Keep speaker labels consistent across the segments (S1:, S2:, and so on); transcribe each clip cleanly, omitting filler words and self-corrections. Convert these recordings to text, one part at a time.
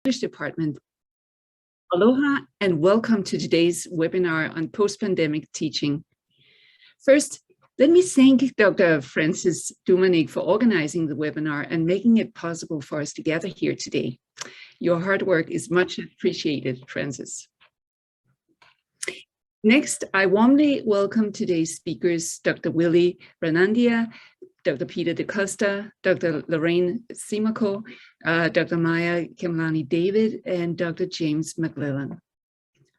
S1: English department. Aloha and welcome to today's webinar on post-pandemic teaching. First, let me thank Dr. Francis Dumanig for organizing the webinar and making it possible for us to gather here today. Your hard work is much appreciated, Francis. Next, I warmly welcome today's speakers, Dr. Willie Ranandia, Dr. Peter DeCosta, Dr. Lorraine Simako, Dr. Maya Kemlani David, and Dr. James McLellan.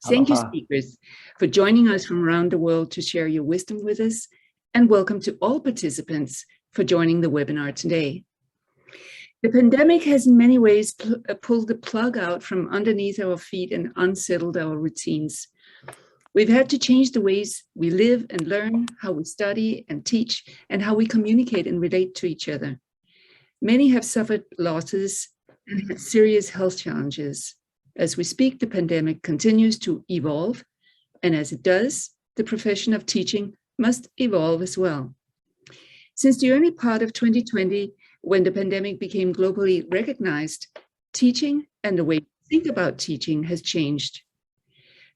S1: Thank you, speakers, for joining us from around the world to share your wisdom with us, and welcome to all participants for joining the webinar today. The pandemic has in many ways pulled the plug out from underneath our feet and unsettled our routines. We've had to change the ways we live and learn, how we study and teach, and how we communicate and relate to each other. Many have suffered losses and had serious health challenges. As we speak, the pandemic continues to evolve, and as it does, the profession of teaching must evolve as well. Since the early part of 2020, when the pandemic became globally recognized, teaching and the way we think about teaching has changed.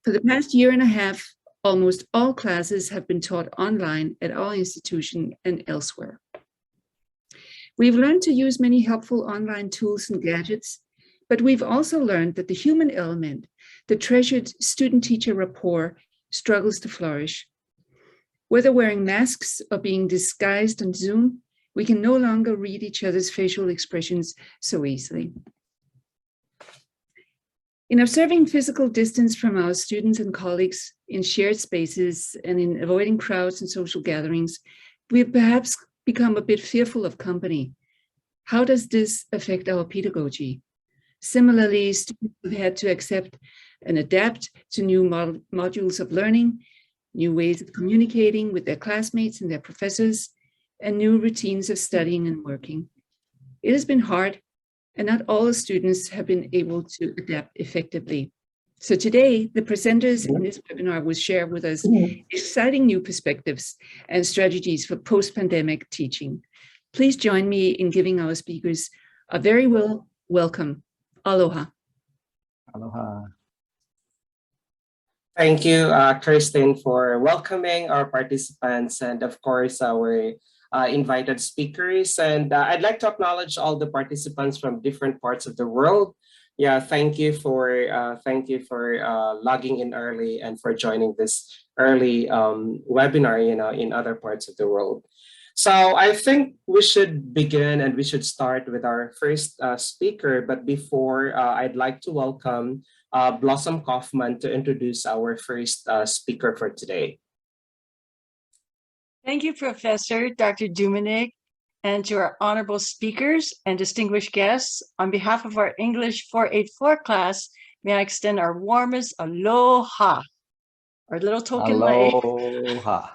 S1: For the past year and a half, almost all classes have been taught online at our institution and elsewhere. We've learned to use many helpful online tools and gadgets, but we've also learned that the human element, the treasured student-teacher rapport, struggles to flourish. Whether wearing masks or being disguised on Zoom, we can no longer read each other's facial expressions so easily. In observing physical distance from our students and colleagues in shared spaces and in avoiding crowds and social gatherings, we have perhaps become a bit fearful of company. How does this affect our pedagogy? Similarly, students have had to accept and adapt to new modules of learning, new ways of communicating with their classmates and their professors, and new routines of studying and working. It has been hard, and not all the students have been able to adapt effectively. So today, the presenters in this webinar will share with us exciting new perspectives and strategies for post-pandemic teaching. Please join me in giving our speakers a very welcome. Aloha.
S2: Aloha. Thank you, Kirsten, for welcoming our participants and, of course, our invited speakers. And I'd like to acknowledge all the participants from different parts of the world. Yeah, thank you for logging in early and for joining this early webinar, in other parts of the world. So I think we should begin and we should start with our first speaker. But before, I'd like to welcome Blossom Kaufman to introduce our first speaker for today.
S3: Thank you, Professor Dr. Dumanig, and to our honorable speakers and distinguished guests. On behalf of our English 484 class, may I extend our warmest aloha, our little token lei.
S4: Aloha.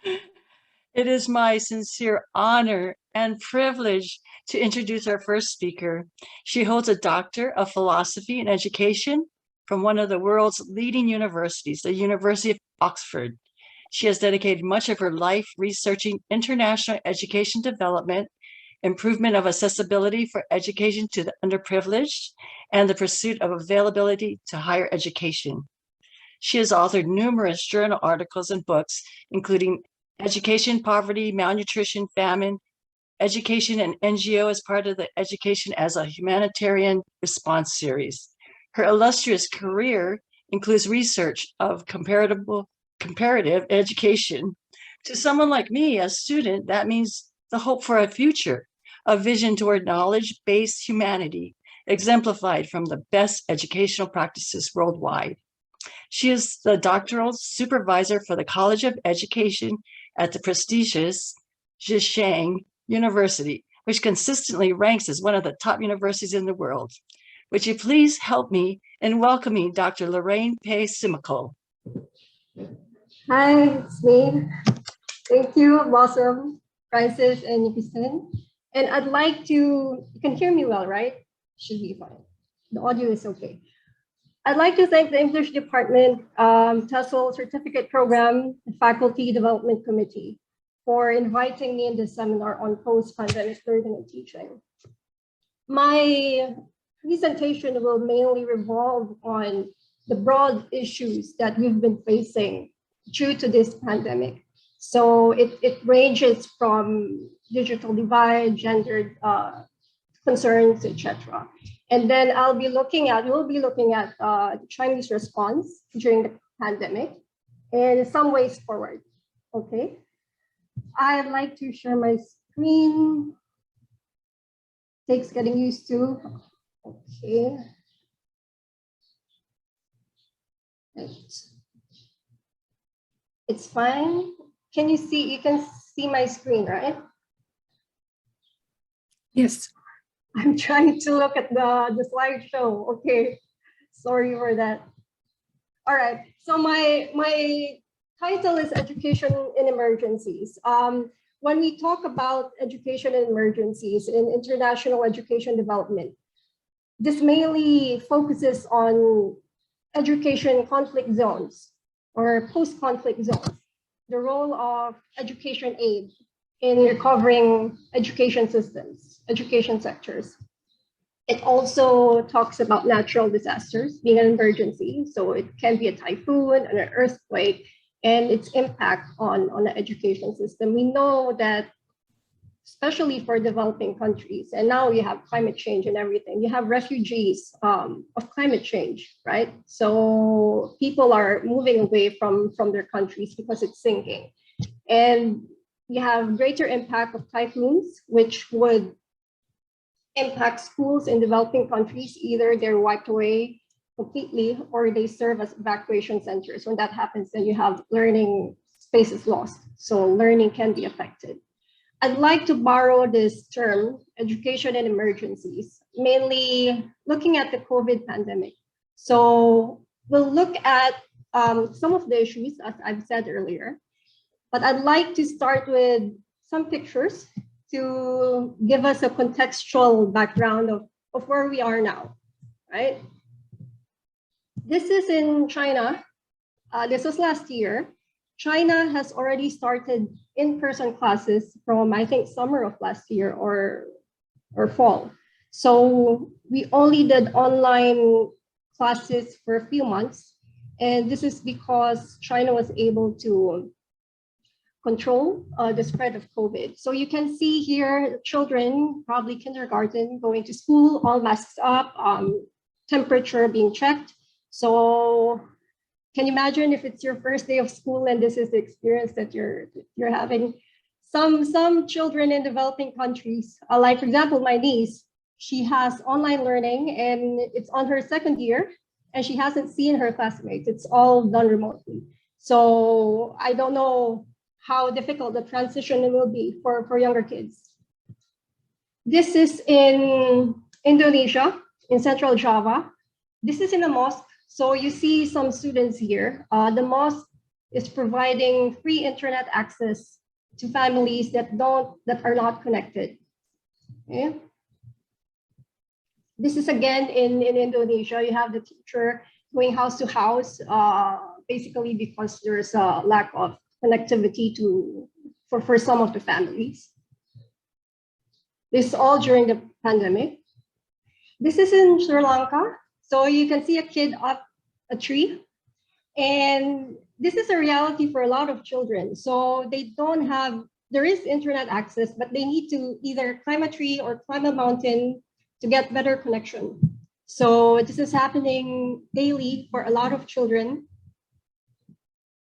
S3: It is my sincere honor and privilege to introduce our first speaker. She holds a Doctor of Philosophy in Education from one of the world's leading universities, the University of Oxford. She has dedicated much of her life researching international education development, improvement of accessibility for education to the underprivileged, and the pursuit of availability to higher education. She has authored numerous journal articles and books, including Education, Poverty, Malnutrition, Famine, Education and NGO as part of the Education as a Humanitarian Response series. Her illustrious career includes research of comparative education. To someone like me, a student, that means the hope for a future, a vision toward knowledge-based humanity, exemplified from the best educational practices worldwide. She is the doctoral supervisor for the College of Education at the prestigious Zhejiang University, which consistently ranks as one of the top universities in the world. Would you please help me in welcoming Dr. Lorraine Simako?
S5: Hi, it's me. Thank you, Blossom, Francis, and Kristen. And I'd like to, you can hear me well, right? Should be fine. The audio is okay. I'd like to thank the English Department, TESOL Certificate Program, and Faculty Development Committee for inviting me in this seminar on post-pandemic learning and teaching. My presentation will mainly revolve on the broad issues that we've been facing due to this pandemic. So it ranges from digital divide, gender concerns, etc. And then we'll be looking at the Chinese response during the pandemic and some ways forward. Okay. I'd like to share my screen. Takes getting used to. Okay. Right. It's fine. Can you see? You can see my screen, right?
S1: Yes.
S5: I'm trying to look at the slideshow. Okay. Sorry for that. All right. So my title is Education in Emergencies. When we talk about education in emergencies in international education development, this mainly focuses on education conflict zones or post-conflict zones, the role of education aid in recovering education systems, education sectors. It also talks about natural disasters being an emergency. So it can be a typhoon, an earthquake, and its impact on the education system. We know that, especially for developing countries, and now we have climate change and everything, you have refugees of climate change, right? So people are moving away from their countries because it's sinking. And you have greater impact of typhoons, which would impact schools in developing countries. Either they're wiped away completely or they serve as evacuation centers. When that happens, then you have learning spaces lost. So learning can be affected. I'd like to borrow this term, education in emergencies, mainly looking at the COVID pandemic. So we'll look at some of the issues, as I've said earlier, but I'd like to start with some pictures to give us a contextual background of where we are now, right? This is in China. This was last year. China has already started in-person classes from, I think, summer of last year or fall. So we only did online classes for a few months. And this is because China was able to control the spread of COVID. So you can see here, children, probably kindergarten, going to school, all masks up, temperature being checked. So can you imagine if it's your first day of school and this is the experience that you're having? Some children in developing countries, like for example, my niece, she has online learning and it's on her second year and she hasn't seen her classmates. It's all done remotely. So I don't know how difficult the transition will be for younger kids. This is in Indonesia, in Central Java. This is in a mosque. So you see some students here. The mosque is providing free internet access to families that are not connected. Okay. This is again in Indonesia. You have the teacher going house to house, basically because there's a lack of connectivity for some of the families. This is all during the pandemic. This is in Sri Lanka. So you can see a kid up a tree. And this is a reality for a lot of children. So they don't have, there is internet access, but they need to either climb a tree or climb a mountain to get better connection. So this is happening daily for a lot of children.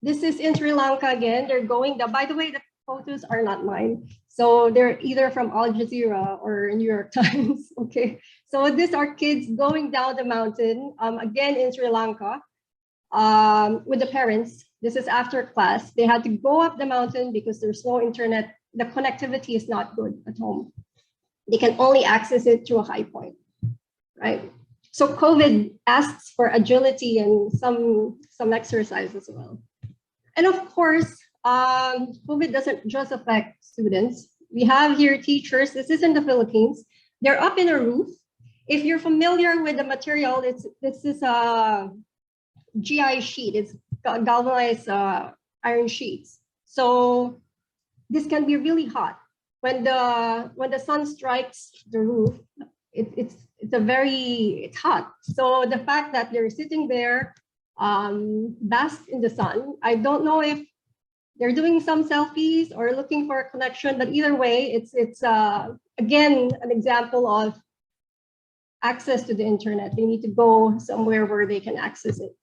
S5: This is in Sri Lanka again. They're going down. By the way, the photos are not mine. So they're either from Al Jazeera or New York Times. Okay. So these are kids going down the mountain, again in Sri Lanka, with the parents. This is after class. They had to go up the mountain because there's no internet. The connectivity is not good at home. They can only access it through a high point, right? So COVID asks for agility and some exercise as well. And of course, COVID doesn't just affect students. We have here teachers. This is in the Philippines. They're up in a roof. If you're familiar with the material, this is a GI sheet. It's galvanized iron sheets. So this can be really hot. When the sun strikes the roof, it's hot. So the fact that they're sitting there, basked in the sun, I don't know if they're doing some selfies or looking for a connection, but either way, it's again an example of access to the internet. They need to go somewhere where they can access it.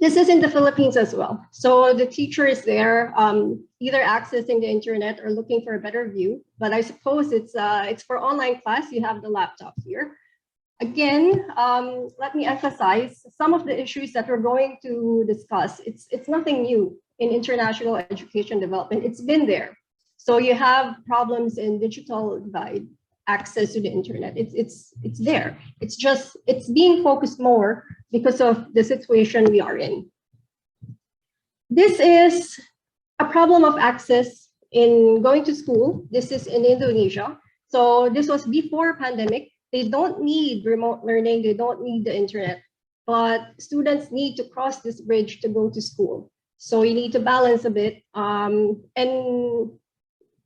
S5: This is in the Philippines as well. So the teacher is there, either accessing the internet or looking for a better view. But I suppose it's for online class. You have the laptop here. Again, let me emphasize some of the issues that we're going to discuss. It's nothing new in international education development. It's been there. So you have problems in digital divide, access to the internet. It's there. It's being focused more because of the situation we are in. This is a problem of access in going to school. This is in Indonesia. So this was before pandemic. They don't need remote learning. They don't need the internet, but students need to cross this bridge to go to school. So you need to balance a bit. And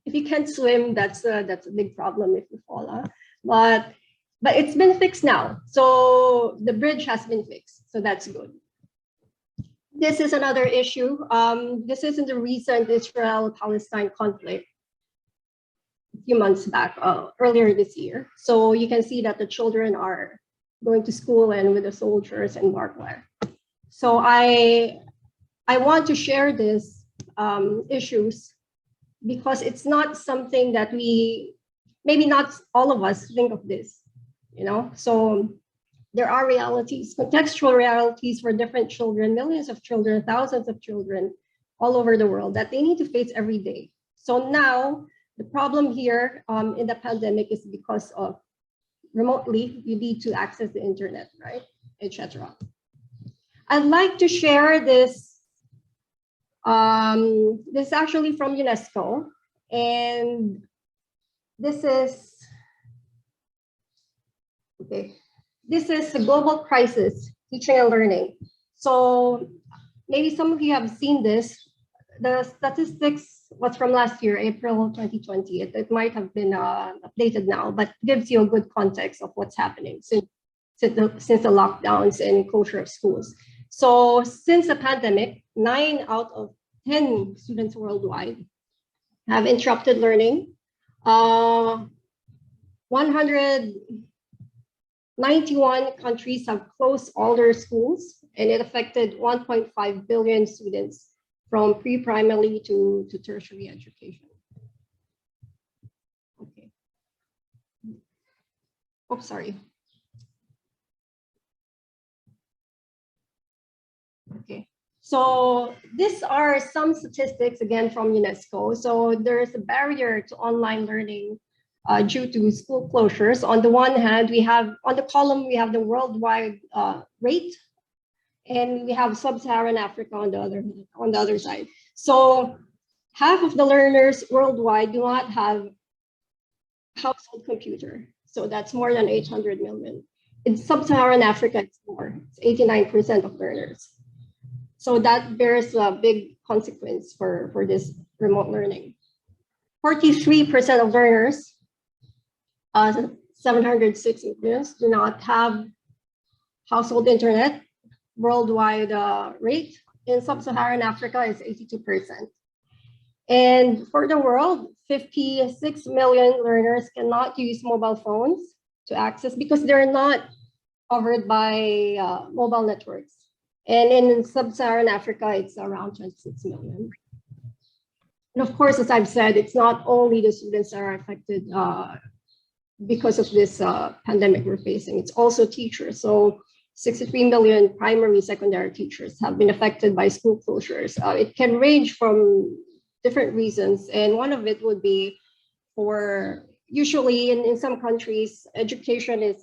S5: if you can't swim, that's a big problem if you fall. But it's been fixed now. So the bridge has been fixed. So that's good. This is another issue. This is in the recent Israel-Palestine conflict a few months back, earlier this year. So you can see that the children are going to school and with the soldiers and barbed wire. So I want to share these issues because it's not something that maybe not all of us think of this, So there are realities, contextual realities for different children, millions of children, thousands of children all over the world that they need to face every day. So now the problem here in the pandemic is because of remotely, you need to access the internet, right, etc. I'd like to share this. This is actually from UNESCO, and this is a global crisis, teaching and learning. So maybe some of you have seen this. The statistics was from last year, April 2020. It might have been updated now, but gives you a good context of what's happening since the lockdowns and closure of schools. So since the pandemic, 9 out of 10 students worldwide have interrupted learning. 191 countries have closed all their schools, and it affected 1.5 billion students from pre-primary to tertiary education. Okay. Oh, sorry. Okay. So these are some statistics, again, from UNESCO. So there's a barrier to online learning due to school closures. On the one hand, we have, on the column, we have the worldwide rate, and we have sub-Saharan Africa on the other side. So half of the learners worldwide do not have household computer. So that's more than 800 million. In sub-Saharan Africa, it's more. It's 89% of learners. So that bears a big consequence for this remote learning. 43% of learners, 706 million, do not have household internet. Worldwide rate in sub-Saharan Africa is 82%. And for the world, 56 million learners cannot use mobile phones to access because they're not covered by mobile networks. And in sub-Saharan Africa, it's around 26 million. And of course, as I've said, it's not only the students that are affected because of this pandemic we're facing, it's also teachers. So 63 million primary, secondary teachers have been affected by school closures. It can range from different reasons. And one of it would be usually in some countries, education is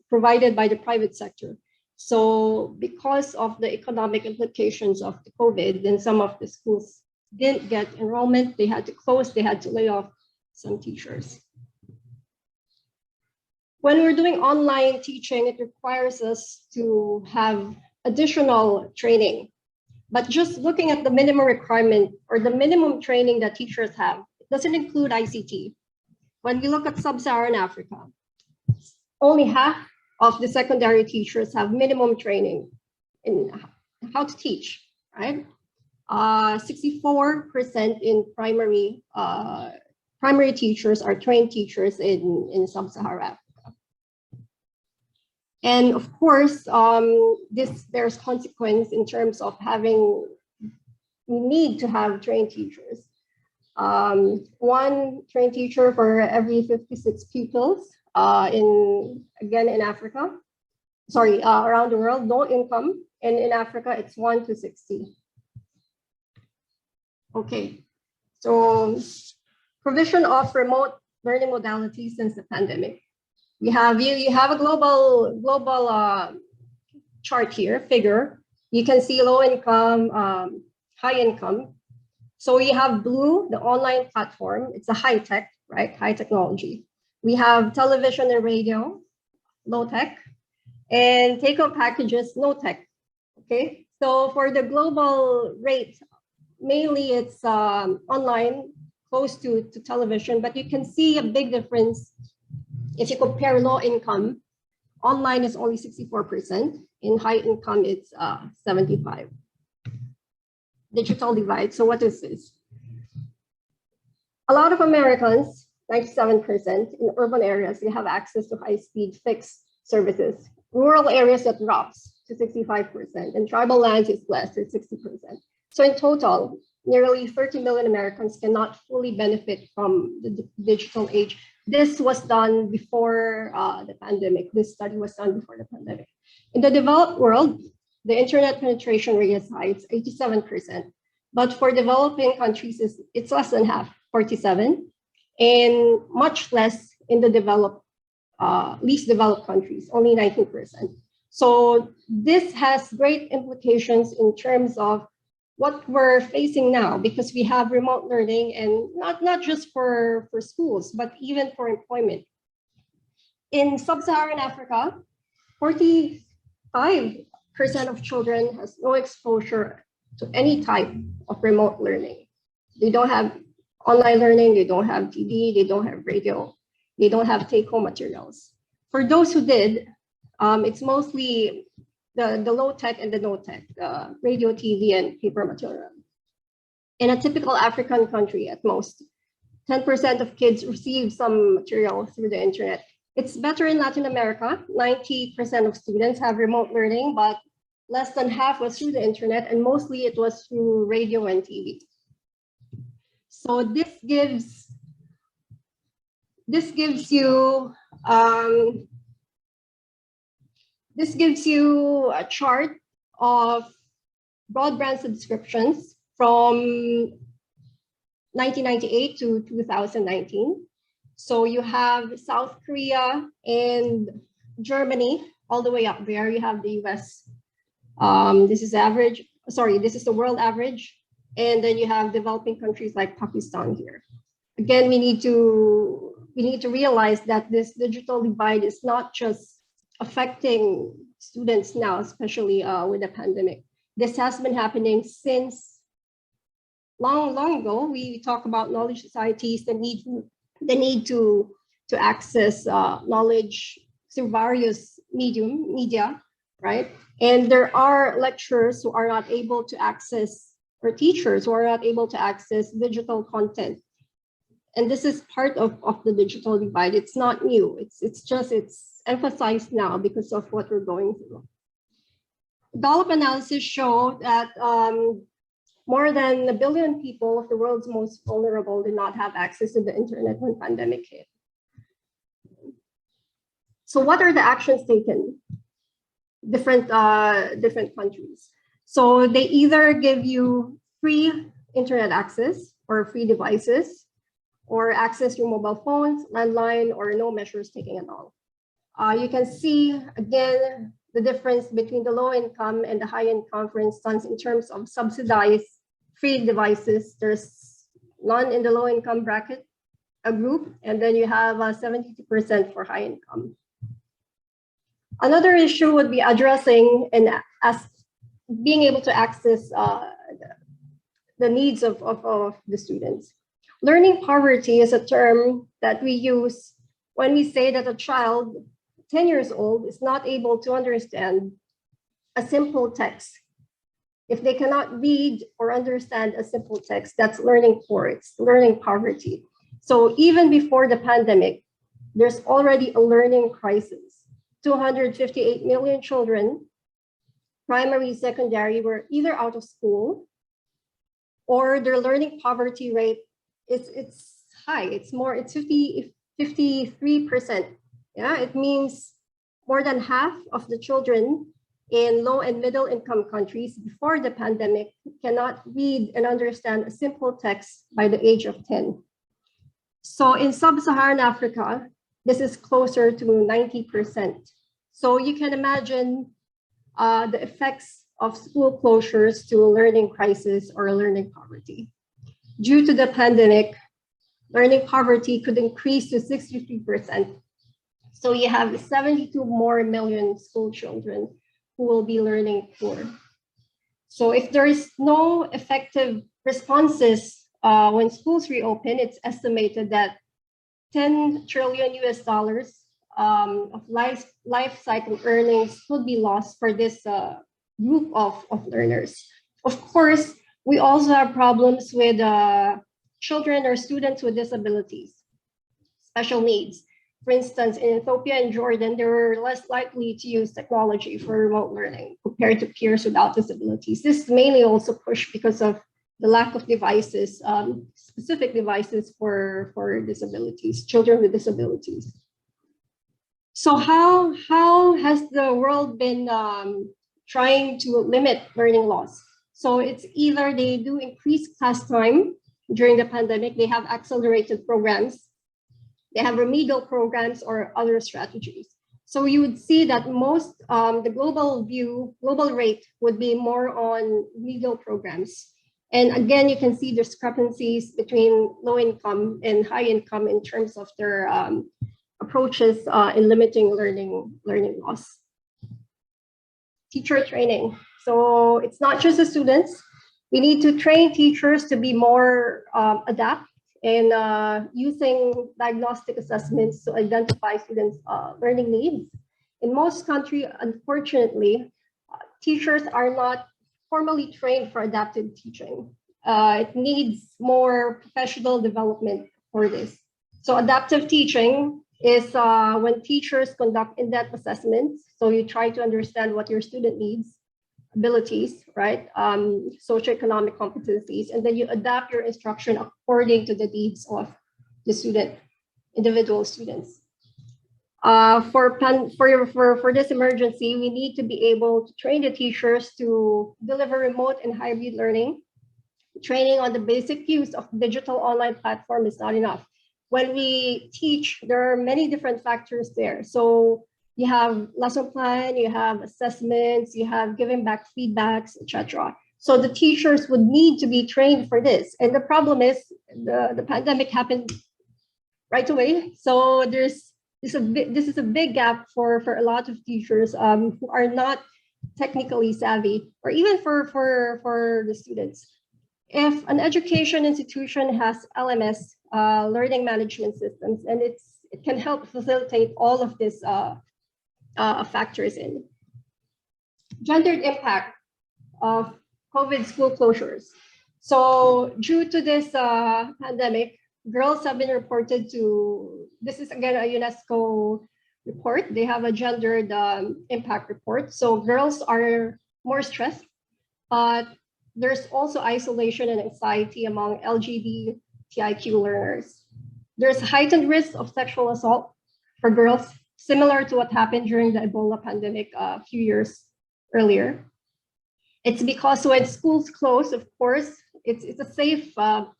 S5: provided by the private sector. So because of the economic implications of the COVID, then some of the schools didn't get enrollment. They had to close, they had to lay off some teachers. When we're doing online teaching, it requires us to have additional training. But just looking at the minimum requirement or the minimum training that teachers have, it doesn't include ICT. When we look at sub-Saharan Africa, only half of the secondary teachers have minimum training in how to teach, right? 64% in primary teachers are trained teachers in Sub-Saharan Africa. And of course, there's consequence in terms of we need to have trained teachers. One trained teacher for every 56 pupils in Africa, around the world, no income. And in Africa, it's 1 to 60. Okay, so provision of remote learning modalities since the pandemic. You have a global chart here, figure. You can see low income, high income. So we have blue, the online platform. It's a high tech, right? High technology. We have television and radio, low tech, and take-home packages, no tech. Okay, so for the global rate, mainly it's online, close to television, but you can see a big difference if you compare low income. Online is only 64%. In high income, it's 75%. Digital divide. So what is this? A lot of Americans, 97%, in urban areas, they have access to high-speed fixed services. Rural areas, that drops to 65%, and tribal lands is less, it's 60%. So in total, nearly 30 million Americans cannot fully benefit from the digital age. This was done before the pandemic. This study was done before the pandemic. In the developed world, the internet penetration rate is high, it's 87%. But for developing countries, it's less than half, 47%, and much less in the least developed countries, only 19%. So this has great implications in terms of what we're facing now, because we have remote learning, and not just for schools, but even for employment. In Sub-Saharan Africa, 45% of children has no exposure to any type of remote learning. They don't have online learning, they don't have TV, they don't have radio, they don't have take-home materials. For those who did, it's mostly the low tech and the no tech, radio, TV, and paper material. In a typical African country, at most, 10% of kids receive some material through the internet. It's better in Latin America. 90% of students have remote learning, but less than half was through the internet, and mostly it was through radio and TV. So this gives you a chart of broadband subscriptions from 1998 to 2019. So you have South Korea and Germany all the way up there. You have the US. This is average. Sorry, this is the world average. And then you have developing countries like Pakistan here. Again, we need to realize that this digital divide is not just affecting students now, especially with the pandemic. This has been happening since long ago. We talk about knowledge societies, the need to access knowledge through various media, right? And there are lecturers who are not able to access, or teachers who are not able to access digital content. And this is part of the digital divide. It's not new. It's emphasized now because of what we're going through. Gallup analysis show that more than 1 billion people of the world's most vulnerable did not have access to the internet when pandemic hit. So what are the actions taken? Different countries. So they either give you free internet access or free devices, or access your mobile phones, landline, or no measures taken at all. You can see, again, the difference between the low income and the high income, for instance, in terms of subsidized free devices. There's none in the low income bracket, a group, and then you have 72% for high income. Another issue would be addressing and being able to access the needs of the students. Learning poverty is a term that we use when we say that a child 10 years old is not able to understand a simple text. If they cannot read or understand a simple text, that's learning poor, it's learning poverty. So even before the pandemic, there's already a learning crisis. 258 million children, primary, secondary, were either out of school or their learning poverty rate it's high. It's 53%. Yeah, it means more than half of the children in low and middle income countries before the pandemic cannot read and understand a simple text by the age of 10. So in sub-Saharan Africa, this is closer to 90%. So you can imagine the effects of school closures to learning crisis or learning poverty. Due to the pandemic, learning poverty could increase to 63%. So you have 72 more million school children who will be learning poor. So if there is no effective responses when schools reopen, it's estimated that 10 trillion US dollars of life cycle earnings could be lost for this group of learners. Of course, we also have problems with children or students with disabilities, special needs. For instance, in Ethiopia and Jordan, they were less likely to use technology for remote learning compared to peers without disabilities. This is mainly also pushed because of the lack of devices, specific devices for disabilities, children with disabilities. So how has the world been trying to limit learning loss? So it's either they do increase class time during the pandemic, they have accelerated programs, they have remedial programs or other strategies. So you would see that most, the global rate would be more on remedial programs. And again, you can see discrepancies between low income and high income in terms of their approaches in limiting learning loss. Teacher training. So it's not just the students. We need to train teachers to be more adept in using diagnostic assessments to identify students' learning needs. In most countries, unfortunately, teachers are not formally trained for adaptive teaching. It needs more professional development for this. So adaptive teaching is when teachers conduct in-depth assessments. So you try to understand what your student needs, abilities, right? Socioeconomic competencies, and then you adapt your instruction according to the needs of the student, individual students. For this emergency, we need to be able to train the teachers to deliver remote and hybrid learning. Training on the basic use of digital online platform is not enough. When we teach, there are many different factors there. So you have lesson plan, you have assessments, you have giving back feedbacks, etc. So the teachers would need to be trained for this. And the problem is the pandemic happened right away. So this is a big gap for a lot of teachers who are not technically savvy, or even for the students. If an education institution has LMS, learning management systems, and it can help facilitate all of these factors in. Gendered impact of COVID school closures. So due to this pandemic, girls have been reported to, this is again a UNESCO report, they have a gendered impact report. So girls are more stressed, but there's also isolation and anxiety among LGBTIQ learners. There's heightened risk of sexual assault for girls, similar to what happened during the Ebola pandemic a few years earlier. It's because when schools close, of course, it's a safe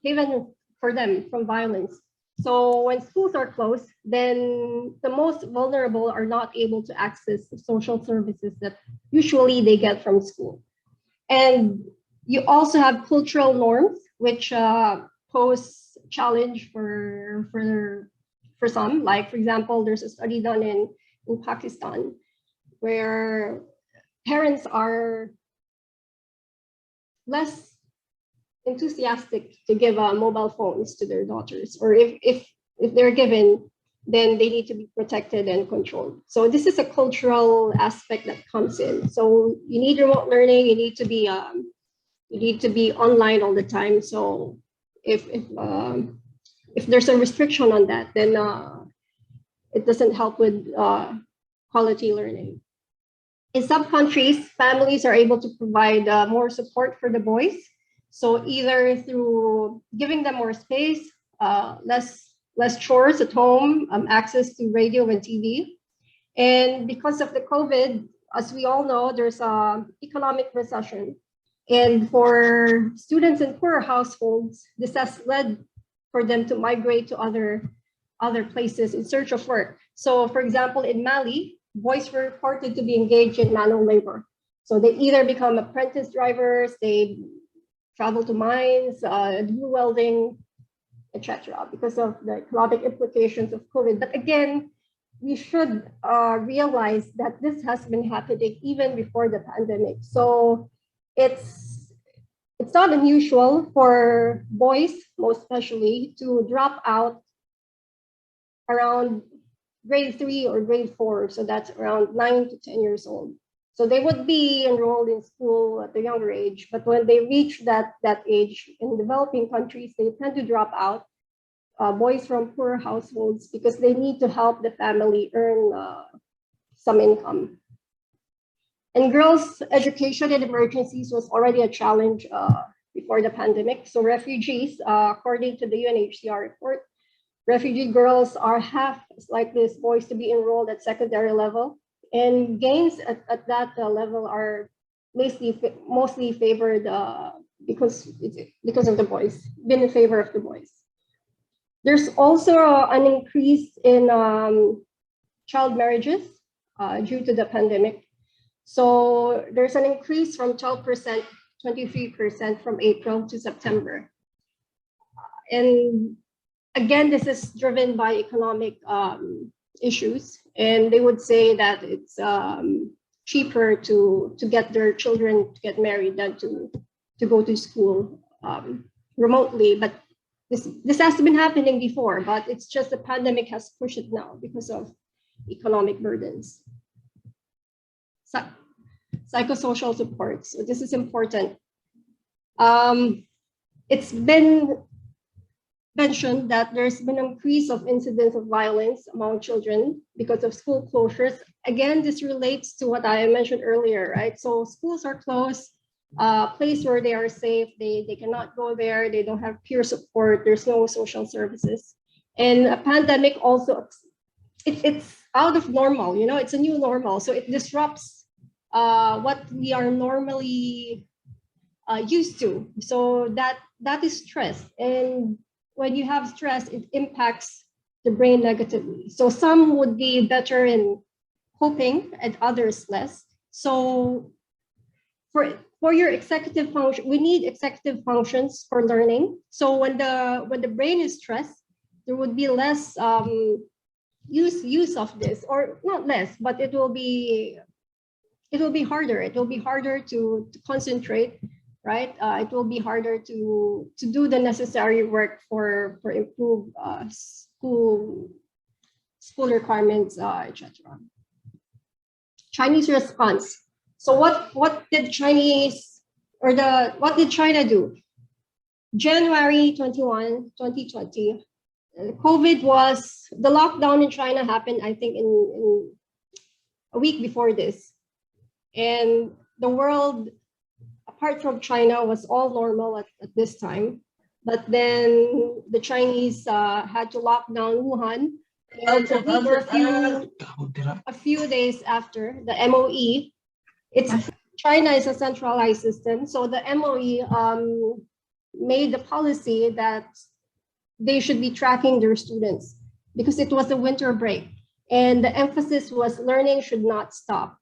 S5: haven for them from violence. So when schools are closed, then the most vulnerable are not able to access social services that usually they get from school. And you also have cultural norms, which pose challenge for some. Like, for example, there's a study done in Pakistan where parents are less enthusiastic to give mobile phones to their daughters, or if they're given, then they need to be protected and controlled. So this is a cultural aspect that comes in. So you need remote learning. You need to be online all the time. So if there's a restriction on that, then it doesn't help with quality learning. In some countries, families are able to provide more support for the boys. So either through giving them more space, less chores at home, access to radio and TV. And because of the COVID, as we all know, there's a economic recession. And for students in poorer households, this has led for them to migrate to other places in search of work. So for example, in Mali, boys were reported to be engaged in manual labor. So they either become apprentice drivers, they travel to mines, do welding, etc., because of the economic implications of COVID. But again, we should realize that this has been happening even before the pandemic. So it's not unusual for boys, most especially, to drop out around grade 3 or grade 4. So that's around 9 to 10 years old. So they would be enrolled in school at a younger age, but when they reach that age in developing countries, they tend to drop out, boys from poor households, because they need to help the family earn some income. And girls' education in emergencies was already a challenge before the pandemic. So refugees, according to the UNHCR report, refugee girls are half as likely as boys to be enrolled at secondary level. And gains at that level are mostly favored because of the boys, been in favor of the boys. There's also an increase in child marriages due to the pandemic. So there's an increase from 12%, 23% from April to September. And again, this is driven by economic issues. And they would say that it's cheaper to get their children to get married than to go to school remotely. But this has been happening before, but it's just the pandemic has pushed it now because of economic burdens. Psychosocial support. So this is important. It's been mentioned that there's been an increase of incidents of violence among children because of school closures. Again, this relates to what I mentioned earlier, right? So schools are closed, place where they are safe, they cannot go there, they don't have peer support, there's no social services. And a pandemic also, it's out of normal, it's a new normal. So it disrupts what we are normally used to. So that is stress. And when you have stress, it impacts the brain negatively. So some would be better in coping and others less. So for your executive function, we need executive functions for learning. So when the brain is stressed, there would be less use of this, or not less, but it will be harder. It will be harder to concentrate, right? It will be harder to do the necessary work for improved school requirements, etc. Chinese response. So what did China do? January 21, 2020, COVID was, the lockdown in China happened, I think, in a week before this. And the world, apart from China, was all normal at this time. But then the Chinese had to lock down Wuhan. And a few days after the MOE, China is a centralized system. So the MOE made the policy that they should be tracking their students because it was a winter break. And the emphasis was learning should not stop.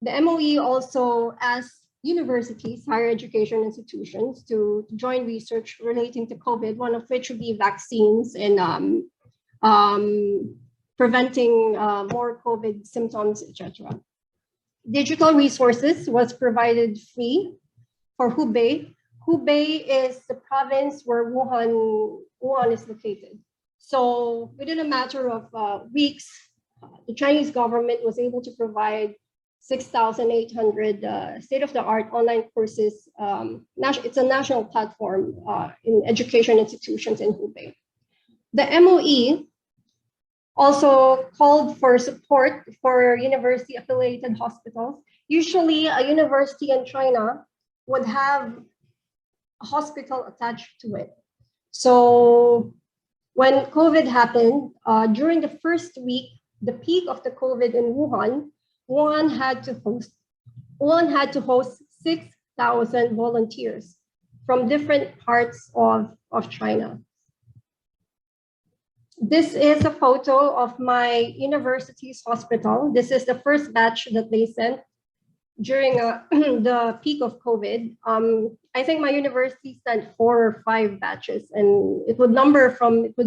S5: The MOE also asked universities, higher education institutions to join research relating to COVID, one of which would be vaccines and preventing more COVID symptoms, etc. Digital resources was provided free for Hubei. Hubei is the province where Wuhan is located. So within a matter of weeks, the Chinese government was able to provide 6,800 state-of-the-art online courses. It's a national platform in education institutions in Hubei. The MOE also called for support for university-affiliated hospitals. Usually, a university in China would have a hospital attached to it. So when COVID happened, during the first week, the peak of the COVID in Wuhan, Wuhan had to host 6,000 volunteers from different parts of China. This is a photo of my university's hospital. This is the first batch that they sent during the peak of COVID. I think my university sent 4 or 5 batches, and it would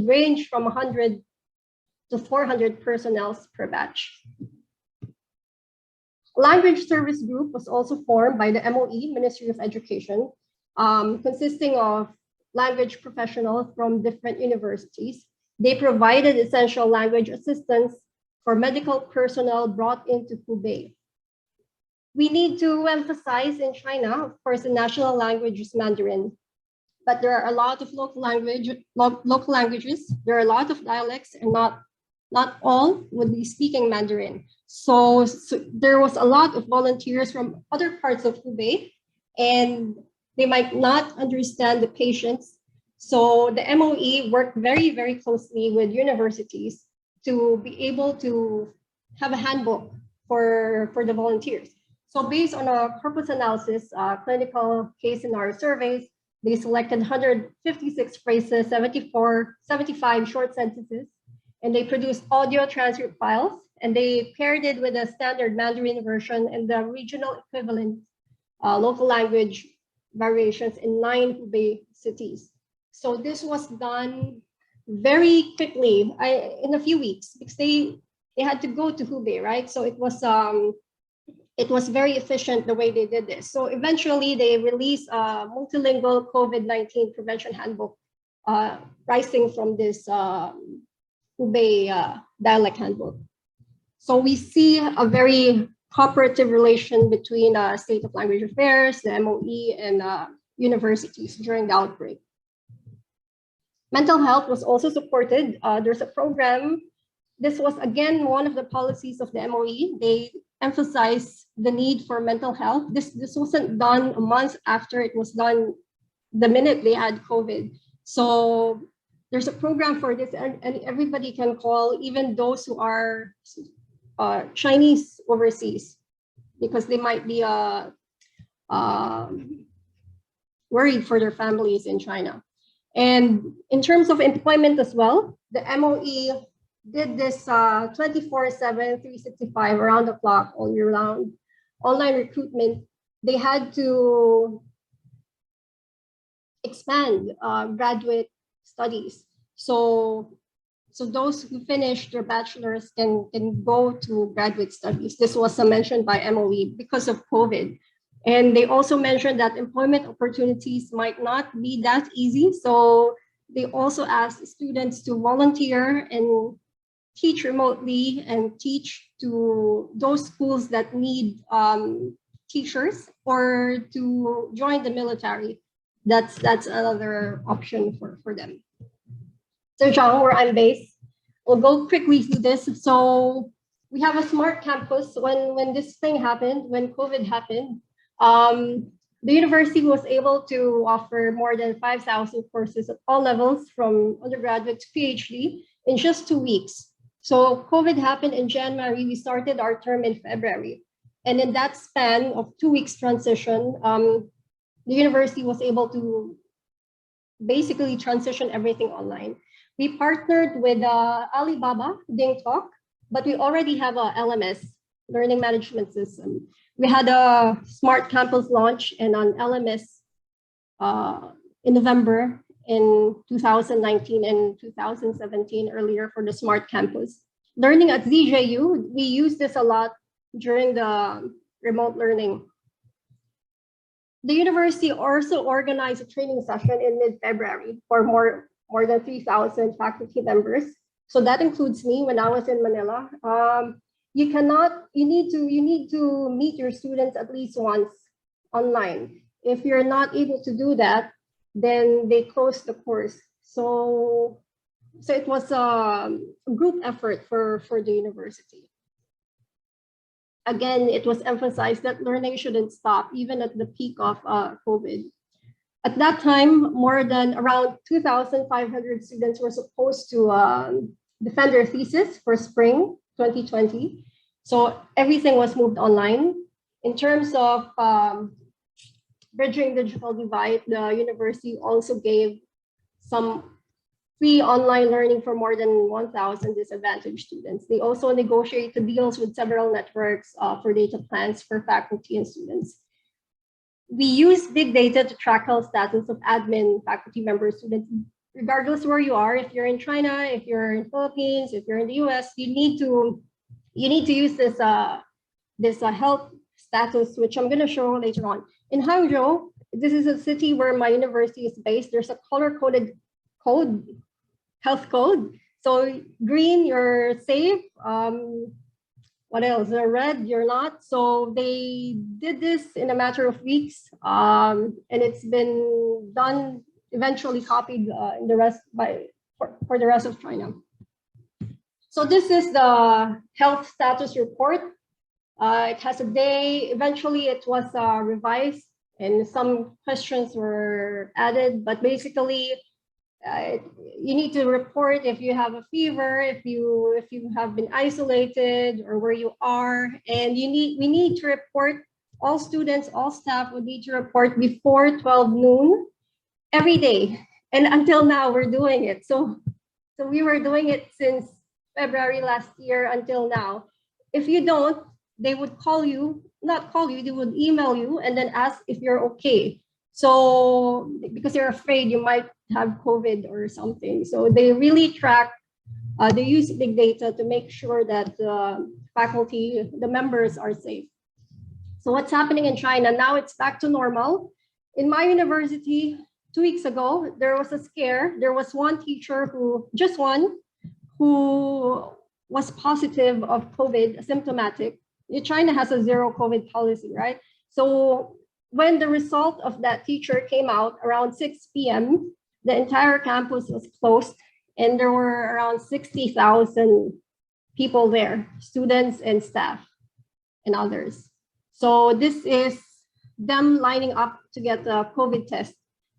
S5: range from 100 to 400 personnel per batch. Language service group was also formed by the MOE, Ministry of Education, consisting of language professionals from different universities. They provided essential language assistance for medical personnel brought into Hubei. We need to emphasize in China, of course, the national language is Mandarin, but there are a lot of local languages. There are a lot of dialects, and not all would be speaking Mandarin. So there was a lot of volunteers from other parts of Hubei, and they might not understand the patients. So the MOE worked very, very closely with universities to be able to have a handbook for the volunteers. So based on a corpus analysis, clinical case scenario surveys, they selected 156 phrases, 75 short sentences, and they produced audio transcript files, and they paired it with a standard Mandarin version and the regional equivalent local language variations in 9 Hubei cities. So this was done very quickly, in a few weeks, because they had to go to Hubei, right? So it was very efficient the way they did this. So eventually they released a multilingual COVID-19 prevention handbook, rising from this Hubei dialect handbook. So we see a very cooperative relation between State of Language Affairs, the MOE, and universities during the outbreak. Mental health was also supported. There's a program. This was, again, one of the policies of the MOE. They emphasized the need for mental health. This wasn't done a month after, it was done the minute they had COVID. So there's a program for this, and everybody can call, even those who are Chinese overseas, because they might be worried for their families in China. And in terms of employment as well, the MOE did this 24/7, 365, around the clock, all year round, online recruitment. They had to expand graduate studies. So those who finished their bachelor's can go to graduate studies. This was mentioned by MOE because of COVID. And they also mentioned that employment opportunities might not be that easy. So they also asked students to volunteer and teach remotely and teach to those schools that need teachers, or to join the military. That's another option for them. So Zhejiang, where I'm based, we'll go quickly through this. So we have a smart campus. When this thing happened, when COVID happened, the university was able to offer more than 5,000 courses at all levels, from undergraduate to PhD, in just 2 weeks. So COVID happened in January. We started our term in February. And in that span of 2 weeks transition, the university was able to basically transition everything online. We partnered with Alibaba, DingTalk, but we already have a LMS, Learning Management System. We had a smart campus launch and an LMS in November in 2019 and 2017, earlier, for the smart campus. Learning at ZJU, we use this a lot during the remote learning. The university also organized a training session in mid-February for more more than 3,000 faculty members. So that includes me when I was in Manila. You need to meet your students at least once online. If you're not able to do that, then they close the course. So it was a group effort for the university. Again, it was emphasized that learning shouldn't stop even at the peak of COVID. At that time, more than around 2,500 students were supposed to defend their thesis for spring 2020. So everything was moved online. In terms of bridging digital divide, the university also gave some free online learning for more than 1,000 disadvantaged students. They also negotiated deals with several networks for data plans for faculty and students. We use big data to track health status of admin, faculty members, students, regardless where you are. If you're in China, if you're in Philippines, if you're in the US, you need to use this health status, which I'm going to show later on. In Hangzhou, this is a city where my university is based. There's a color-coded health code. So green, you're safe. What else? Red, you're not. So they did this in a matter of weeks, and it's been done, eventually copied in the rest for the rest of China. So this is the health status report. It has a day. Eventually, it was revised, and some questions were added. But basically, you need to report if you have a fever, if you have been isolated, or where you are, and we need to report. All students, all staff would need to report before 12 noon every day, and until now we're doing it. So we were doing it since February last year until now. If you don't, they would not call you, they would email you and then ask if you're okay. So because they're afraid you might have COVID or something. So they really track, they use big data to make sure that the faculty, the members are safe. So what's happening in China? Now it's back to normal. In my university, 2 weeks ago, there was a scare. There was one teacher who was positive of COVID, asymptomatic. China has a zero COVID policy, right? So when the result of that teacher came out around 6 p.m., the entire campus was closed, and there were around 60,000 people there, students and staff and others. So this is them lining up to get the COVID test.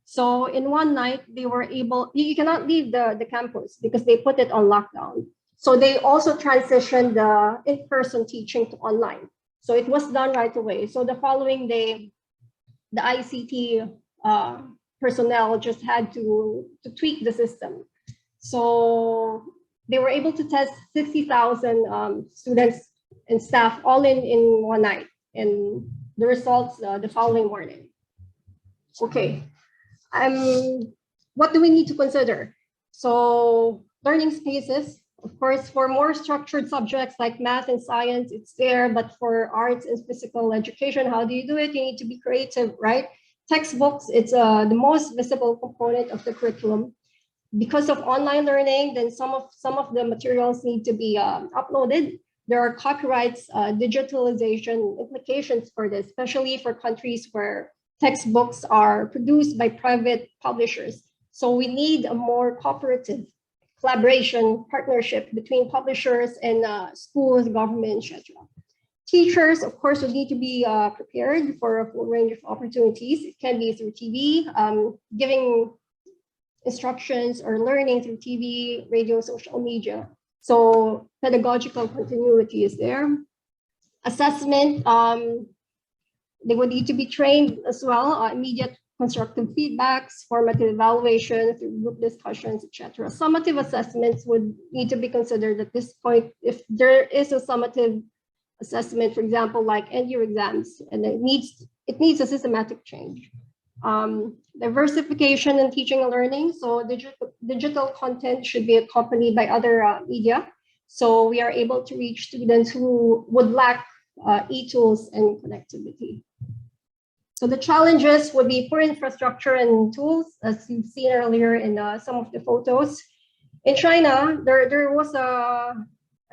S5: So in one night, they were able, you cannot leave the campus because they put it on lockdown. So they also transitioned the in-person teaching to online. So it was done right away. So the following day, the ICT personnel just had to tweak the system. So they were able to test 60,000 students and staff all in one night, and the results the following morning. Okay, what do we need to consider? So learning spaces, of course, for more structured subjects like math and science, it's there, but for arts and physical education, how do you do it? You need to be creative, right? Textbooks, it's the most visible component of the curriculum. Because of online learning, then some of the materials need to be uploaded. There are copyrights, digitalization implications for this, especially for countries where textbooks are produced by private publishers. So we need a more cooperative collaboration, partnership between publishers and schools, government, etc. Teachers, of course, would need to be prepared for a full range of opportunities. It can be through TV, giving instructions or learning through TV, radio, social media. So pedagogical continuity is there. Assessment, they would need to be trained as well, immediate constructive feedbacks, formative evaluation through group discussions, etc. Summative assessments would need to be considered at this point. If there is a summative assessment, for example, like end-year exams, and it needs a systematic change. Diversification in teaching and learning. So digital content should be accompanied by other media. So we are able to reach students who would lack e-tools and connectivity. So the challenges would be poor infrastructure and tools, as you've seen earlier in some of the photos. In China, there was a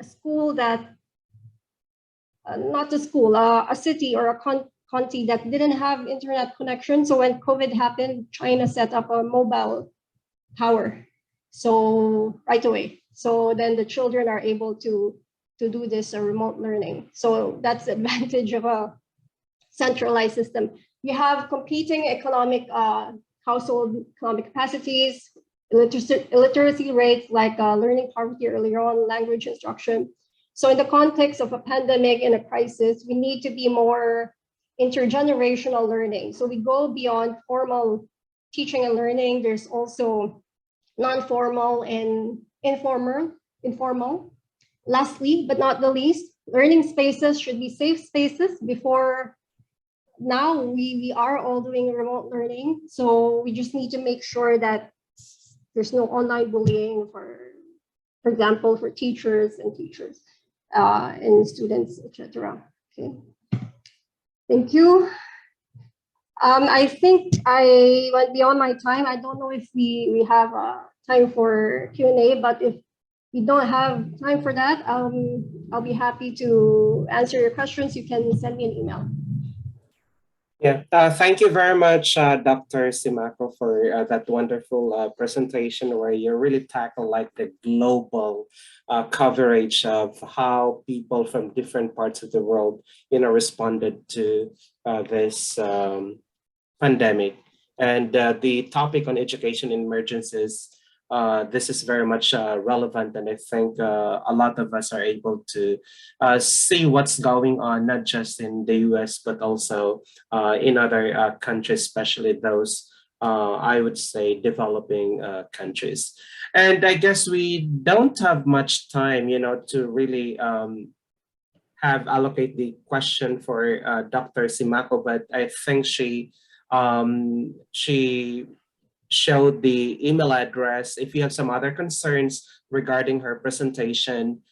S5: school that, not a school, a city or a county that didn't have internet connection. So when COVID happened, China set up a mobile tower. So right away. So then the children are able to do this remote learning. So that's the advantage of a centralized system. We have competing economic household economic capacities, illiteracy rates like learning poverty earlier on, language instruction. So in the context of a pandemic and a crisis, we need to be more intergenerational learning. So we go beyond formal teaching and learning. There's also non-formal and informal. Lastly, but not the least, learning spaces should be safe spaces. Before now, we are all doing remote learning. So we just need to make sure that there's no online bullying, for example, for teachers and students, etc. Okay. Thank you. I think I went beyond my time. I don't know if we have time for Q&A, but if we don't have time for that, I'll be happy to answer your questions. You can send me an email.
S2: Yeah, thank you very much, Dr. Simako, for that wonderful presentation where you really tackle like the global coverage of how people from different parts of the world, responded to this pandemic. And the topic on education in emergencies, this is very much relevant, and I think a lot of us are able to see what's going on, not just in the US, but also in other countries, especially those, I would say, developing countries. And I guess we don't have much time, to really allocate the question for Dr. Simako, but I think she showed the email address. If you have some other concerns regarding her presentation,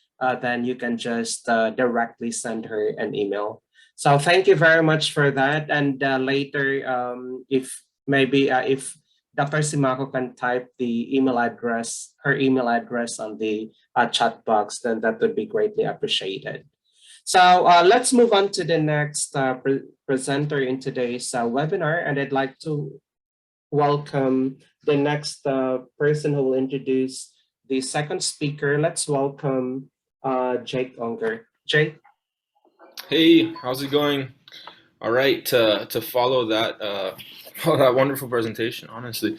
S2: then you can just directly send her an email. So thank you very much for that. And later, if Dr. Simako can type the email address, her email address on the chat box, then that would be greatly appreciated. So let's move on to the next presenter in today's webinar. And I'd like to welcome the next person who will introduce the second speaker. Let's welcome Jake Unger. Jake.
S4: Hey, how's it going? All right, to follow that that wonderful presentation, honestly,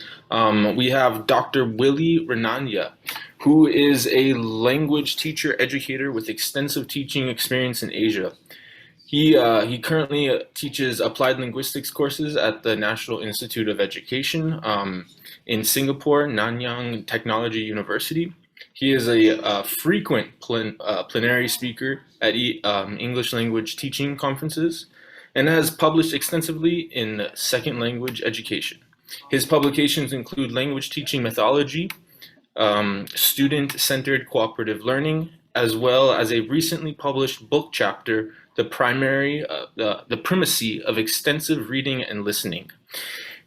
S4: we have Dr. Willie Renania, who is a language teacher educator with extensive teaching experience in Asia. He currently teaches applied linguistics courses at the National Institute of Education in Singapore, Nanyang Technology University. He is a frequent plenary speaker at English language teaching conferences and has published extensively in second language education. His publications include language teaching methodology, student-centered cooperative learning, as well as a recently published book chapter, the primacy of extensive reading and listening.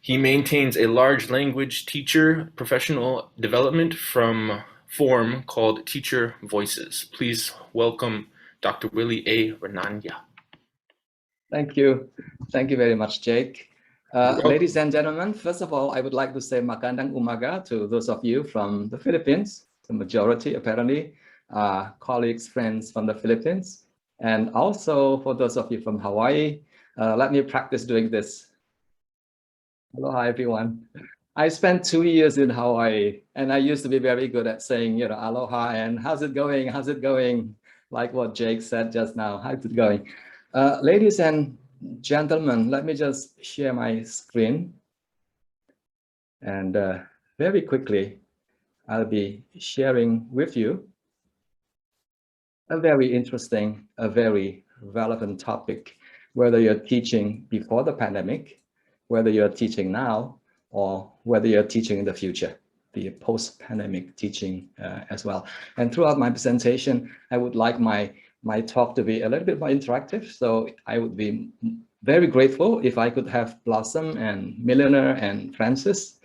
S4: He maintains a large language teacher professional development form called Teacher Voices. Please welcome Dr. Willie A. Renania.
S6: Thank you. Thank you very much, Jake. Ladies and gentlemen, first of all, I would like to say Magandang Umaga to those of you from the Philippines, the majority apparently, colleagues, friends from the Philippines, and also for those of you from Hawaii. Let me practice doing this. Aloha, everyone. I spent 2 years in Hawaii, and I used to be very good at saying, aloha and how's it going? How's it going? Like what Jake said just now, how's it going? Ladies and gentlemen, let me just share my screen. And very quickly, I'll be sharing with you a very interesting, a very relevant topic, whether you're teaching before the pandemic, whether you're teaching now, or whether you're teaching in the future, the post-pandemic teaching as well. And throughout my presentation, I would like my talk to be a little bit more interactive. So I would be very grateful if I could have Blossom and Milliner and Francis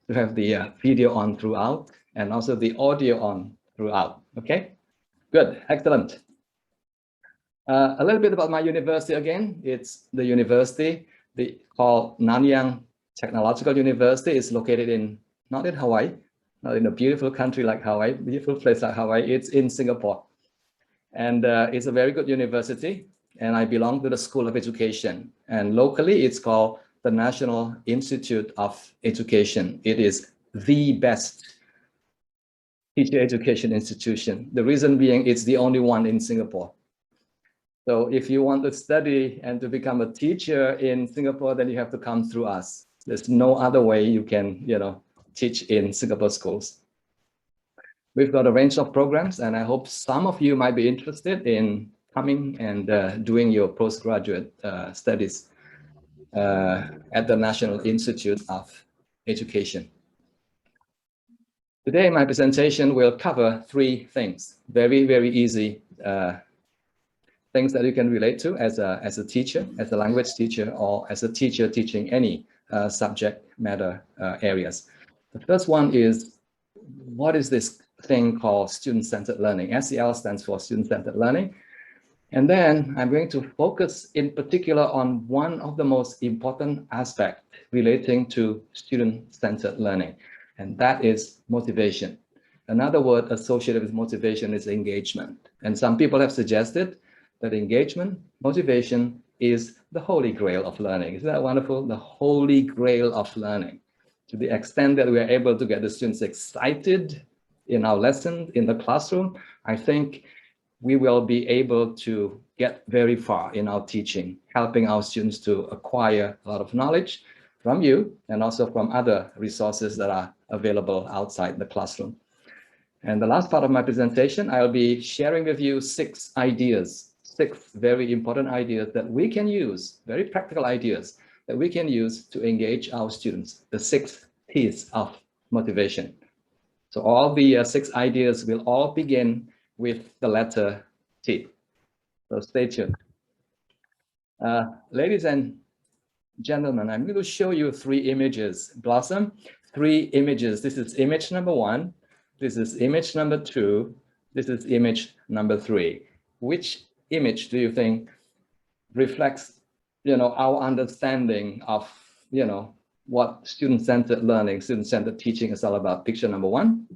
S6: to have the video on throughout and also the audio on throughout. Okay, good, excellent. A little bit about my university again. It's the university called Nanyang Technological University. It's located not in Hawaii, not in a beautiful country like Hawaii, beautiful place like Hawaii. It's in Singapore. And it's a very good university. And I belong to the School of Education. And locally, it's called the National Institute of Education. It is the best teacher education institution. The reason being, it's the only one in Singapore. So if you want to study and to become a teacher in Singapore, then you have to come through us. There's no other way you can, teach in Singapore schools. We've got a range of programs, and I hope some of you might be interested in coming and doing your postgraduate studies at the National Institute of Education. Today, my presentation will cover three things, very, very easy things that you can relate to as a teacher, as a language teacher, or as a teacher teaching any subject matter areas. The first one is, what is this thing called student-centered learning? SCL stands for student-centered learning. And then I'm going to focus in particular on one of the most important aspects relating to student-centered learning, and that is motivation. Another word associated with motivation is engagement. And some people have suggested that engagement, motivation is the holy grail of learning. Isn't that wonderful? The holy grail of learning. To the extent that we are able to get the students excited in our lessons, in the classroom, I think we will be able to get very far in our teaching, helping our students to acquire a lot of knowledge from you and also from other resources that are available outside the classroom. And the last part of my presentation, I'll be sharing with you six very important ideas that we can use, very practical ideas that we can use to engage our students, the 6 T's of motivation. So all the 6 ideas will all begin with the letter T. So stay tuned. Ladies and gentlemen, I'm going to show you 3 images. Blossom, 3 images. This is image number 1. This is image number 2. This is image number 3. Which image do you think reflects, our understanding of, what student-centered learning, student-centered teaching is all about? Picture number 1,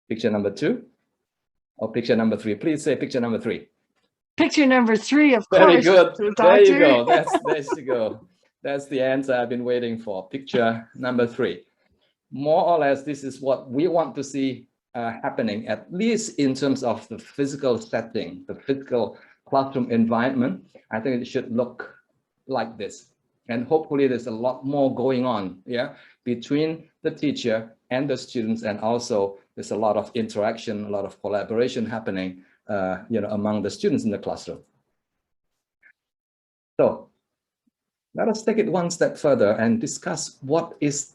S6: picture number 2, or picture number 3? Please say picture number 3.
S3: Picture number 3, of course.
S6: Very good. There you go.
S3: Doctor.
S6: There you go. That's the answer I've been waiting for. Picture number 3. More or less, this is what we want to see happening, at least in terms of the physical setting, the physical classroom environment. I think it should look like this. And hopefully there's a lot more going on, between the teacher and the students, and also there's a lot of interaction, a lot of collaboration happening, among the students in the classroom. So let us take it one step further and discuss what is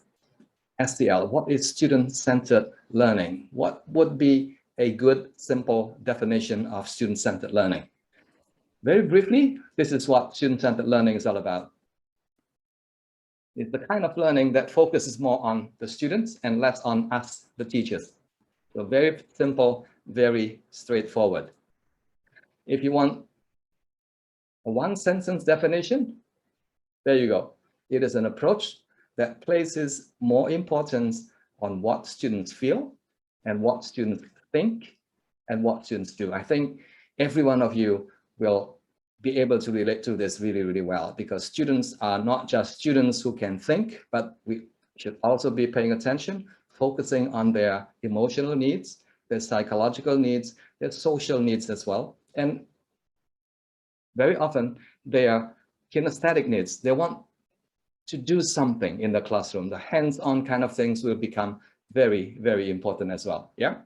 S6: SCL, what is student-centered learning? What would be a good, simple definition of student-centered learning? Very briefly, this is what student-centered learning is all about. It's the kind of learning that focuses more on the students and less on us, the teachers. So very simple, very straightforward. If you want a one-sentence definition, there you go. It is an approach that places more importance on what students feel and what students think and what students do. I think every one of you will be able to relate to this really, really well, because students are not just students who can think, but we should also be paying attention, focusing on their emotional needs, their psychological needs, their social needs as well. And very often their kinesthetic needs. They want to do something in the classroom. The hands-on kind of things will become very, very important as well. Yeah.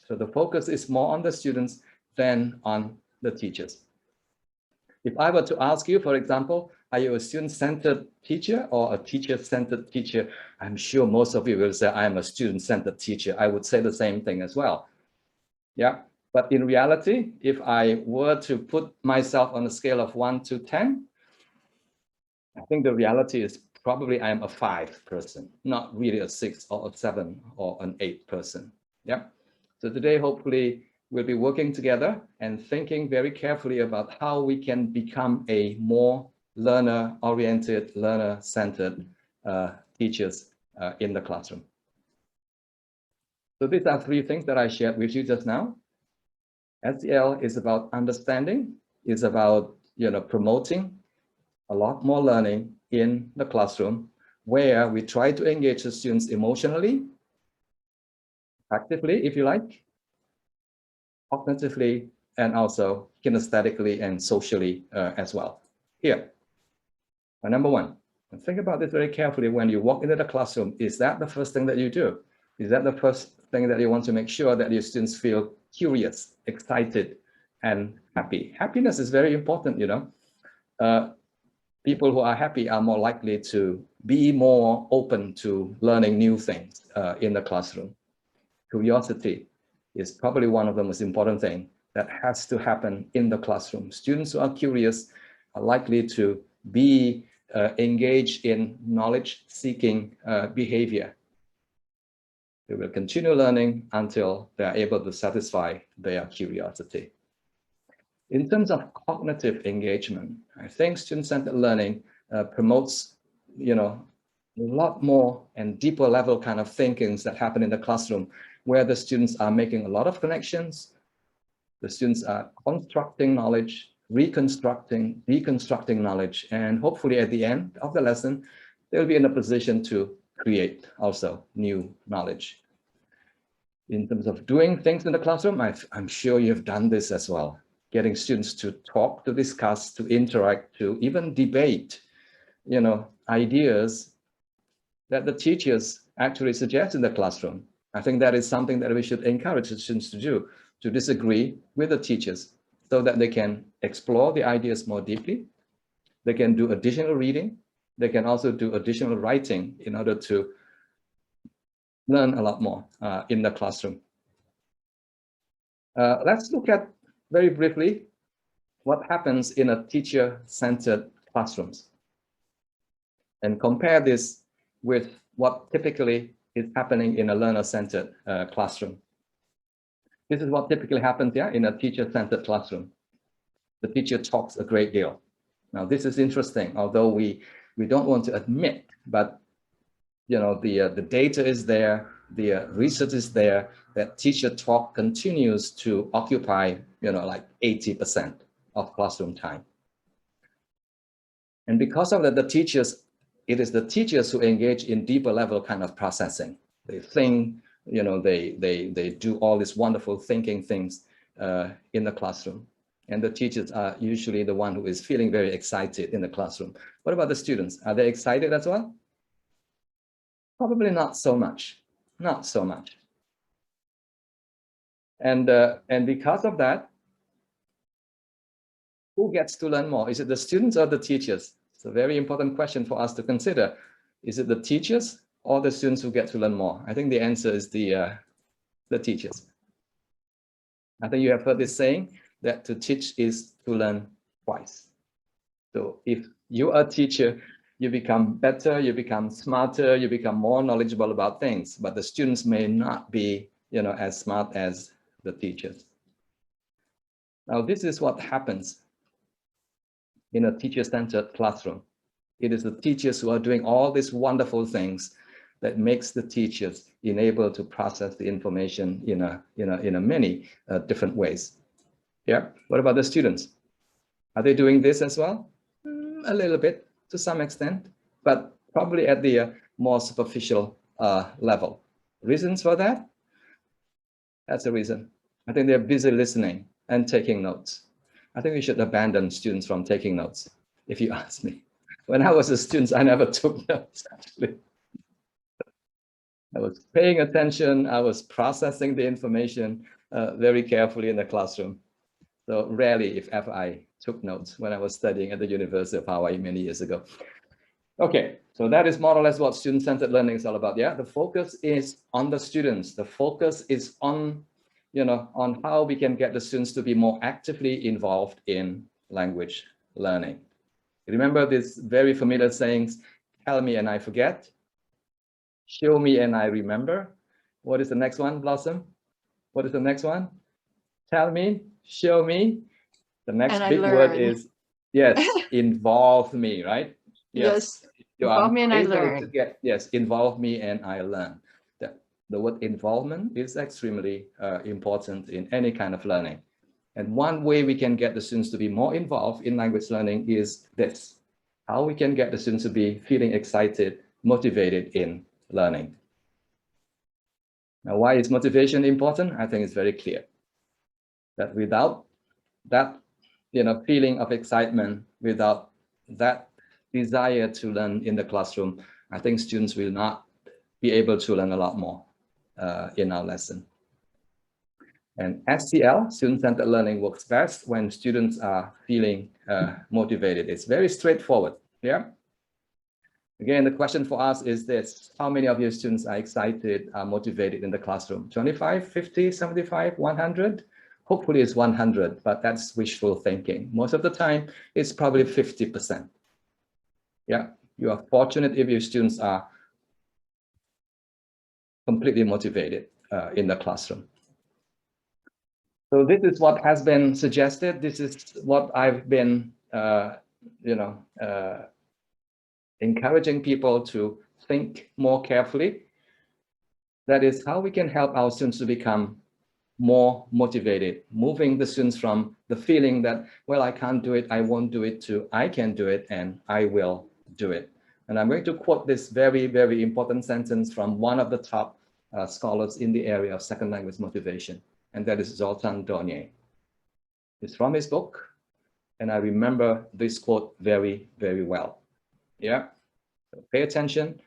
S6: So the focus is more on the students than on the teachers. If I were to ask you, for example, are you a student-centered teacher or a teacher-centered teacher? I'm sure most of you will say, I am a student-centered teacher. I would say the same thing as well. Yeah. But in reality, if I were to put myself on a scale of 1 to 10, think the reality is probably I am a 5 person, not really a 6 or a 7 or an 8 person. Yeah. So today, hopefully, we'll be working together and thinking very carefully about how we can become a more learner-oriented, learner-centered teachers in the classroom. So these are 3 things that I shared with you just now. SEL is about understanding, is about promoting a lot more learning in the classroom, where we try to engage the students emotionally, actively, if you like, cognitively, and also kinesthetically and socially as well. Here, number 1, and think about this very carefully. When you walk into the classroom, is that the first thing that you do? Is that the first thing that you want to make sure that your students feel curious, excited, and happy? Happiness is very important, People who are happy are more likely to be more open to learning new things in the classroom. Curiosity is probably one of the most important things that has to happen in the classroom. Students who are curious are likely to be engaged in knowledge-seeking behavior. They will continue learning until they are able to satisfy their curiosity. In terms of cognitive engagement, I think student-centered learning promotes, a lot more and deeper level kind of thinkings that happen in the classroom, where the students are making a lot of connections. The students are constructing knowledge, reconstructing, deconstructing knowledge, and hopefully at the end of the lesson, they'll be in a position to create also new knowledge. In terms of doing things in the classroom, I'm sure you've done this as well. Getting students to talk, to discuss, to interact, to even debate, ideas that the teachers actually suggest in the classroom. I think that is something that we should encourage the students to do, to disagree with the teachers so that they can explore the ideas more deeply. They can do additional reading. They can also do additional writing in order to learn a lot more in the classroom. Let's look at very briefly what happens in a teacher-centered classrooms and compare this with what typically is happening in a learner-centered classroom. This is what typically happens here in a teacher-centered classroom. The teacher talks a great deal. Now, this is interesting, although we don't want to admit, but the data is there, the research is there, that teacher talk continues to occupy, like 80% of classroom time. And because of that, it is the teachers who engage in deeper level kind of processing. They think, they do all these wonderful thinking things in the classroom. And the teachers are usually the one who is feeling very excited in the classroom. What about the students? Are they excited as well? Probably not so much, not so much. And because of that, who gets to learn more? Is it the students or the teachers? It's a very important question for us to consider. Is it the teachers or the students who get to learn more? I think the answer is the teachers. I think you have heard this saying that to teach is to learn twice. So if you are a teacher, you become better, you become smarter, you become more knowledgeable about things, but the students may not be, as smart as the teachers. Now, this is what happens in a teacher-centered classroom. It is the teachers who are doing all these wonderful things that makes the teachers enabled to process the information in a many different ways. Yeah. What about the students? Are they doing this as well? A little bit, to some extent, but probably at the more superficial level. Reasons for that? That's the reason. I think they're busy listening and taking notes. I think we should abandon students from taking notes, if you ask me. When I was a student, I never took notes, actually. I was paying attention. I was processing the information very carefully in the classroom. So rarely, if ever, I took notes when I was studying at the University of Hawaii many years ago. Okay, so that is more or less what student-centered learning is all about. Yeah, the focus is on the students. The focus is on, on how we can get the students to be more actively involved in language learning. Remember this very familiar sayings, tell me and I forget, show me and I remember. What is the next one, Blossom? What is the next one? Tell me, show me. The next
S3: And I
S6: big word
S3: learn.
S6: is, yes, involve me, right?
S3: Yes.
S6: You
S3: Involve
S6: are
S3: me and I
S6: able to
S3: learn.
S6: get, yes, involve me and I learn. The word involvement is extremely important in any kind of learning. And one way we can get the students to be more involved in language learning is this, how we can get the students to be feeling excited, motivated in learning. Now, why is motivation important? I think it's very clear that without that feeling of excitement, without that desire to learn in the classroom, I think students will not be able to learn a lot more in our lesson. And STL, student-centered learning, works best when students are feeling motivated. It's very straightforward. Yeah. Again, the question for us is this: how many of your students are excited, are motivated in the classroom? 25, 50, 75, 100? Hopefully it's 100, but that's wishful thinking. Most of the time, it's probably 50%. Yeah, you are fortunate if your students are completely motivated in the classroom. So this is what has been suggested. This is what I've been, encouraging people to think more carefully. That is how we can help our students to become more motivated, moving the students from the feeling that, well, I can't do it, I won't do it, to I can do it and I will do it. And I'm going to quote this very, very important sentence from one of the top scholars in the area of second language motivation, and that is Zoltan Donye. It's from his book, and I remember this quote very, very well. Yeah, so pay attention.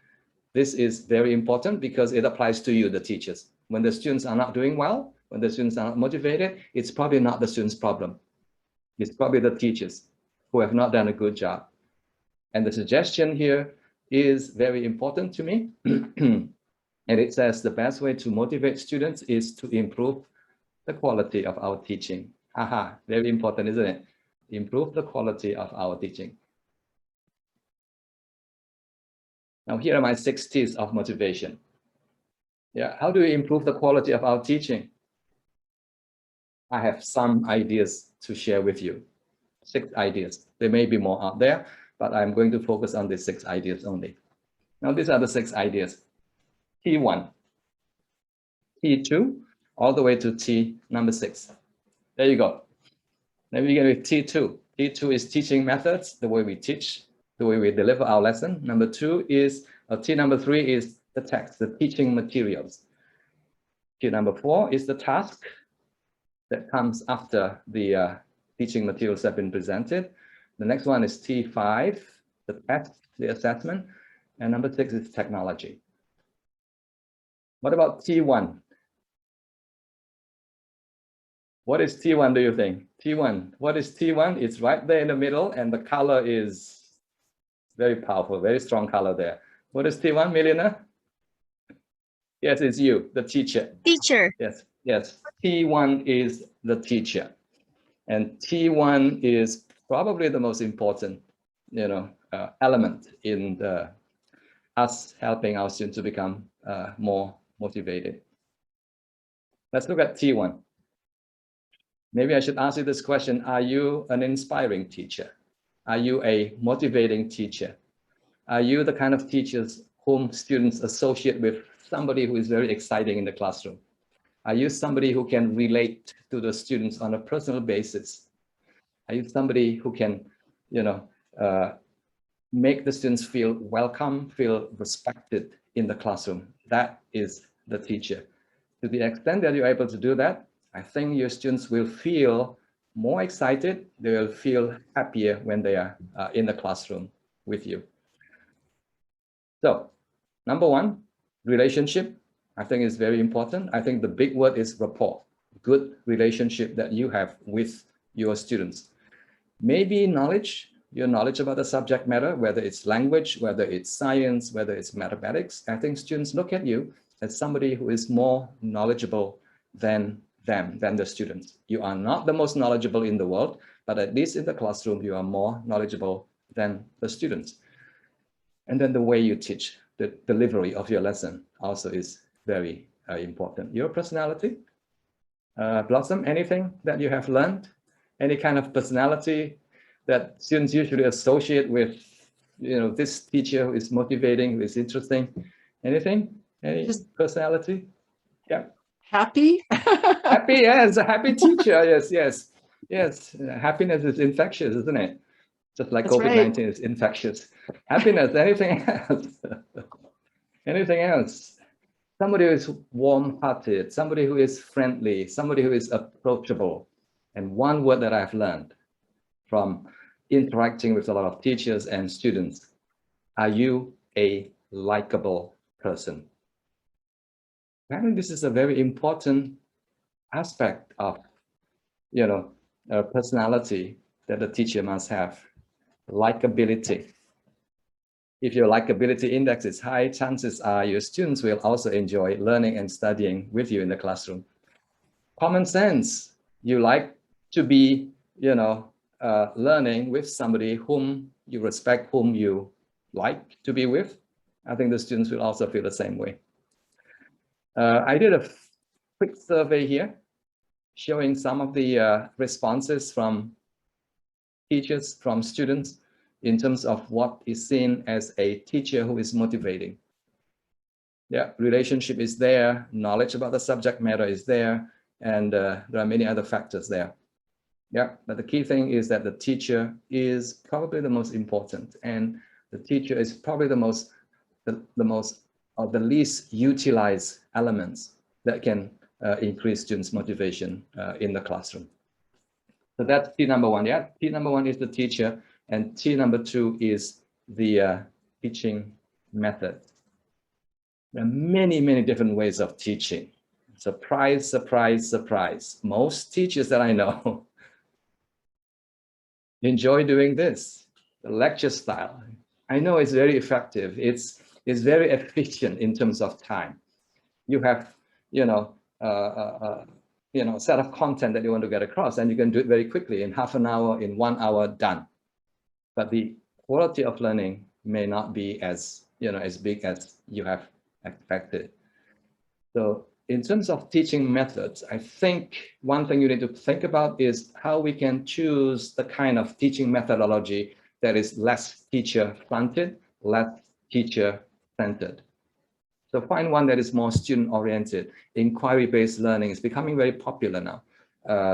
S6: This is very important because it applies to you, the teachers. When the students are not doing well, when the students are not motivated, it's probably not the students' problem. It's probably the teachers who have not done a good job. And the suggestion here is very important to me. And it says the best way to motivate students is to improve the quality of our teaching. Haha, very important, isn't it? Improve the quality of our teaching. Now, here are my 6 T's of motivation. Yeah, how do we improve the quality of our teaching? I have some ideas to share with you. 6 ideas. There may be more out there, but I'm going to focus on these 6 ideas only. Now, these are the 6 ideas. T1, T2, all the way to T number 6. There you go. Then we begin with T2. T2 is teaching methods, the way we teach, the way we deliver our lesson. Number 2 is, T number 3 is the text, the teaching materials. T number 4 is the task that comes after the teaching materials have been presented. The next one is T5, the test, the assessment. And number 6 is technology. What about T1? What is T1, do you think? T1, what is T1? It's right there in the middle, and the color is very powerful, very strong color there. What is T1, Milena? Yes, it's you, the teacher.
S7: Teacher.
S6: Yes, yes. T1 is the teacher. And T1 is probably the most important, element in us helping our students to become more motivated. Let's look at T1. Maybe I should ask you this question. Are you an inspiring teacher? Are you a motivating teacher? Are you the kind of teachers whom students associate with somebody who is very exciting in the classroom? Are you somebody who can relate to the students on a personal basis? Are you somebody who can, make the students feel welcome, feel respected in the classroom? That is the teacher. To the extent that you're able to do that, I think your students will feel more excited. They will feel happier when they are in the classroom with you. So, number 1, relationship, I think is very important. I think the big word is rapport, good relationship that you have with your students. Maybe knowledge, your knowledge about the subject matter, whether it's language, whether it's science, whether it's mathematics. I think students look at you as somebody who is more knowledgeable than the students. You are not the most knowledgeable in the world, but at least in the classroom, you are more knowledgeable than the students. And then the way you teach, the delivery of your lesson also is very important. Your personality, Blossom, anything that you have learned, any kind of personality that students usually associate with, this teacher who is motivating, who is interesting, anything, any personality? Yeah.
S3: Happy?
S6: Happy, yes, a happy teacher. Yes. Happiness is infectious, isn't it? Just like
S3: That's right.
S6: COVID-19 is infectious. Happiness, anything else? Anything else? Somebody who is warm-hearted, somebody who is friendly, somebody who is approachable. And one word that I've learned from interacting with a lot of teachers and students, are you a likable person? I think this is a very important aspect of, personality that the teacher must have. Likability. If your likability index is high, chances are your students will also enjoy learning and studying with you in the classroom. Common sense. You like to be, learning with somebody whom you respect, whom you like to be with. I think the students will also feel the same way. I did a quick survey here showing some of the responses from teachers, from students, in terms of what is seen as a teacher who is motivating. Yeah, relationship is there, knowledge about the subject matter is there, and there are many other factors there. Yeah, but the key thing is that the teacher is probably the most important, and the teacher is probably the least utilized elements that can increase students' motivation in the classroom. So that's T number one. Yeah, T number one is the teacher, and T number two is the teaching method. There are many, many different ways of teaching. Surprise, surprise, surprise. Most teachers that I know enjoy doing this, the lecture style. I know it's very effective. It's very efficient in terms of time. You have, set of content that you want to get across, and you can do it very quickly in half an hour, in 1 hour, done. But the quality of learning may not be as big as you have expected. So in terms of teaching methods, I think one thing you need to think about is how we can choose the kind of teaching methodology that is less teacher-fronted, less teacher-centered. So find one that is more student-oriented. Inquiry-based learning is becoming very popular now.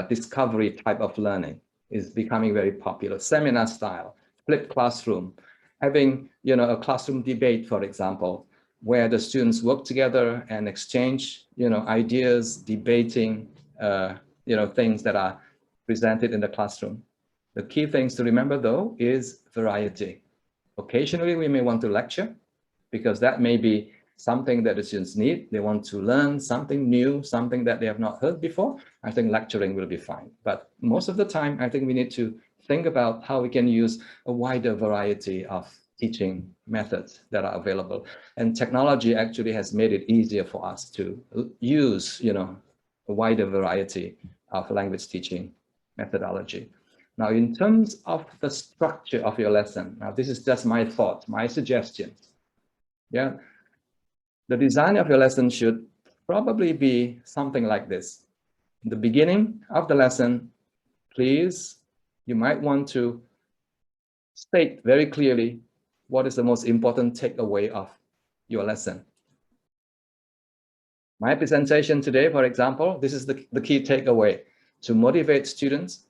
S6: Discovery type of learning is becoming very popular. Seminar style, flipped classroom, having a classroom debate, for example, where the students work together and exchange ideas, debating things that are presented in the classroom. The key things to remember, though, is variety. Occasionally, we may want to lecture because that may be something that the students need. They want to learn something new, something that they have not heard before. I think lecturing will be fine. But most of the time, I think we need to think about how we can use a wider variety of teaching methods that are available. And technology actually has made it easier for us to use, a wider variety of language teaching methodology. Now, in terms of the structure of your lesson, now this is just my thought, my suggestions. Yeah, the design of your lesson should probably be something like this. In the beginning of the lesson, please, you might want to state very clearly what is the most important takeaway of your lesson. My presentation today, for example, this is the key takeaway: to motivate students,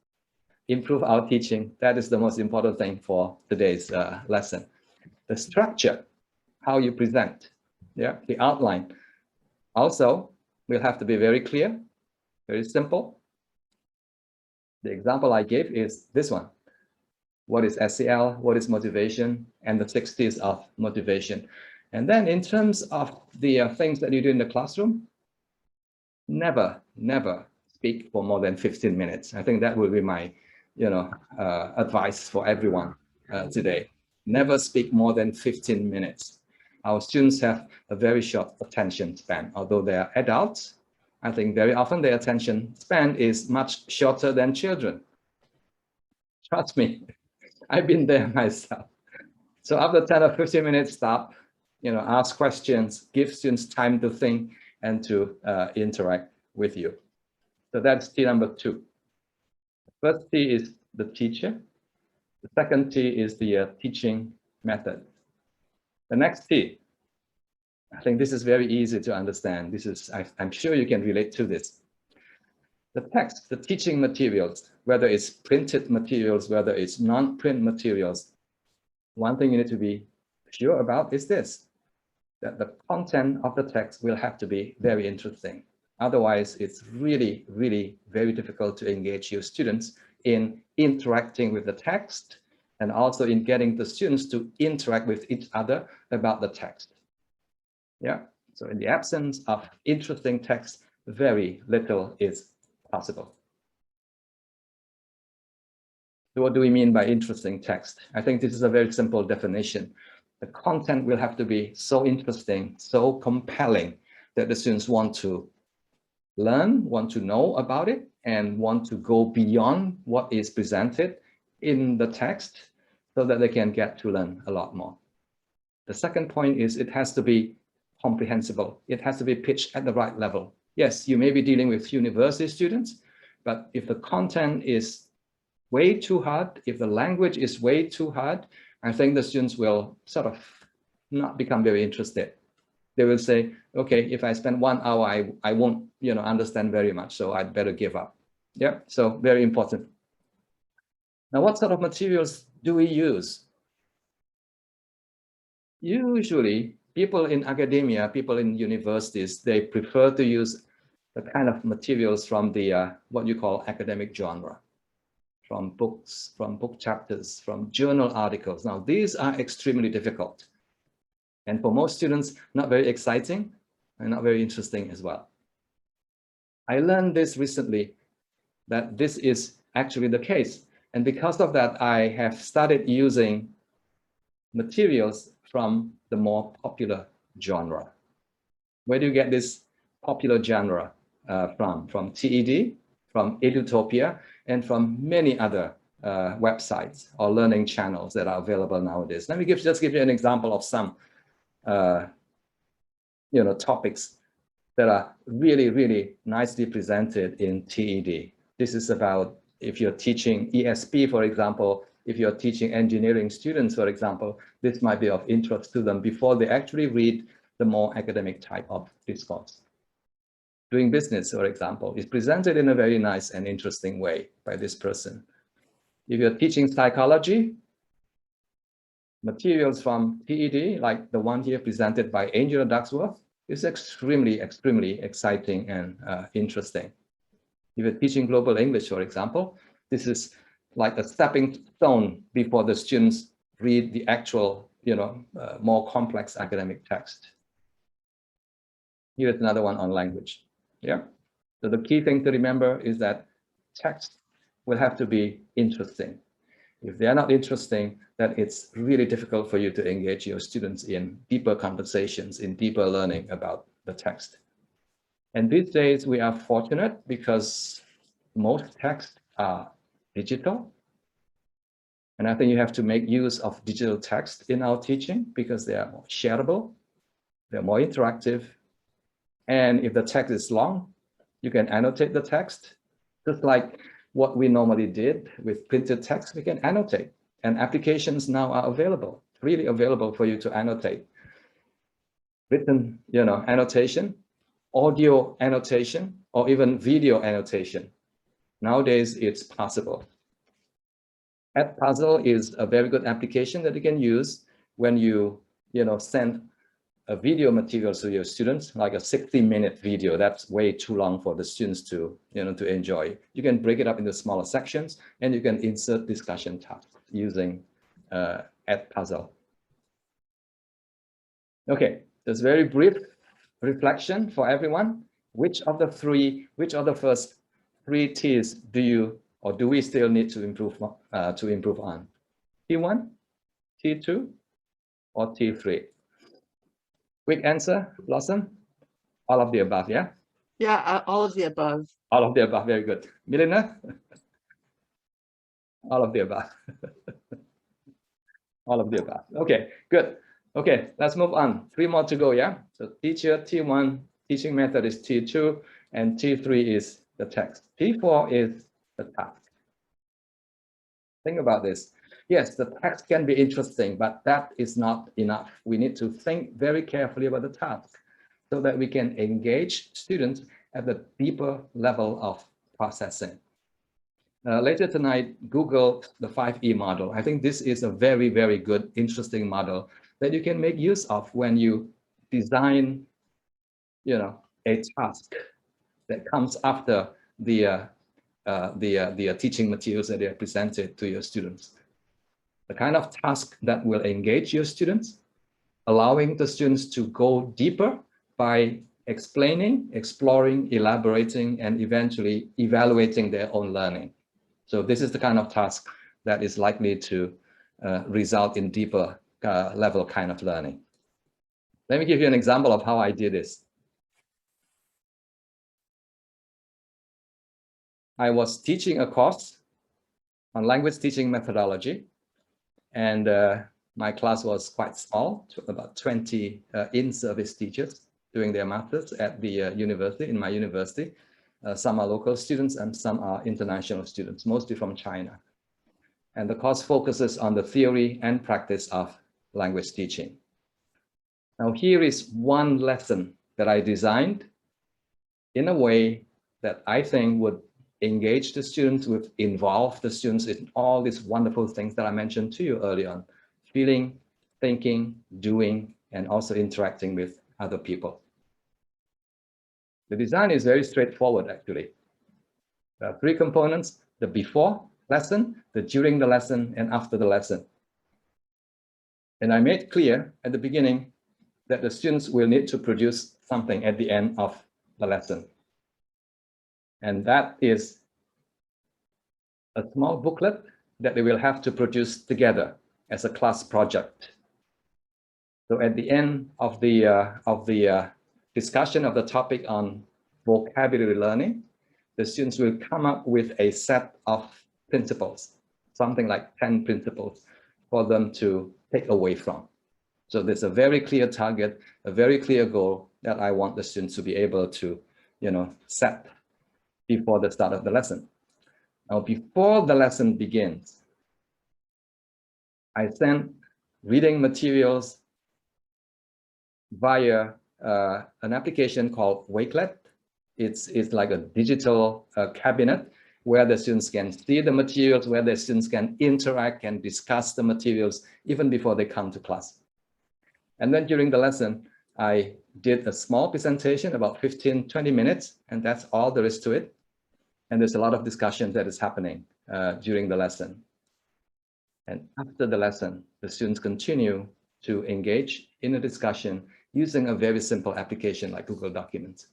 S6: improve our teaching. That is the most important thing for today's lesson. The structure, how you present, yeah, the outline. Also, we'll have to be very clear, very simple. The example I gave is this one. What is SEL? What is motivation? And the 6 T's of motivation. And then in terms of the things that you do in the classroom, never speak for more than 15 minutes. I think that will be my, advice for everyone today. Never speak more than 15 minutes. Our students have a very short attention span. Although they are adults, I think very often their attention span is much shorter than children. Trust me. I've been there myself. So after 10 or 15 minutes, stop, ask questions, give students time to think and to interact with you. So that's T number 2. The first T is the teacher. The second T is the teaching method. The next T, I think this is very easy to understand. I'm sure you can relate to this. The text, the teaching materials, whether it's printed materials, whether it's non-print materials, one thing you need to be sure about is this, that the content of the text will have to be very interesting. Otherwise, it's really, really very difficult to engage your students in interacting with the text and also in getting the students to interact with each other about the text. Yeah, so in the absence of interesting text, very little is possible. So what do we mean by interesting text? I think this is a very simple definition. The content will have to be so interesting, so compelling that the students want to learn, want to know about it, and want to go beyond what is presented in the text so that they can get to learn a lot more. The second point is it has to be comprehensible. It has to be pitched at the right level. Yes, you may be dealing with university students, but if the content is way too hard, if the language is way too hard, I think the students will sort of not become very interested. They will say, okay, if I spend 1 hour, I won't understand very much, so I'd better give up. Yeah, so very important. Now, what sort of materials do we use? Usually, people in academia, people in universities, they prefer to use the kind of materials from the what you call academic genre, from books, from book chapters, from journal articles. Now, these are extremely difficult. And for most students, not very exciting and not very interesting as well. I learned this recently, that this is actually the case. And because of that, I have started using materials from the more popular genre. Where do you get this popular genre from? From TED, from Edutopia, and from many other websites or learning channels that are available nowadays. Let me just give you an example of some topics that are really, really nicely presented in TED. This is about if you're teaching ESP, for example, if you're teaching engineering students, for example, this might be of interest to them before they actually read the more academic type of discourse. Doing business, for example, is presented in a very nice and interesting way by this person. If you're teaching psychology, materials from TED, like the one here presented by Angela Ducksworth, is extremely, extremely exciting and interesting. If you're teaching global English, for example, this is like a stepping stone before the students read the actual, more complex academic text. Here's another one on language. Yeah. So the key thing to remember is that text will have to be interesting. If they are not interesting, then it's really difficult for you to engage your students in deeper conversations, in deeper learning about the text. And these days we are fortunate because most texts are digital. And I think you have to make use of digital text in our teaching because they are more shareable, they're more interactive. And if the text is long, you can annotate the text, just like what we normally did with printed text, we can annotate. And applications now are available, freely available for you to annotate. Written, annotation, audio annotation, or even video annotation. Nowadays, it's possible. Edpuzzle is a very good application that you can use when you, send a video material to your students, like a 60-minute video. That's way too long for the students to, to enjoy. You can break it up into smaller sections, and you can insert discussion tasks using Edpuzzle. Okay, just very brief reflection for everyone. Which of the first 3 T's do we still need to improve on? T1, T2, or T3? Quick answer, Blossom? All of the above, yeah?
S3: Yeah, all of the above.
S6: All of the above, very good. Milena? All of the above. All of the above. Okay, good. Okay, let's move on. 3 more to go, yeah? So teacher, T1, teaching method is T2, and T3 is the text. T4 is the task. Think about this. Yes, the text can be interesting, but that is not enough. We need to think very carefully about the task so that we can engage students at the deeper level of processing. Later tonight, Google the 5E model. I think this is a very, very good, interesting model that you can make use of when you design, a task that comes after the teaching materials that are presented to your students. The kind of task that will engage your students, allowing the students to go deeper by explaining, exploring, elaborating, and eventually evaluating their own learning. So this is the kind of task that is likely to result in deeper level kind of learning. Let me give you an example of how I did this. I was teaching a course on language teaching methodology, and my class was quite small, about 20 in-service teachers doing their masters at the university, in my university. Some are local students and some are international students, mostly from China. And the course focuses on the theory and practice of language teaching. Now, here is one lesson that I designed in a way that I think would engage the students, would involve the students in all these wonderful things that I mentioned to you earlier on: feeling, thinking, doing, and also interacting with other people. The design is very straightforward, actually. There are 3 components: the before lesson, the during the lesson, and after the lesson. And I made clear at the beginning that the students will need to produce something at the end of the lesson. And that is a small booklet that they will have to produce together as a class project. So at the end of the discussion of the topic on vocabulary learning, the students will come up with a set of principles, something like 10 principles for them to take away from. So there's a very clear target, a very clear goal that I want the students to be able to, set before the start of the lesson. Now, before the lesson begins, I send reading materials via an application called Wakelet. It's like a digital cabinet where the students can see the materials, where the students can interact and discuss the materials even before they come to class. And then during the lesson, I did a small presentation, about 15-20 minutes, and that's all there is to it. And there's a lot of discussion that is happening during the lesson. And after the lesson, the students continue to engage in a discussion using a very simple application like Google Documents.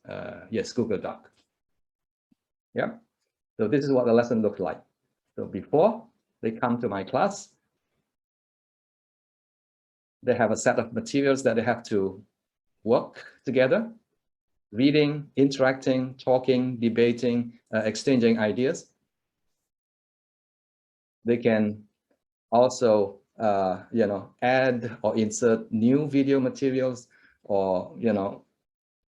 S6: Yes, Google Doc. Yeah. So this is what the lesson looks like. So before they come to my class, they have a set of materials that they have to work together: reading, interacting, talking, debating, exchanging ideas. They can also, add or insert new video materials, or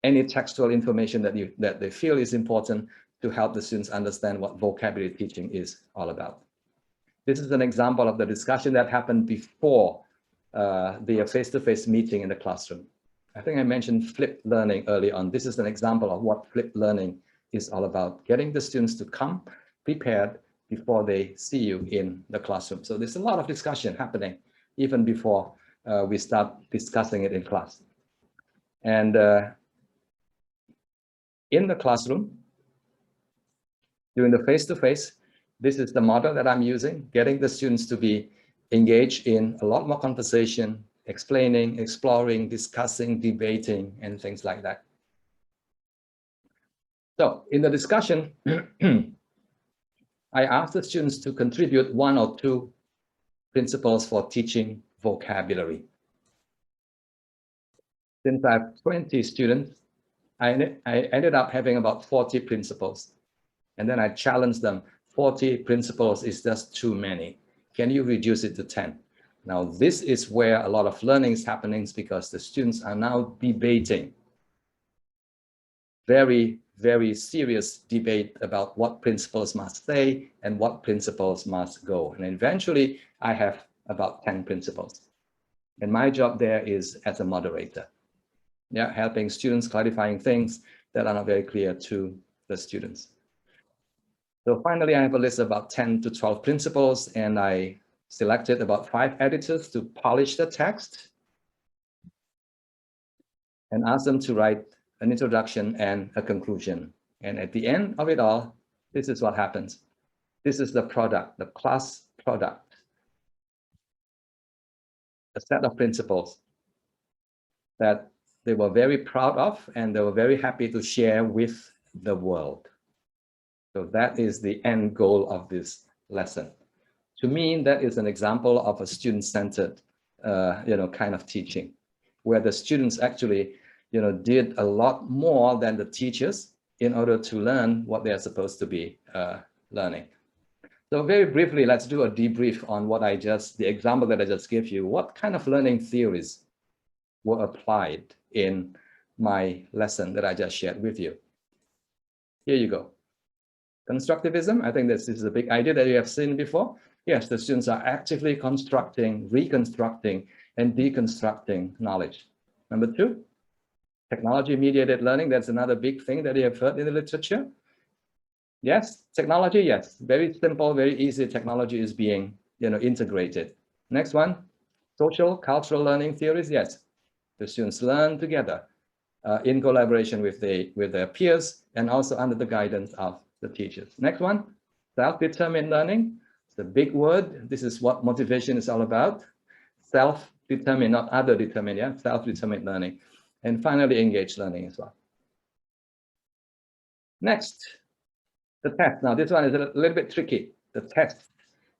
S6: any textual information that they feel is important to help the students understand what vocabulary teaching is all about. This is an example of the discussion that happened before the face-to-face meeting in the classroom. I think I mentioned flipped learning early on. This is an example of what flipped learning is all about: getting the students to come prepared before they see you in the classroom. So there's a lot of discussion happening even before we start discussing it in class. And in the classroom, during the face-to-face, this is the model that I'm using: getting the students to be engaged in a lot more conversation, explaining, exploring, discussing, debating, and things like that. So in the discussion, I asked the students to contribute 1 or 2 principles for teaching vocabulary. Since I have 20 students, I ended up having about 40 principles. And then I challenged them: 40 principles is just too many. Can you reduce it to 10? Now, this is where a lot of learning is happening because the students are now debating. Very, very serious debate about what principles must stay and what principles must go. And eventually, I have about 10 principles. And my job there is as a moderator, yeah, helping students, clarifying things that are not very clear to the students. So finally, I have a list of about 10 to 12 principles, and I selected about 5 editors to polish the text and asked them to write an introduction and a conclusion. And at the end of it all, this is what happens. This is the product, the class product, a set of principles that they were very proud of and they were very happy to share with the world. So that is the end goal of this lesson. To me, that is an example of a student-centered, kind of teaching, where the students actually, did a lot more than the teachers in order to learn what they are supposed to be learning. So very briefly, let's do a debrief on the example that I just gave you. What kind of learning theories were applied in my lesson that I just shared with you? Here you go. Constructivism, I think this is a big idea that you have seen before. Yes, the students are actively constructing, reconstructing, and deconstructing knowledge. Number 2, technology-mediated learning. That's another big thing that you have heard in the literature. Yes, technology, yes. Very simple, very easy technology is being integrated. Next one, social, cultural learning theories. Yes, the students learn together in collaboration with their peers and also under the guidance of the teachers. Next one, self-determined learning. It's a big word. This is what motivation is all about. Self-determined, not other determined, yeah, self-determined learning. And finally, engaged learning as well. Next, the test. Now, this one is a little bit tricky. The test.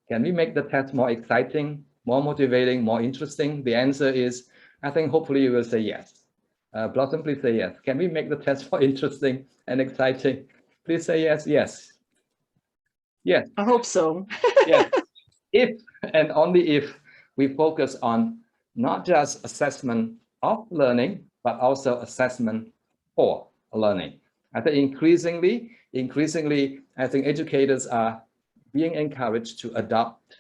S6: Can we make the test more exciting, more motivating, more interesting? The answer is, I think hopefully you will say yes. Blossom, please say yes. Can we make the test more interesting and exciting? Please say yes, yes. Yes.
S3: I hope so.
S6: Yes. If and only if we focus on not just assessment of learning, but also assessment for learning. I think increasingly, I think educators are being encouraged to adopt,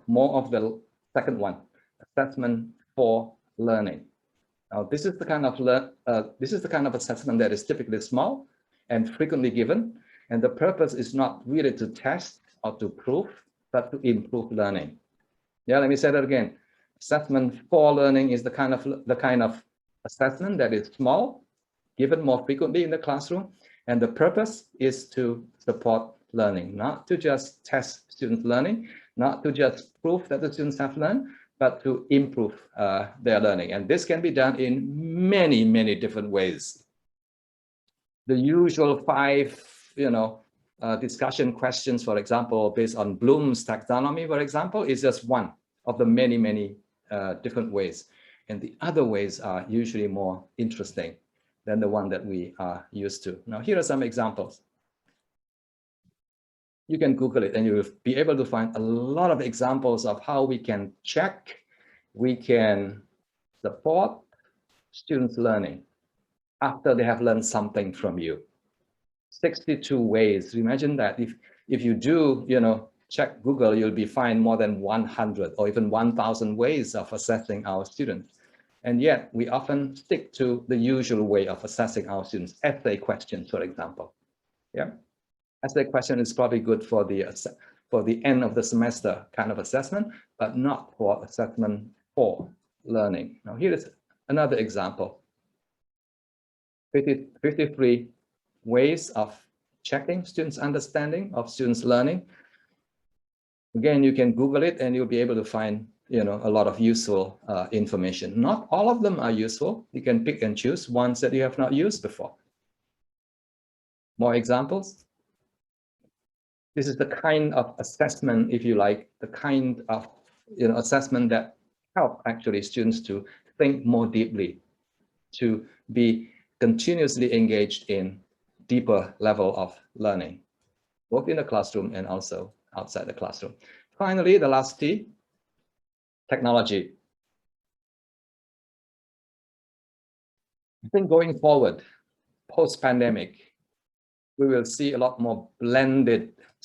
S6: more of the second one, assessment for learning. Now, this is the kind of assessment that is typically small and frequently given, and the purpose is not really to test or to prove, but to improve learning. Yeah, let me say that again. Assessment for learning is the kind of assessment that is small, given more frequently in the classroom, and the purpose is to support learning, not to just test students' learning, not to just prove that the students have learned, but to improve their learning. And this can be done in many, many different ways. The usual 5, discussion questions, for example, based on Bloom's taxonomy, for example, is just one of the many, many different ways. And the other ways are usually more interesting than the one that we are used to. Now, here are some examples. You can Google it and you will be able to find a lot of examples of how we can check, we can support students' learning after they have learned something from you. 62 ways. Imagine that if you do, check Google, you'll find more than 100 or even 1,000 ways of assessing our students. And yet we often stick to the usual way of assessing our students, essay questions, for example. Yeah, essay question is probably good for the end of the semester kind of assessment, but not for assessment for learning. Now here is another example. 53 ways of checking students' understanding of students' learning. Again, you can Google it and you'll be able to find a lot of useful information. Not all of them are useful. You can pick and choose ones that you have not used before. More examples. This is the kind of assessment, if you like, the kind of assessment that help actually students to think more deeply, to be continuously engaged in deeper level of learning, both in the classroom and also outside the classroom. Finally, the last T, technology. I think going forward, post-pandemic, we will see a lot more blended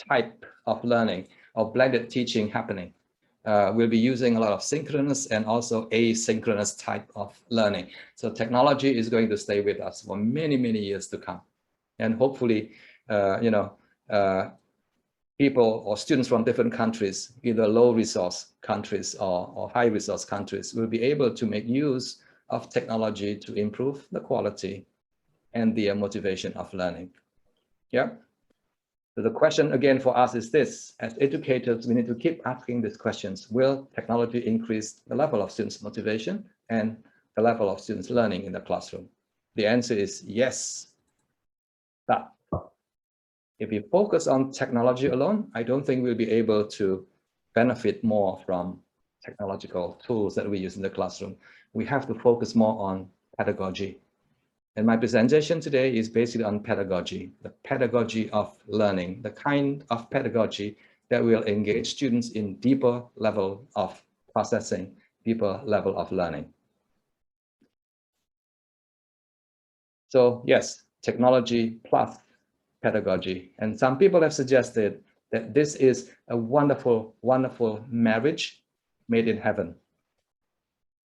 S6: type of learning or blended teaching happening. We'll be using a lot of synchronous and also asynchronous type of learning. So technology is going to stay with us for many, many years to come. And hopefully, people or students from different countries, either low resource countries or high resource countries, will be able to make use of technology to improve the quality and the motivation of learning. Yeah. So the question again for us is this: as educators, we need to keep asking these questions. Will technology increase the level of students' motivation and the level of students' learning in the classroom? The answer is yes. But if we focus on technology alone, I don't think we'll be able to benefit more from technological tools that we use in the classroom. We have to focus more on pedagogy. And my presentation today is basically on pedagogy, the pedagogy of learning, the kind of pedagogy that will engage students in deeper level of processing, deeper level of learning. So yes, technology plus pedagogy. And some people have suggested that this is a wonderful, wonderful marriage made in heaven.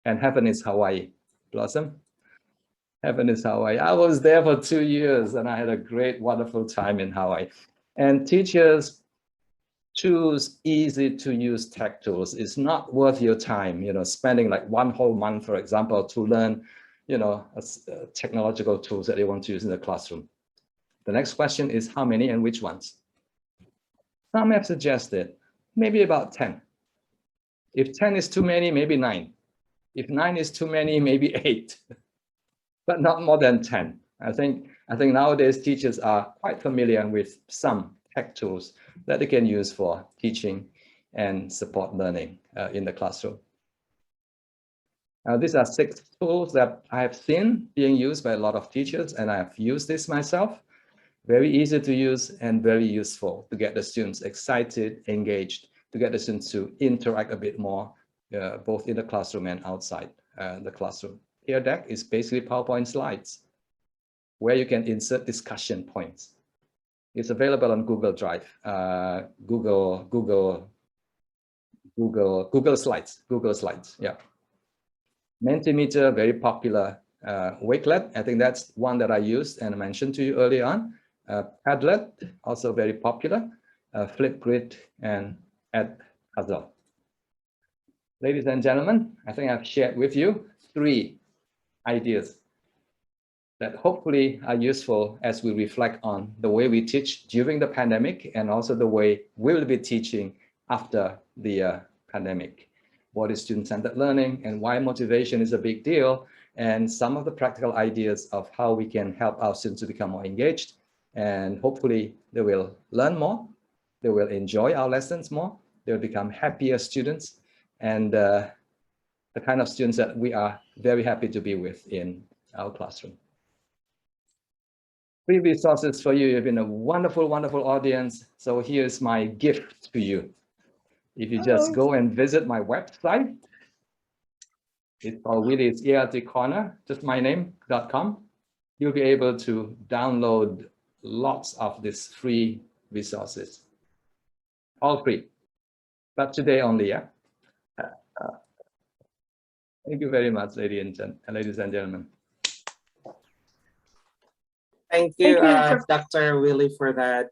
S6: And heaven is Hawaii. Blossom? Heaven is Hawaii. I was there for 2 years and I had a great, wonderful time in Hawaii. And teachers choose easy to use tech tools. It's not worth your time, spending like 1 whole month, for example, to learn, technological tools that you want to use in the classroom. The next question is how many and which ones? Some have suggested maybe about 10. If 10 is too many, maybe 9. If 9 is too many, maybe 8. But not more than 10. I think nowadays teachers are quite familiar with some tech tools that they can use for teaching and support learning in the classroom. These are 6 tools that I have seen being used by a lot of teachers, and I have used this myself. Very easy to use and very useful to get the students excited, engaged, to get the students to interact a bit more, both in the classroom and outside the classroom. Peer Deck is basically PowerPoint slides where you can insert discussion points. It's available on Google Drive, Google Slides, yeah. Mentimeter, very popular. Wakelet, I think that's one that I used and mentioned to you earlier on. Padlet, also very popular. Flipgrid and Edpuzzle. Ladies and gentlemen, I think I've shared with you 3 ideas that hopefully are useful as we reflect on the way we teach during the pandemic and also the way we'll be teaching after the pandemic. What is student-centered learning and why motivation is a big deal, and some of the practical ideas of how we can help our students to become more engaged, and hopefully they will learn more, they will enjoy our lessons more, they'll become happier students, and the kind of students that we are very happy to be with in our classroom. Free resources for you. You've been a wonderful, wonderful audience. So here's my gift to you. If you just go and visit my website, it's called Willie's ELT Corner, just my name.com. You'll be able to download lots of these free resources. All free, but today only, yeah? Thank you very much, ladies and gentlemen.
S2: Thank you,
S3: Thank you.
S2: Dr. Willie, for that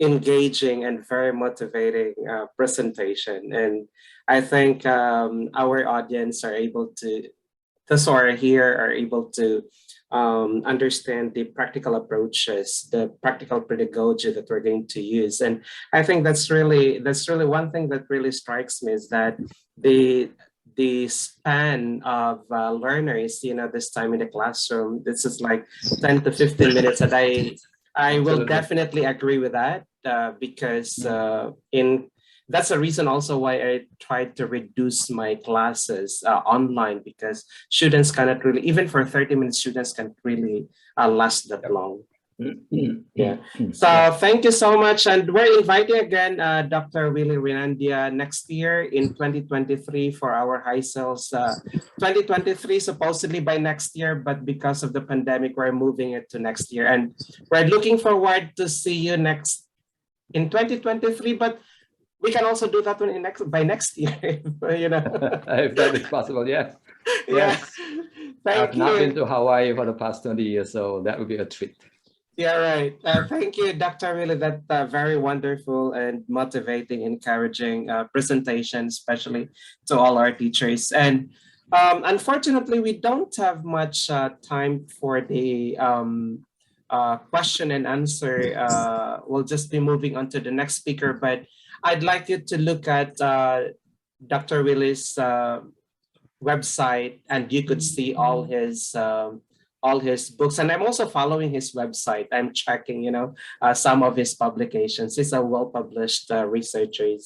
S2: engaging and very motivating presentation. And I think our audience are able to, those who are here are able to understand the practical approaches, the practical pedagogy that we're going to use. And I think that's really one thing that really strikes me is that the span of learners, this time in the classroom, this is like 10 to 15 minutes, and I will definitely agree with that because that's a reason also why I tried to reduce my classes online, because students cannot really, even for 30 minutes, students can't really last that long. Yeah. So thank you so much. And we're inviting again Dr. Willie Renandia next year in 2023 for our high sales. 2023 supposedly by next year, but because of the pandemic, we're moving it to next year. And we're looking forward to see you next in 2023, but we can also do that one by next year, you know.
S6: If that is possible, yes.
S2: Yeah.
S6: Yes.
S2: Thank
S6: I've not been
S2: you.
S6: to Hawaii for the past 20 years, so that would be a treat.
S2: Yeah, right. Thank you, Dr. Willie. That very wonderful and motivating, encouraging presentation, especially to all our teachers. And unfortunately, we don't have much time for the question and answer. We'll just be moving on to the next speaker, but I'd like you to look at Dr. Willie's website, and you could see all his books. And I'm also following his website. I'm checking, some of his publications. He's a well-published researcher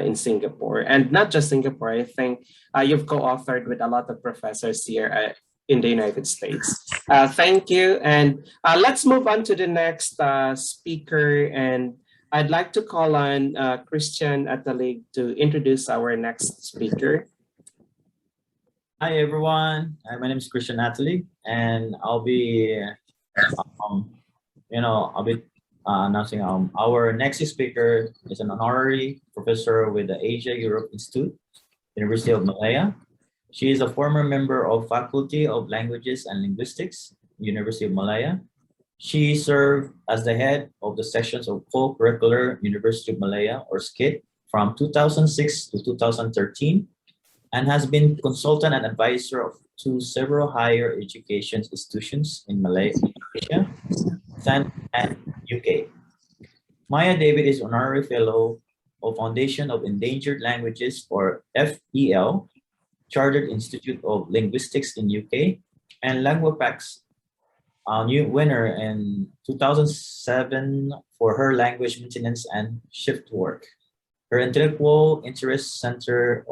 S2: in Singapore, and not just Singapore. I think you've co-authored with a lot of professors here in the United States. Thank you. And let's move on to the next speaker. And I'd like to call on Christian Atalig to introduce our next speaker.
S7: Hi everyone, my name is Christian Natalie, and I'll be, announcing our next speaker is an honorary professor with the Asia Europe Institute, University of Malaya. She is a former member of Faculty of Languages and Linguistics, University of Malaya. She served as the head of the sections of co-curricular University of Malaya, or SCIT, from 2006 to 2013. And has been consultant and advisor to several higher education institutions in Malaysia and UK. Maya David is honorary fellow of Foundation of Endangered Languages, or FEL, Chartered Institute of Linguistics in UK, and LanguaPax new winner in 2007 for her language maintenance and shift work. Her intellectual interests center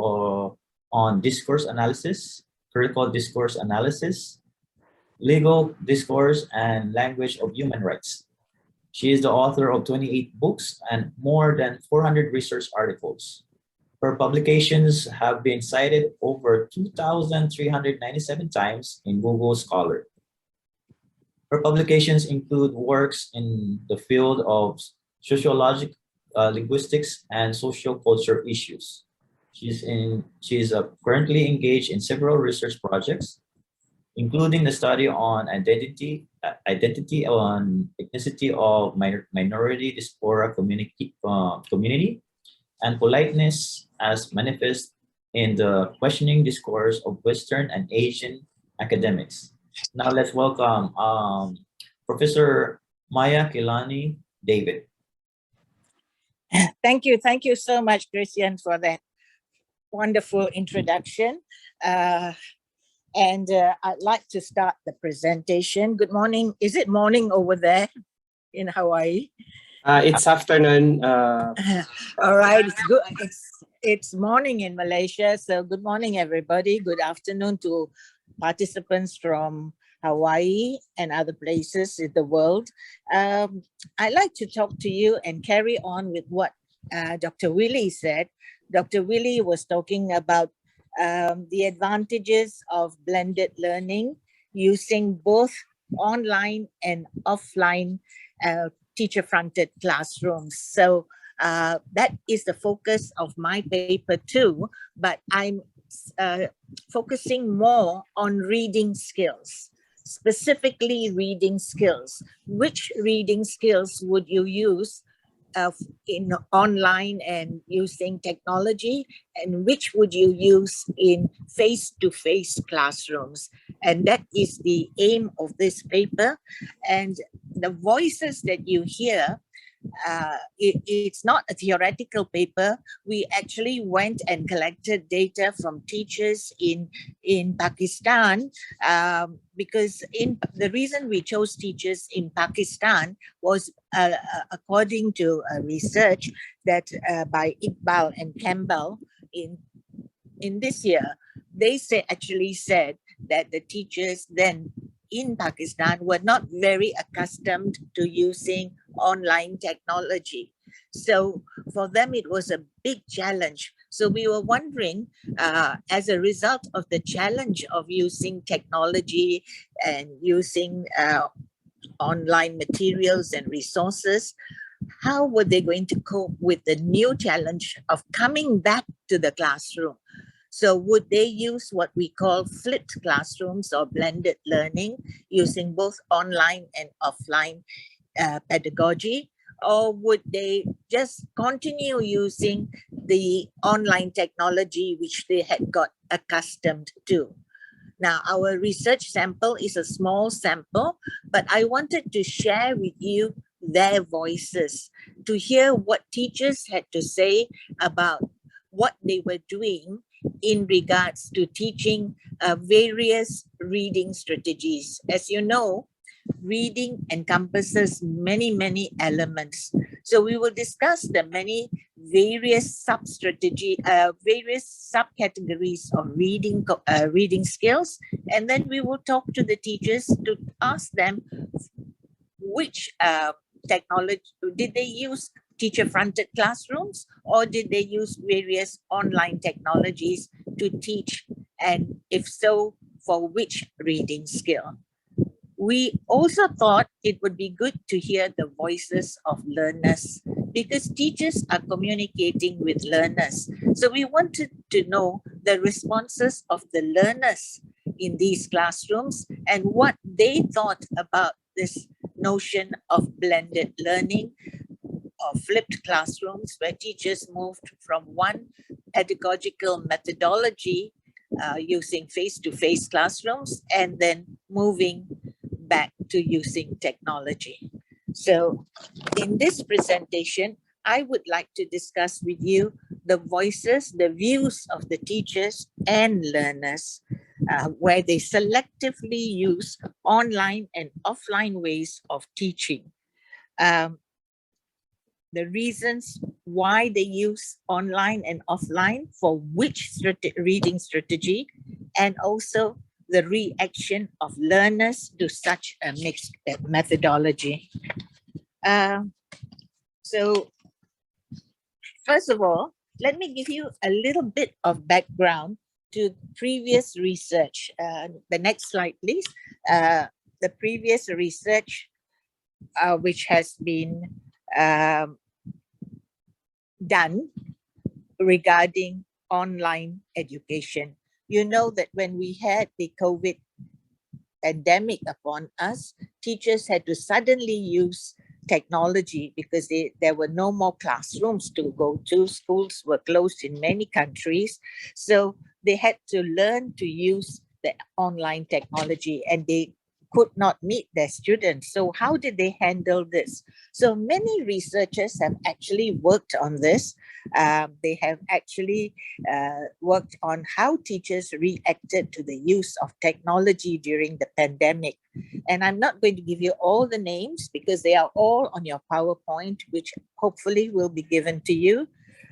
S7: on discourse analysis, critical discourse analysis, legal discourse, and language of human rights. She is the author of 28 books and more than 400 research articles. Her publications have been cited over 2,397 times in Google Scholar. Her publications include works in the field of sociological linguistics and social culture issues. She is currently engaged in several research projects, including the study on identity on ethnicity of minority diaspora community, and politeness as manifest in the questioning discourse of Western and Asian academics. Now let's welcome Professor Maya Kilani David.
S8: Thank you so much, Christian, for that wonderful introduction. I'd like to start the presentation. Good morning. Is it morning over there in Hawaii?
S2: It's afternoon.
S8: All right, it's good. It's morning in Malaysia. So good morning, everybody. Good afternoon to participants from Hawaii and other places in the world. I'd like to talk to you and carry on with what Dr. Willie said. Dr. Willie was talking about the advantages of blended learning using both online and offline teacher-fronted classrooms. So that is the focus of my paper too, but I'm focusing more on reading skills, specifically reading skills. Which reading skills would you use in online and using technology, and which would you use in face-to-face classrooms? And that is the aim of this paper. And the voices that you hear, it's not a theoretical paper. We actually went and collected data from teachers in Pakistan, because the reason we chose teachers in Pakistan was according to research that by Iqbal and Campbell in this year, they actually said that the teachers then in Pakistan were not very accustomed to using online technology. So for them, it was a big challenge. So we were wondering, as a result of the challenge of using technology and using online materials and resources, how were they going to cope with the new challenge of coming back to the classroom? So would they use what we call flipped classrooms or blended learning, using both online and offline pedagogy? Or would they just continue using the online technology which they had got accustomed to? Now, our research sample is a small sample, but I wanted to share with you their voices to hear what teachers had to say about what they were doing in regards to teaching various reading strategies. As you know, reading encompasses many, many elements. So we will discuss the many various various subcategories of reading skills, and then we will talk to the teachers to ask them which technology did they use. Teacher-fronted classrooms, or did they use various online technologies to teach, and if so, for which reading skill? We also thought it would be good to hear the voices of learners, because teachers are communicating with learners. So we wanted to know the responses of the learners in these classrooms and what they thought about this notion of blended learning or flipped classrooms, where teachers moved from one pedagogical methodology using face-to-face classrooms and then moving back to using technology. So in this presentation, I would like to discuss with you the voices, the views of the teachers and learners, where they selectively use online and offline ways of teaching. The reasons why they use online and offline for which reading strategy, and also the reaction of learners to such a mixed methodology. So first of all, let me give you a little bit of background to previous research. The next slide, please. The previous research which has been done regarding online education. You know that when we had the COVID pandemic upon us, teachers had to suddenly use technology because there were no more classrooms to go to. Schools were closed in many countries. So they had to learn to use the online technology, and they could not meet their students. So how did they handle this? So many researchers have actually worked on this. They have actually worked on how teachers reacted to the use of technology during the pandemic. And I'm not going to give you all the names because they are all on your PowerPoint, which hopefully will be given to you.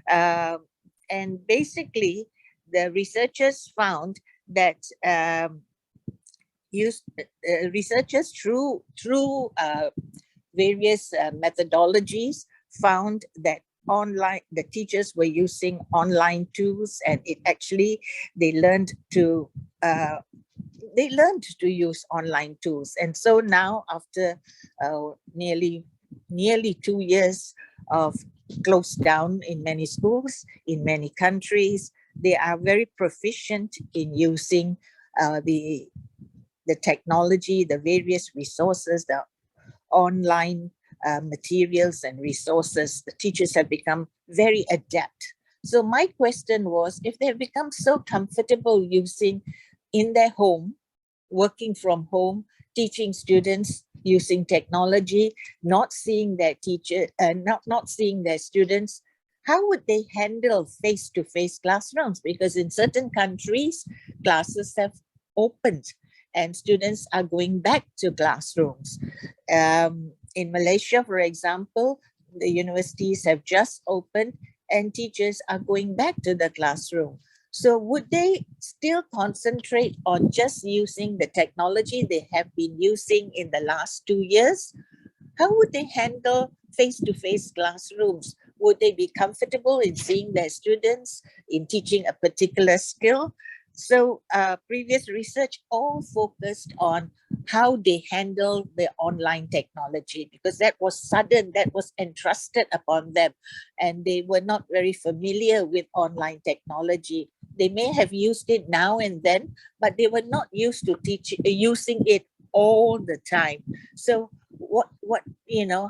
S8: And basically, the researchers found that researchers through various methodologies found that the teachers were using online tools, and it actually they learned to use online tools. And so now, after nearly 2 years of closed down in many schools in many countries, they are very proficient in using the technology, the various resources, the online materials and resources. The teachers have become very adept. So my question was, if they've become so comfortable using in their home, working from home, teaching students using technology, not seeing their teacher, not seeing their students, how would they handle face-to-face classrooms? Because in certain countries, classes have opened and students are going back to classrooms. In Malaysia, for example, the universities have just opened and teachers are going back to the classroom. So would they still concentrate on just using the technology they have been using in the last 2 years? How would they handle face-to-face classrooms? Would they be comfortable in seeing their students in teaching a particular skill? So previous research all focused on how they handle the online technology, because that was sudden, that was entrusted upon them, and they were not very familiar with online technology. They may have used it now and then, but they were not used to using it all the time. So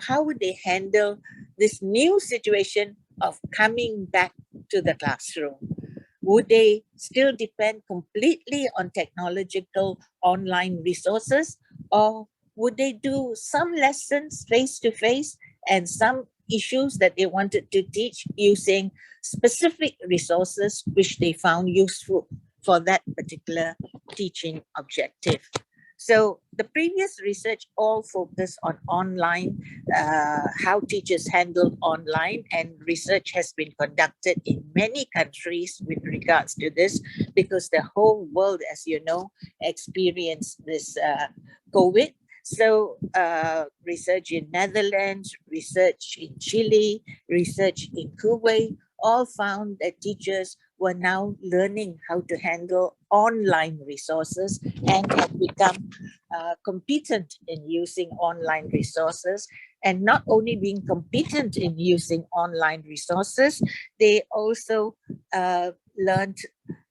S8: how would they handle this new situation of coming back to the classroom? Would they still depend completely on technological online resources, or would they do some lessons face to face and some issues that they wanted to teach using specific resources which they found useful for that particular teaching objective? So the previous research all focused on online, how teachers handle online, and research has been conducted in many countries with regards to this, because the whole world, as you know, experienced this COVID. So research in Netherlands, research in Chile, research in Kuwait, all found that teachers were now learning how to handle online resources and have become competent in using online resources. And not only being competent in using online resources, they also learned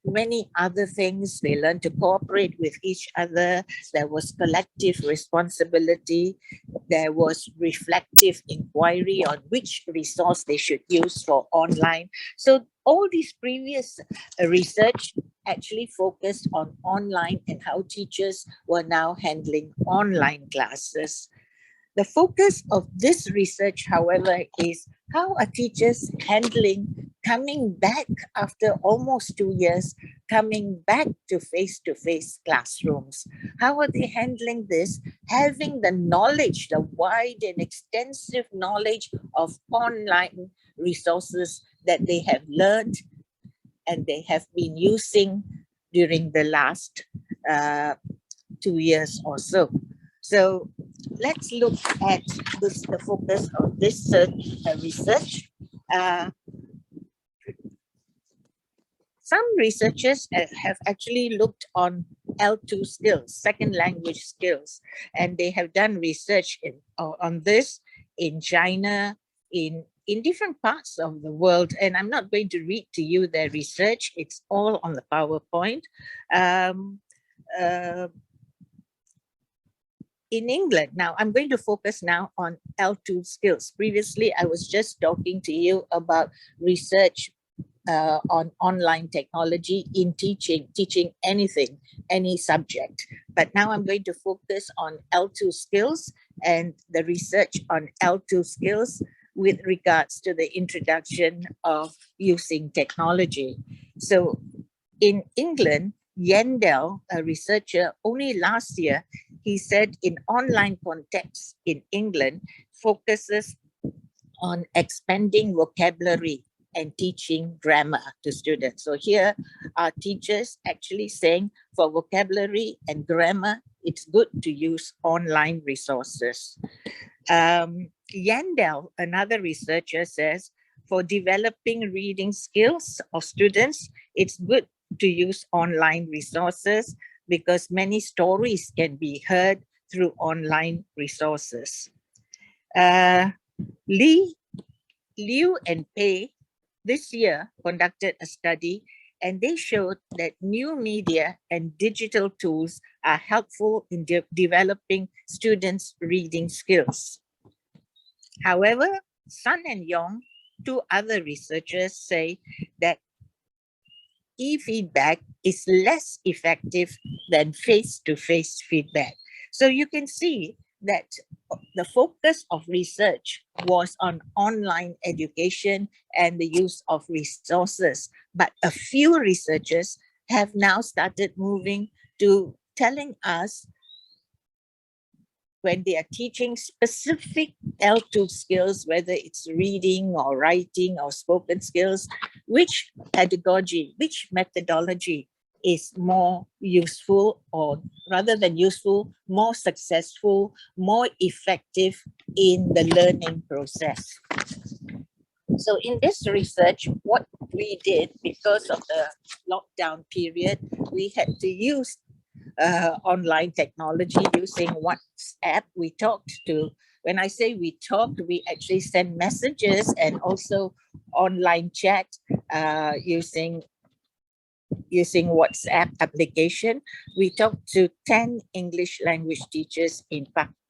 S8: many other things. They learned to cooperate with each other. There was collective responsibility. There was reflective inquiry on which resource they should use for online. So all these previous research actually focused on online and how teachers were now handling online classes. The focus of this research, however, is how are teachers handling coming back after almost 2 years, coming back to face-to-face classrooms? How are they handling this, having the knowledge, the wide and extensive knowledge of online resources that they have learned and they have been using during the last 2 years or so? So let's look at the focus of this research. Some researchers have actually looked on L2 skills, second language skills, and they have done research on this in China, in different parts of the world. And I'm not going to read to you their research. It's all on the PowerPoint. In England, now I'm going to focus now on L2 skills. Previously, I was just talking to you about research on online technology in teaching anything, any subject. But now I'm going to focus on L2 skills and the research on L2 skills with regards to the introduction of using technology. So in England, Yandel, a researcher, only last year, he said in online context in England, focuses on expanding vocabulary and teaching grammar to students. So here are teachers actually saying for vocabulary and grammar, it's good to use online resources. Yandel, another researcher, says for developing reading skills of students, it's good to use online resources because many stories can be heard through online resources. Liu and Pei this year conducted a study, and they showed that new media and digital tools are helpful in developing students' reading skills. However, Sun and Yong, two other researchers, say that e-feedback is less effective than face-to-face feedback. So you can see that the focus of research was on online education and the use of resources. But a few researchers have now started moving to telling us when they are teaching specific L2 skills, whether it's reading or writing or spoken skills, which pedagogy, which methodology is more useful, or rather than useful, more successful, more effective in the learning process. So in this research, what we did, because of the lockdown period, we had to use online technology using WhatsApp. We talked to, when I say we talked, we actually sent messages and also online chat using WhatsApp application. We talked to 10 English language teachers in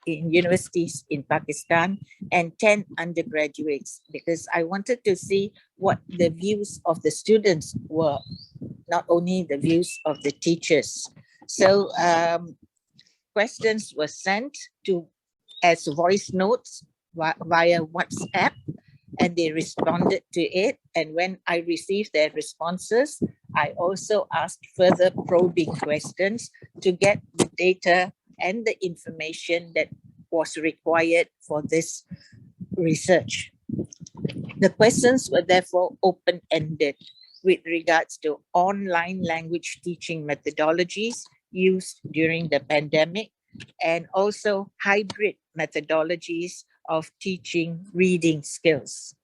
S8: universities in Pakistan and 10 undergraduates, because I wanted to see what the views of the students were, not only the views of the teachers. So questions were sent to as voice notes via WhatsApp, and they responded to it. And when I received their responses, I also asked further probing questions to get the data and the information that was required for this research. The questions were therefore open-ended with regards to online language teaching methodologies used during the pandemic, and also hybrid methodologies of teaching reading skills.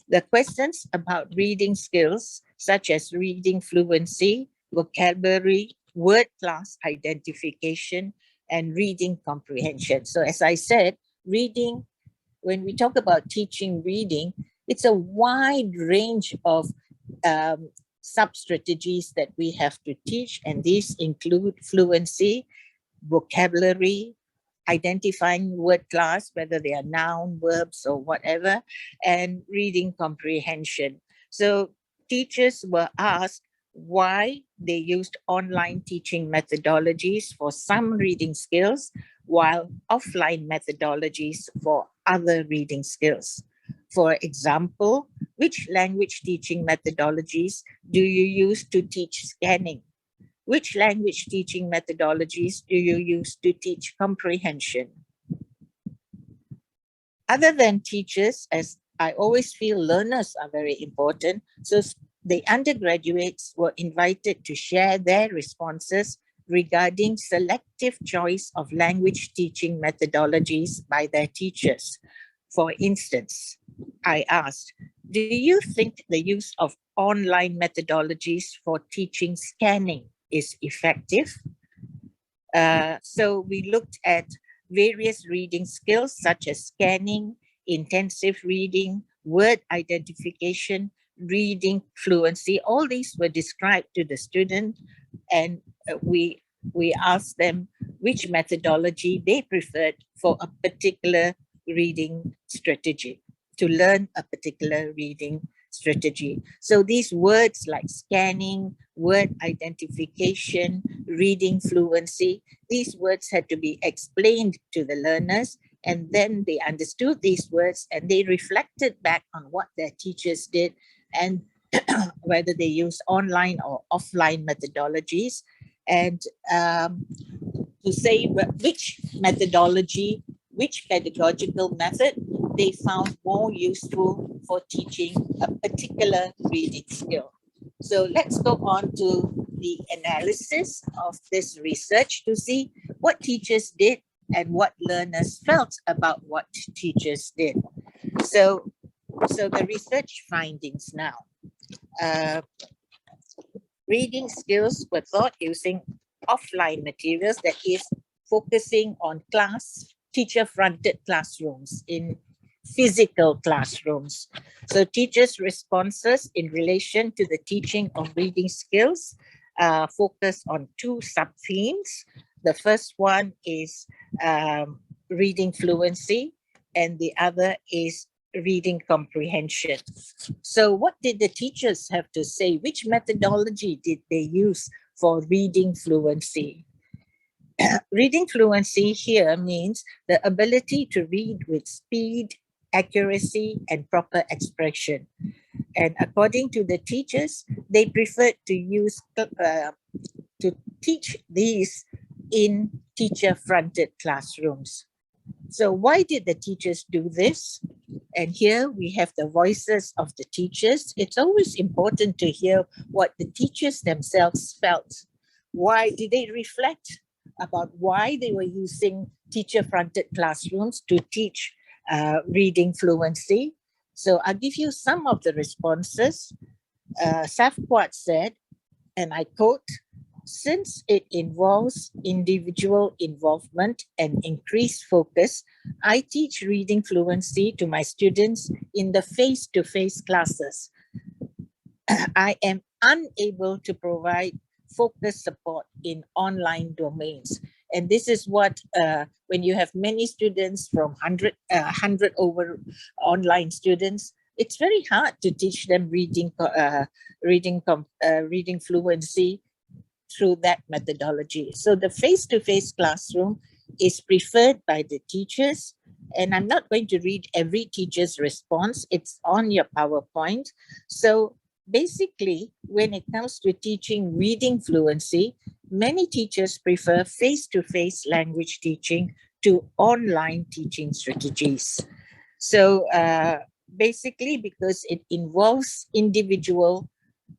S8: The questions about reading skills, such as reading fluency, vocabulary, word class identification, and reading comprehension. So as I said, reading, when we talk about teaching reading, it's a wide range of sub-strategies that we have to teach, and these include fluency, vocabulary, identifying word class, whether they are noun, verbs, or whatever, and reading comprehension. So teachers were asked why they used online teaching methodologies for some reading skills, while offline methodologies for other reading skills. For example, which language teaching methodologies do you use to teach scanning? Which language teaching methodologies do you use to teach comprehension? Other than teachers, as I always feel learners are very important, so the undergraduates were invited to share their responses regarding selective choice of language teaching methodologies by their teachers. For instance, I asked, do you think the use of online methodologies for teaching scanning is effective? So we looked at various reading skills such as scanning, intensive reading, word identification, reading fluency. All these were described to the student, and we asked them which methodology they preferred for a particular reading strategy, to learn a particular reading strategy. So these words like scanning, word identification, reading fluency, these words had to be explained to the learners, and then they understood these words and they reflected back on what their teachers did and whether they use online or offline methodologies, and to say which methodology, which pedagogical method they found more useful for teaching a particular reading skill. So let's go on to the analysis of this research to see what teachers did and what learners felt about what teachers did. So the research findings now. Reading skills were taught using offline materials, that is, focusing on teacher-fronted classrooms, in physical classrooms. So teachers' responses in relation to the teaching of reading skills focus on two sub-themes. The first one is reading fluency, and the other is reading comprehension. So what did the teachers have to say? Which methodology did they use for reading fluency? Reading fluency here means the ability to read with speed, accuracy, and proper expression. And according to the teachers, they preferred to use to teach these in teacher-fronted classrooms. So why did the teachers do this? And here we have the voices of the teachers. It's always important to hear what the teachers themselves felt. Why did they reflect about why they were using teacher-fronted classrooms to teach reading fluency? So I'll give you some of the responses. Safquat said, and I quote, "Since it involves individual involvement and increased focus, I teach reading fluency to my students in the face-to-face classes. I am unable to provide focused support in online domains." And this is what, when you have many students from 100 over online students, it's very hard to teach them reading fluency through that methodology. So the face-to-face classroom is preferred by the teachers. And I'm not going to read every teacher's response. It's on your PowerPoint. So basically, when it comes to teaching reading fluency, many teachers prefer face-to-face language teaching to online teaching strategies. So basically, because it involves individual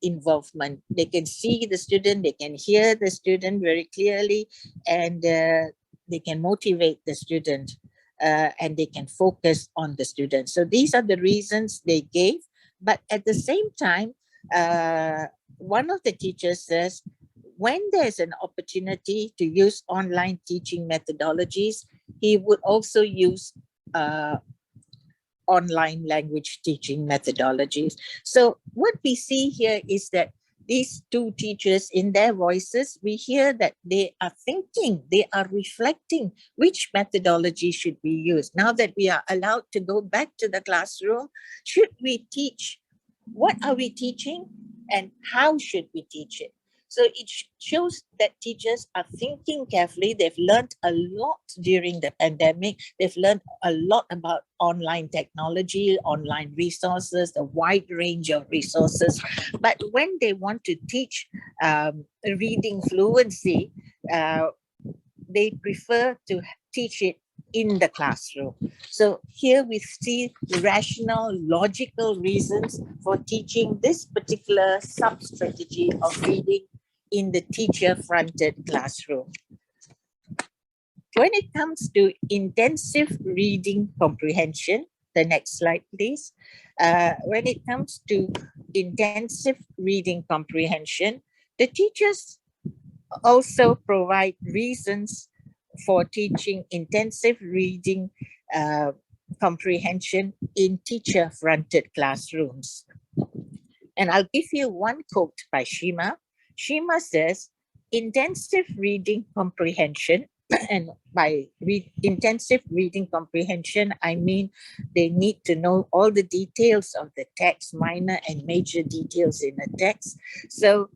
S8: involvement, they can see the student, they can hear the student very clearly, and they can motivate the student, and they can focus on the student. So these are the reasons they gave. But at the same time, one of the teachers says, when there's an opportunity to use online teaching methodologies, he would also use online language teaching methodologies. So what we see here is that these two teachers, in their voices, we hear that they are thinking, they are reflecting which methodology should be used. Now that we are allowed to go back to the classroom, should we teach? What are we teaching and how should we teach it? So it shows that teachers are thinking carefully. They've learned a lot during the pandemic. They've learned a lot about online technology, online resources, a wide range of resources. But when they want to teach reading fluency, they prefer to teach it in the classroom. So here we see the rational, logical reasons for teaching this particular sub-strategy of reading in the teacher-fronted classroom. When it comes to intensive reading comprehension, the next slide, please. When it comes to intensive reading comprehension, the teachers also provide reasons for teaching intensive reading comprehension in teacher-fronted classrooms. And I'll give you one quote by Shima. Shima says, intensive reading comprehension, and by intensive reading comprehension, I mean they need to know all the details of the text, minor and major details in the text. So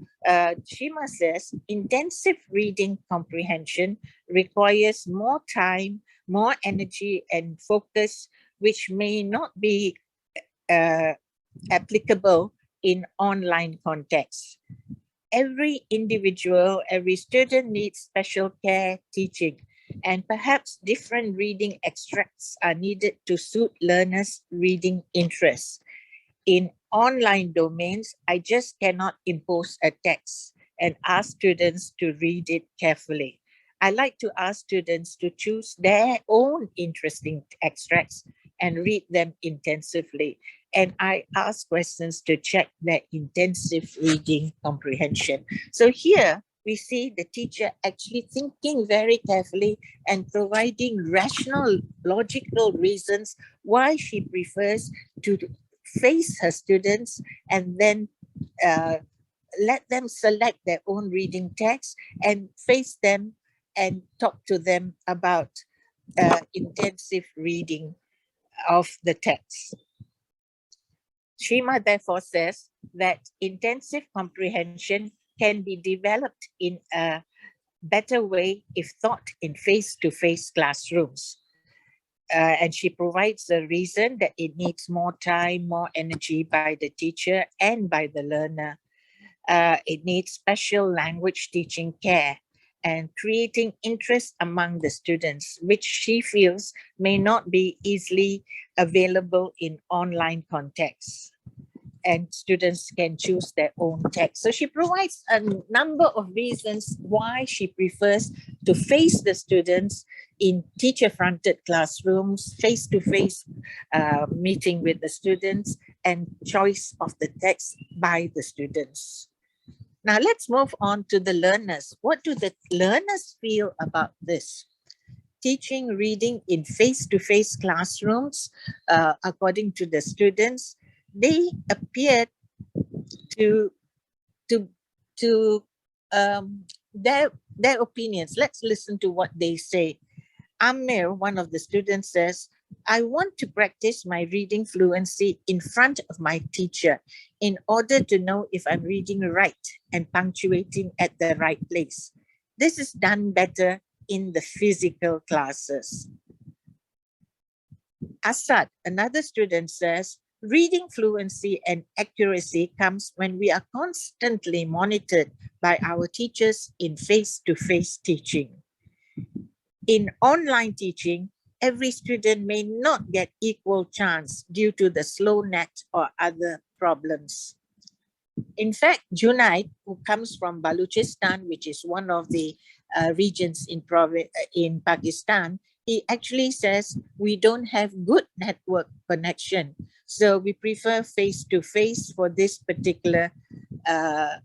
S8: Shima says, intensive reading comprehension requires more time, more energy and focus, which may not be applicable in online context. Every individual, every student needs special care teaching, and perhaps different reading extracts are needed to suit learners' reading interests. In online domains, I just cannot impose a text and ask students to read it carefully. I like to ask students to choose their own interesting extracts and read them intensively. And I ask questions to check their intensive reading comprehension. So here we see the teacher actually thinking very carefully and providing rational, logical reasons why she prefers to face her students and then let them select their own reading text and face them and talk to them about intensive reading of the text. Shima therefore says that intensive comprehension can be developed in a better way if taught in face-to-face classrooms. And she provides the reason that it needs more time, more energy by the teacher and by the learner. It needs special language teaching care. and creating interest among the students, which she feels may not be easily available in online contexts. And students can choose their own text. So she provides a number of reasons why she prefers to face the students in teacher-fronted classrooms, face-to-face meeting with the students, and choice of the text by the students. Now let's move on to the learners. What do the learners feel about this? Teaching reading in face-to-face classrooms, according to the students, they appeared to their opinions. Let's listen to what they say. Amir, one of the students, says, I want to practice my reading fluency in front of my teacher in order to know if I'm reading right and punctuating at the right place. This is done better in the physical classes. Asad, another student, says, reading fluency and accuracy comes when we are constantly monitored by our teachers in face-to-face teaching. In online teaching, every student may not get equal chance due to the slow net or other problems. In fact, Junaid, who comes from Balochistan, which is one of the regions in Pakistan, he actually says we don't have good network connection. So we prefer face-to-face for this particular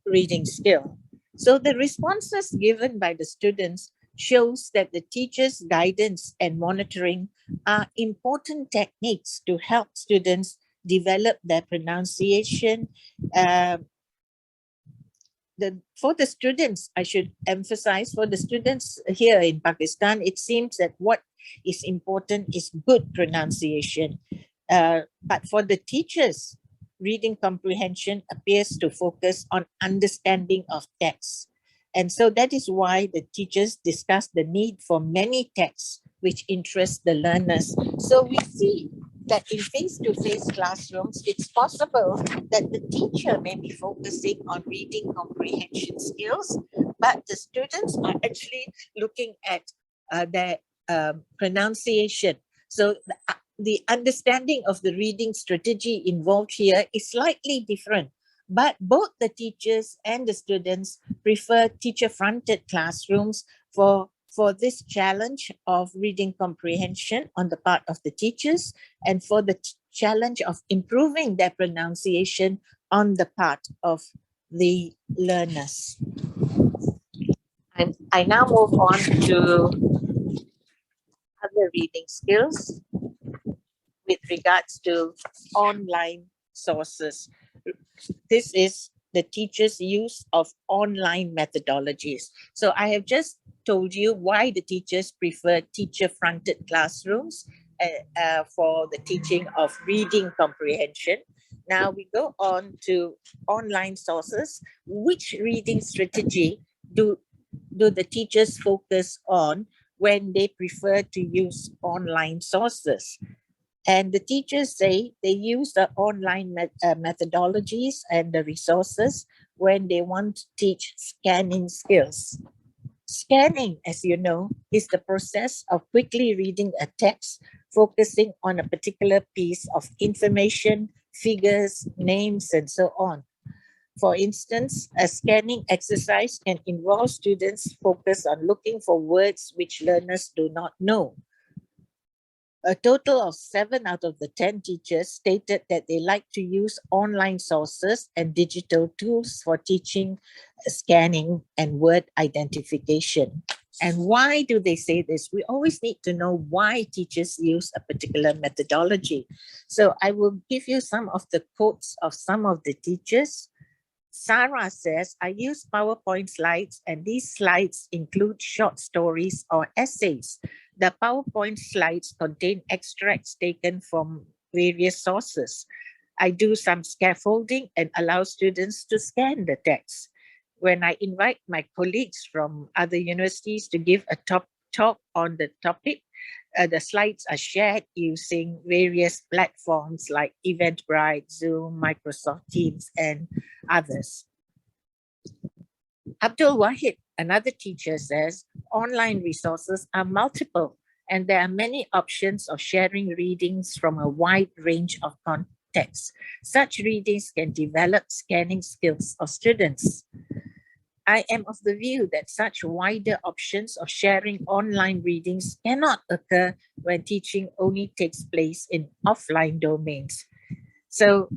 S8: reading skill. So the responses given by the students shows that the teacher's guidance and monitoring are important techniques to help students develop their pronunciation. For the students, I should emphasize, for the students here in Pakistan, it seems that what is important is good pronunciation. But for the teachers, reading comprehension appears to focus on understanding of text. And so that is why the teachers discuss the need for many texts which interest the learners. So we see that in face-to-face classrooms, it's possible that the teacher may be focusing on reading comprehension skills, but the students are actually looking at their pronunciation. So the understanding of the reading strategy involved here is slightly different. But both the teachers and the students prefer teacher-fronted classrooms for this challenge of reading comprehension on the part of the teachers and for the challenge of improving their pronunciation on the part of the learners. And I now move on to other reading skills with regards to online sources. This is the teacher's use of online methodologies. So I have just told you why the teachers prefer teacher-fronted classrooms for the teaching of reading comprehension. Now we go on to online sources. Which reading strategy do the teachers focus on when they prefer to use online sources? And the teachers say they use the online methodologies and the resources when they want to teach scanning skills. Scanning, as you know, is the process of quickly reading a text, focusing on a particular piece of information, figures, names, and so on. For instance, a scanning exercise can involve students focus on looking for words which learners do not know. A total of 7 out of the 10 teachers stated that they like to use online sources and digital tools for teaching, scanning, and word identification. And why do they say this? We always need to know why teachers use a particular methodology. So I will give you some of the quotes of some of the teachers. Sarah says, I use PowerPoint slides, and these slides include short stories or essays. The PowerPoint slides contain extracts taken from various sources. I do some scaffolding and allow students to scan the text. When I invite my colleagues from other universities to give a talk on the topic, the slides are shared using various platforms like Eventbrite, Zoom, Microsoft Teams, and others. Abdul Wahid Another teacher says online resources are multiple and there are many options of sharing readings from a wide range of contexts. Such readings can develop scanning skills of students. I am of the view that such wider options of sharing online readings cannot occur when teaching only takes place in offline domains. So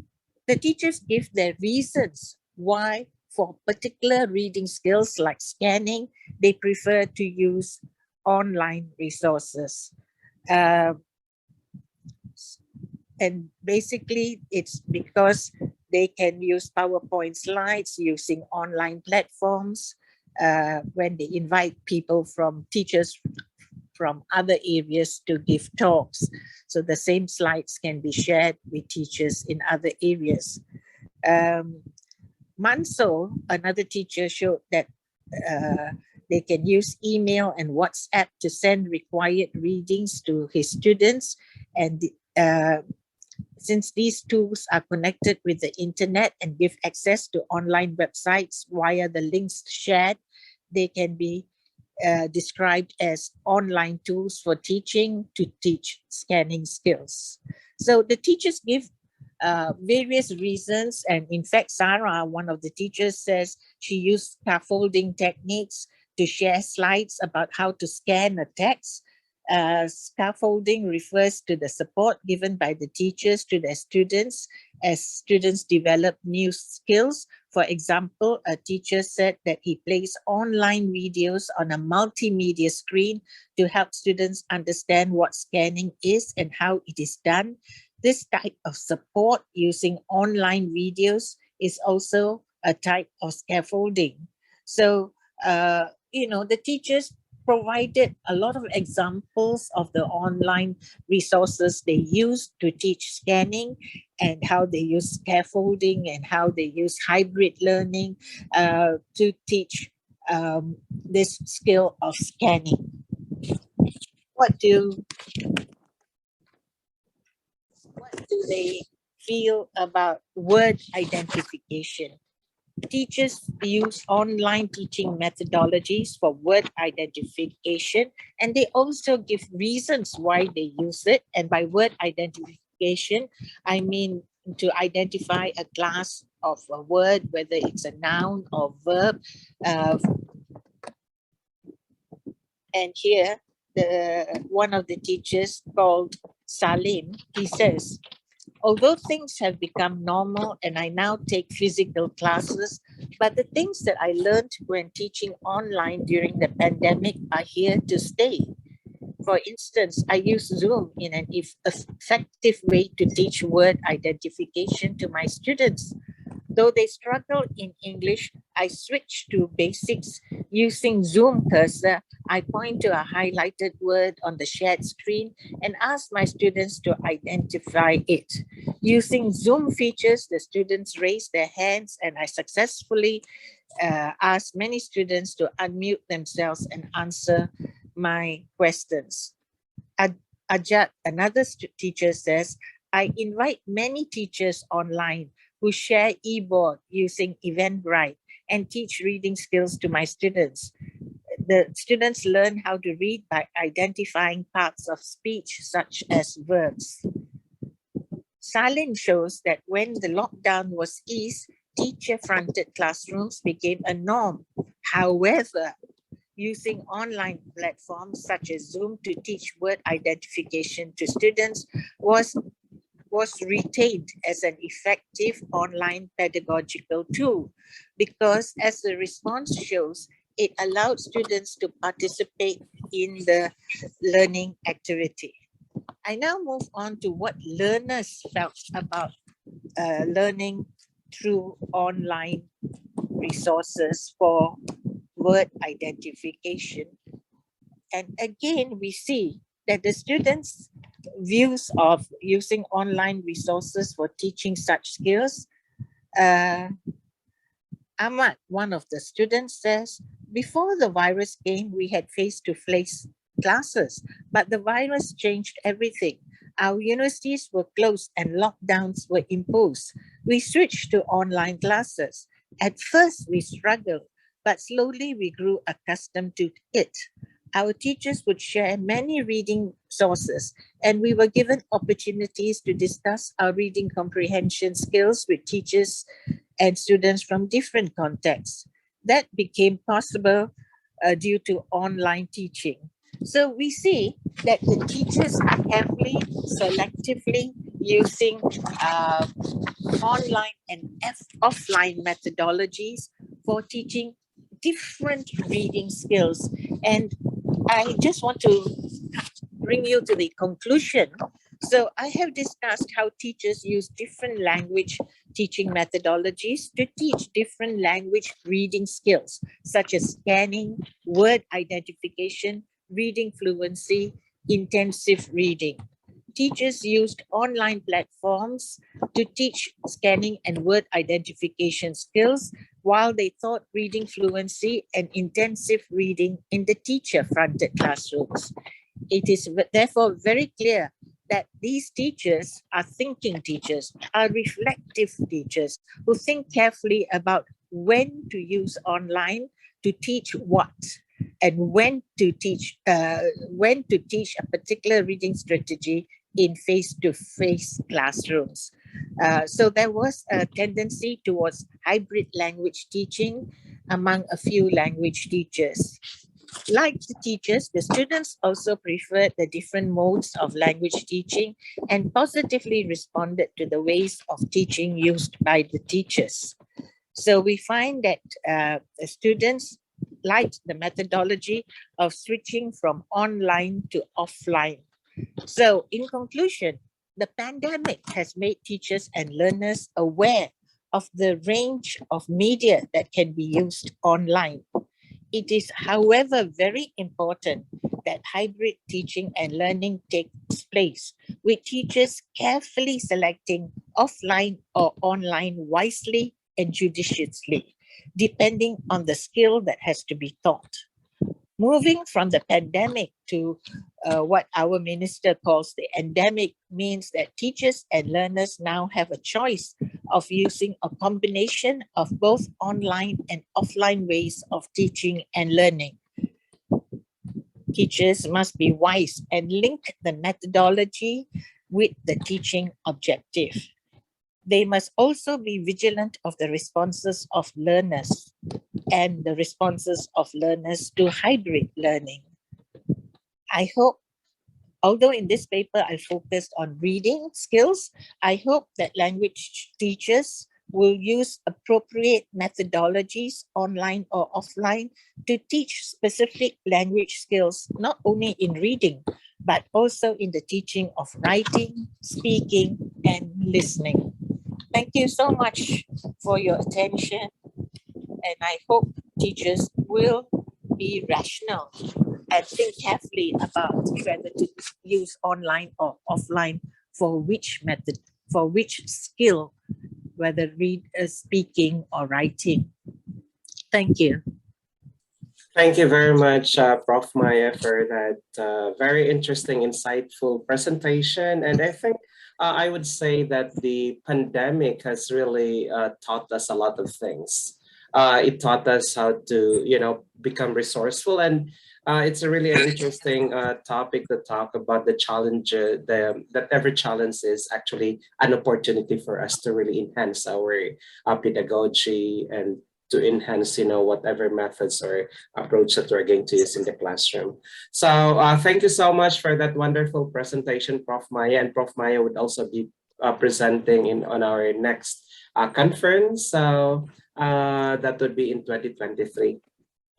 S8: the teachers give their reasons why for particular reading skills like scanning, they prefer to use online resources. And basically it's because they can use PowerPoint slides using online platforms when they invite people from teachers from other areas to give talks. So the same slides can be shared with teachers in other areas. Manso, another teacher, showed that they can use email and WhatsApp to send required readings to his students. And since these tools are connected with the internet and give access to online websites via the links shared, they can be described as online tools for teaching to teach scanning skills. So the teachers give various reasons. And in fact, Sarah, one of the teachers, says she used scaffolding techniques to share slides about how to scan a text. Scaffolding refers to the support given by the teachers to their students as students develop new skills. For example, a teacher said that he plays online videos on a multimedia screen to help students understand what scanning is and how it is done. This type of support using online videos is also a type of scaffolding. So, the teachers provided a lot of examples of the online resources they use to teach scanning and how they use scaffolding and how they use hybrid learning to teach this skill of scanning. What do they feel about word identification? Teachers use online teaching methodologies for word identification, and they also give reasons why they use it. And by word identification, I mean to identify a class of a word, whether it's a noun or verb. And here, one of the teachers called Salim, he says, although things have become normal and I now take physical classes, but the things that I learned when teaching online during the pandemic are here to stay. For instance, I use Zoom in an effective way to teach word identification to my students. Though they struggle in English, I switch to basics. Using Zoom cursor, I point to a highlighted word on the shared screen and ask my students to identify it. Using Zoom features, the students raise their hands and I successfully ask many students to unmute themselves and answer my questions. Ajat, another teacher, says, I invite many teachers online who share eBoard using Eventbrite and teach reading skills to my students. The students learn how to read by identifying parts of speech, such as verbs. Salim shows that when the lockdown was eased, teacher-fronted classrooms became a norm. However, using online platforms such as Zoom to teach word identification to students was retained as an effective online pedagogical tool because, as the response shows, it allowed students to participate in the learning activity. I now move on to what learners felt about learning through online resources for word identification. And again, we see that the students' views of using online resources for teaching such skills. Ahmad, one of the students, says, before the virus came, we had face-to-face classes, but the virus changed everything. Our universities were closed and lockdowns were imposed. We switched to online classes. At first, we struggled, but slowly we grew accustomed to it. Our teachers would share many reading sources, and we were given opportunities to discuss our reading comprehension skills with teachers and students from different contexts. That became possible due to online teaching. So we see that the teachers are heavily, selectively using online and offline methodologies for teaching different reading skills. And I just want to bring you to the conclusion. So I have discussed how teachers use different language teaching methodologies to teach different language reading skills, such as scanning, word identification, reading fluency, intensive reading. Teachers used online platforms to teach scanning and word identification skills, while they taught reading fluency and intensive reading in the teacher-fronted classrooms. It is therefore very clear that these teachers are thinking teachers, are reflective teachers who think carefully about when to use online to teach what, and when to teach a particular reading strategy in face-to-face classrooms. So there was a tendency towards hybrid language teaching among a few language teachers. Like the teachers, the students also preferred the different modes of language teaching and positively responded to the ways of teaching used by the teachers. So we find that the students liked the methodology of switching from online to offline. So in conclusion, the pandemic has made teachers and learners aware of the range of media that can be used online. It is, however, very important that hybrid teaching and learning takes place, with teachers carefully selecting offline or online wisely and judiciously, depending on the skill that has to be taught. Moving from the pandemic to what our minister calls the endemic means that teachers and learners now have a choice of using a combination of both online and offline ways of teaching and learning. Teachers must be wise and link the methodology with the teaching objective. They must also be vigilant of the responses of learners and the responses of learners to hybrid learning. I hope, although in this paper I focused on reading skills, I hope that language teachers will use appropriate methodologies online or offline to teach specific language skills, not only in reading, but also in the teaching of writing, speaking, and listening. Thank you so much for your attention, and I hope teachers will be rational and think carefully about whether to use online or offline for which method, for which skill, whether speaking or writing. Thank you.
S2: Thank you very much, Prof. Maya, for that very interesting, insightful presentation. And I think I would say that the pandemic has really taught us a lot of things. It taught us how to, become resourceful, and it's a really an interesting topic to talk about the challenge. That every challenge is actually an opportunity for us to really enhance our pedagogy and to enhance, whatever methods or approach that we're going to use in the classroom. So thank you so much for that wonderful presentation, Prof. Maya. And Prof. Maya would also be presenting on our next conference. So that would be in 2023.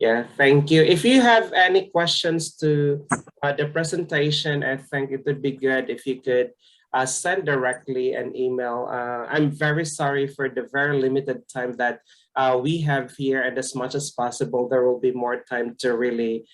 S2: Yeah, thank you. If you have any questions to the presentation, I think it would be good if you could send directly an email. I'm very sorry for the very limited time that we have here, and as much as possible, there will be more time to really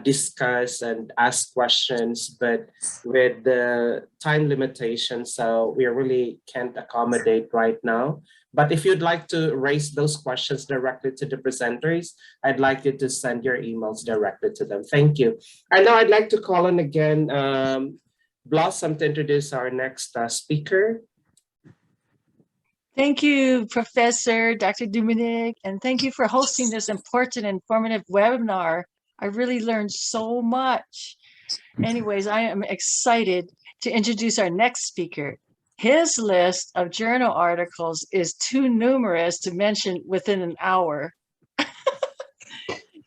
S2: discuss and ask questions, but with the time limitation, so we really can't accommodate right now. But if you'd like to raise those questions directly to the presenters, I'd like you to send your emails directly to them. Thank you. And now I'd like to call on again Blossom to introduce our next speaker.
S3: Thank you, Professor Dr. Dominic, and thank you for hosting this important, informative webinar. I really learned so much. Anyways, I am excited to introduce our next speaker. His list of journal articles is too numerous to mention within an hour.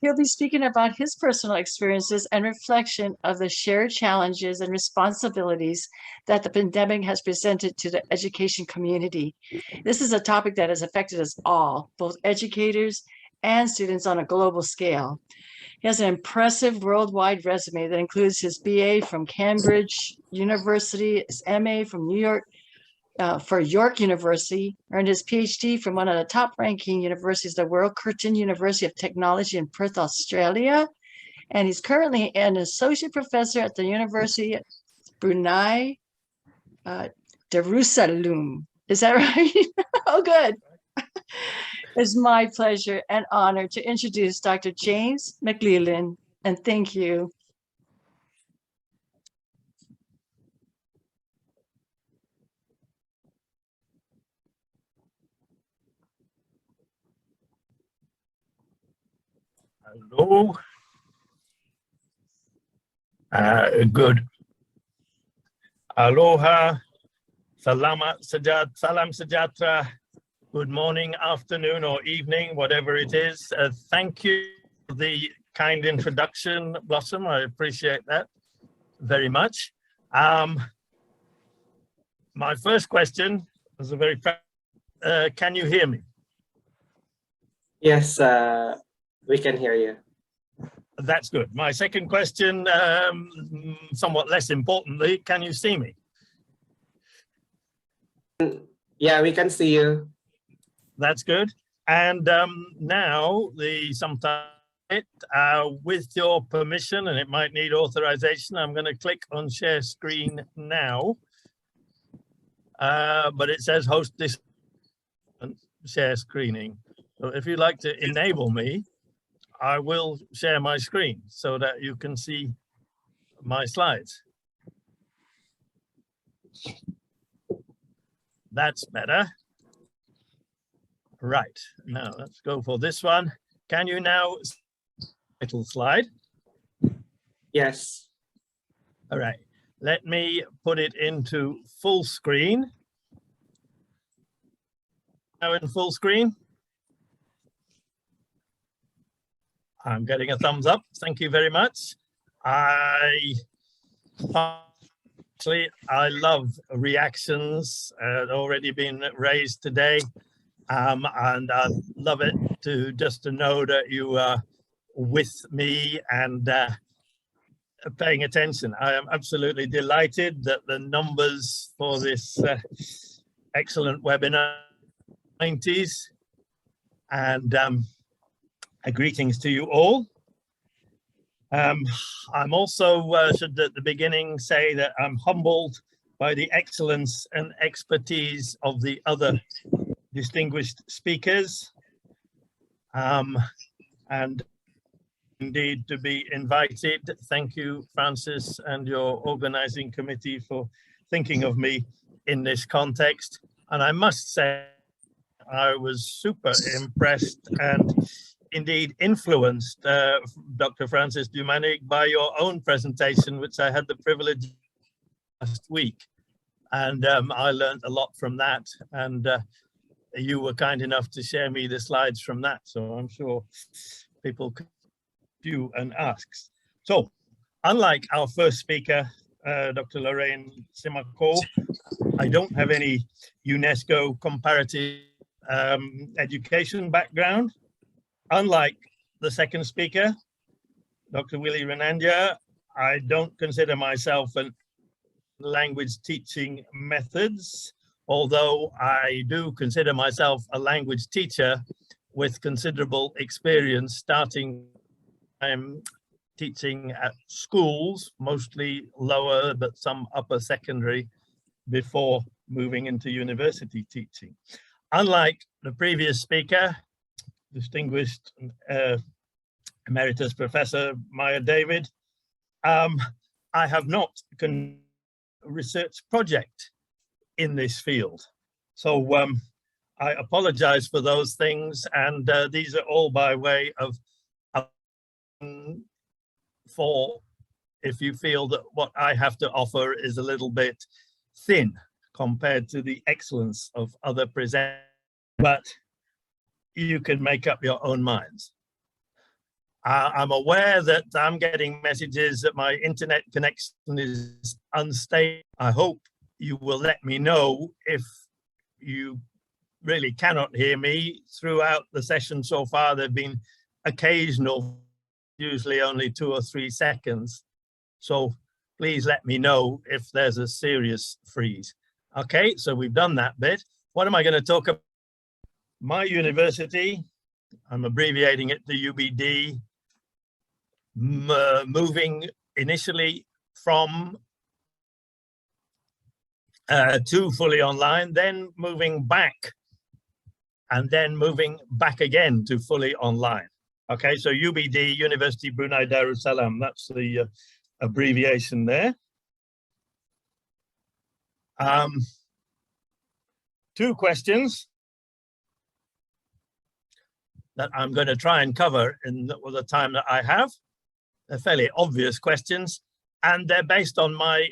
S3: He'll be speaking about his personal experiences and reflection of the shared challenges and responsibilities that the pandemic has presented to the education community. This is a topic that has affected us all, both educators and students on a global scale. He has an impressive worldwide resume that includes his BA from Cambridge University, his MA from New York for York University, earned his PhD from one of the top-ranking universities, the world, Curtin University of Technology in Perth, Australia. And he's currently an associate professor at the University of Brunei Darussalam. Is that right? Oh, good. It's my pleasure and honor to introduce Dr. James McLellan, and thank you.
S9: Hello. Good. Aloha. Salam sejahtera. Good morning, afternoon, or evening, whatever it is. Thank you for the kind introduction, Blossom. I appreciate that very much. My first question was a very, can you hear me?
S2: Yes, we can hear you.
S9: That's good. My second question, somewhat less importantly, can you see me?
S2: Yeah, we can see you.
S9: That's good. And now with your permission, and it might need authorization, I'm going to click on share screen now. But it says host this share screening. So if you'd like to enable me, I will share my screen so that you can see my slides. That's better. Right, now let's go for this one. Can you now see the title slide?
S2: Yes.
S9: All right, let me put it into full screen. Now in full screen. I'm getting a thumbs up. Thank you very much. I love reactions already been raised today. And I love it to know that you are with me and paying attention. I am absolutely delighted that the numbers for this excellent webinar 90s, and greetings to you all. I'm also should at the beginning say that I'm humbled by the excellence and expertise of the other distinguished speakers, and indeed to be invited. Thank you, Francis, and your organizing committee for thinking of me in this context. And I must say, I was super impressed and indeed influenced, Dr. Francis Dominic, by your own presentation, which I had the privilege last week. And I learned a lot from that. And you were kind enough to share me the slides from that. So I'm sure people could do and ask. So unlike our first speaker, Dr. Lorraine Simako, I don't have any UNESCO comparative education background. Unlike the second speaker, Dr. Willie Renandia, I don't consider myself a language teaching methods, although I do consider myself a language teacher with considerable experience, starting teaching at schools, mostly lower, but some upper secondary, before moving into university teaching. Unlike the previous speaker, distinguished Emeritus Professor Maya David, I have not conducted a research project in this field. So I apologize for those things, and these are all by way of for if you feel that what I have to offer is a little bit thin compared to the excellence of other presenters, but you can make up your own minds. I'm aware that I'm getting messages that my internet connection is unstable. I hope you will let me know if you really cannot hear me. Throughout the session so far, there have been occasional, usually only 2 or 3 seconds. So please let me know if there's a serious freeze. Okay, so we've done that bit. What am I going to talk about? My university, I'm abbreviating it to UBD, moving initially from to fully online, then moving back, and then moving back again to fully online. Okay, so UBD, University Brunei Darussalam, that's the abbreviation there. 2 questions that I'm going to try and cover in the time that I have. They're fairly obvious questions, and they're based on my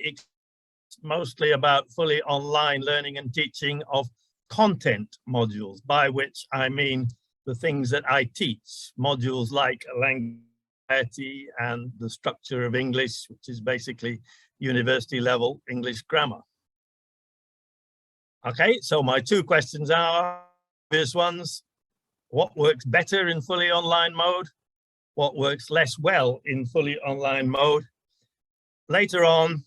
S9: mostly about fully online learning and teaching of content modules, by which I mean the things that I teach, modules like language and the structure of English, which is basically university level English grammar. Okay, so my 2 questions are obvious ones. What works better in fully online mode? What works less well in fully online mode? Later on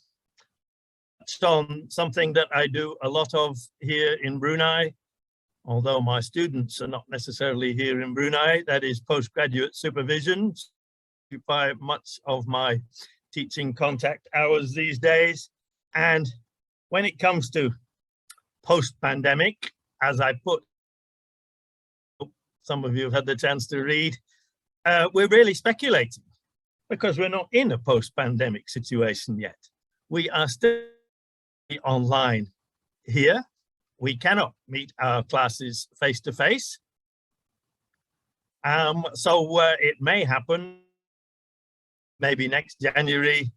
S9: something that I do a lot of here in Brunei, although my students are not necessarily here in Brunei, that is postgraduate supervision. Occupy much of my teaching contact hours these days. And when it comes to post-pandemic, as I put, some of you have had the chance to read, we're really speculating because we're not in a post-pandemic situation yet. We are still online here. We cannot meet our classes face-to-face. So it may happen maybe next January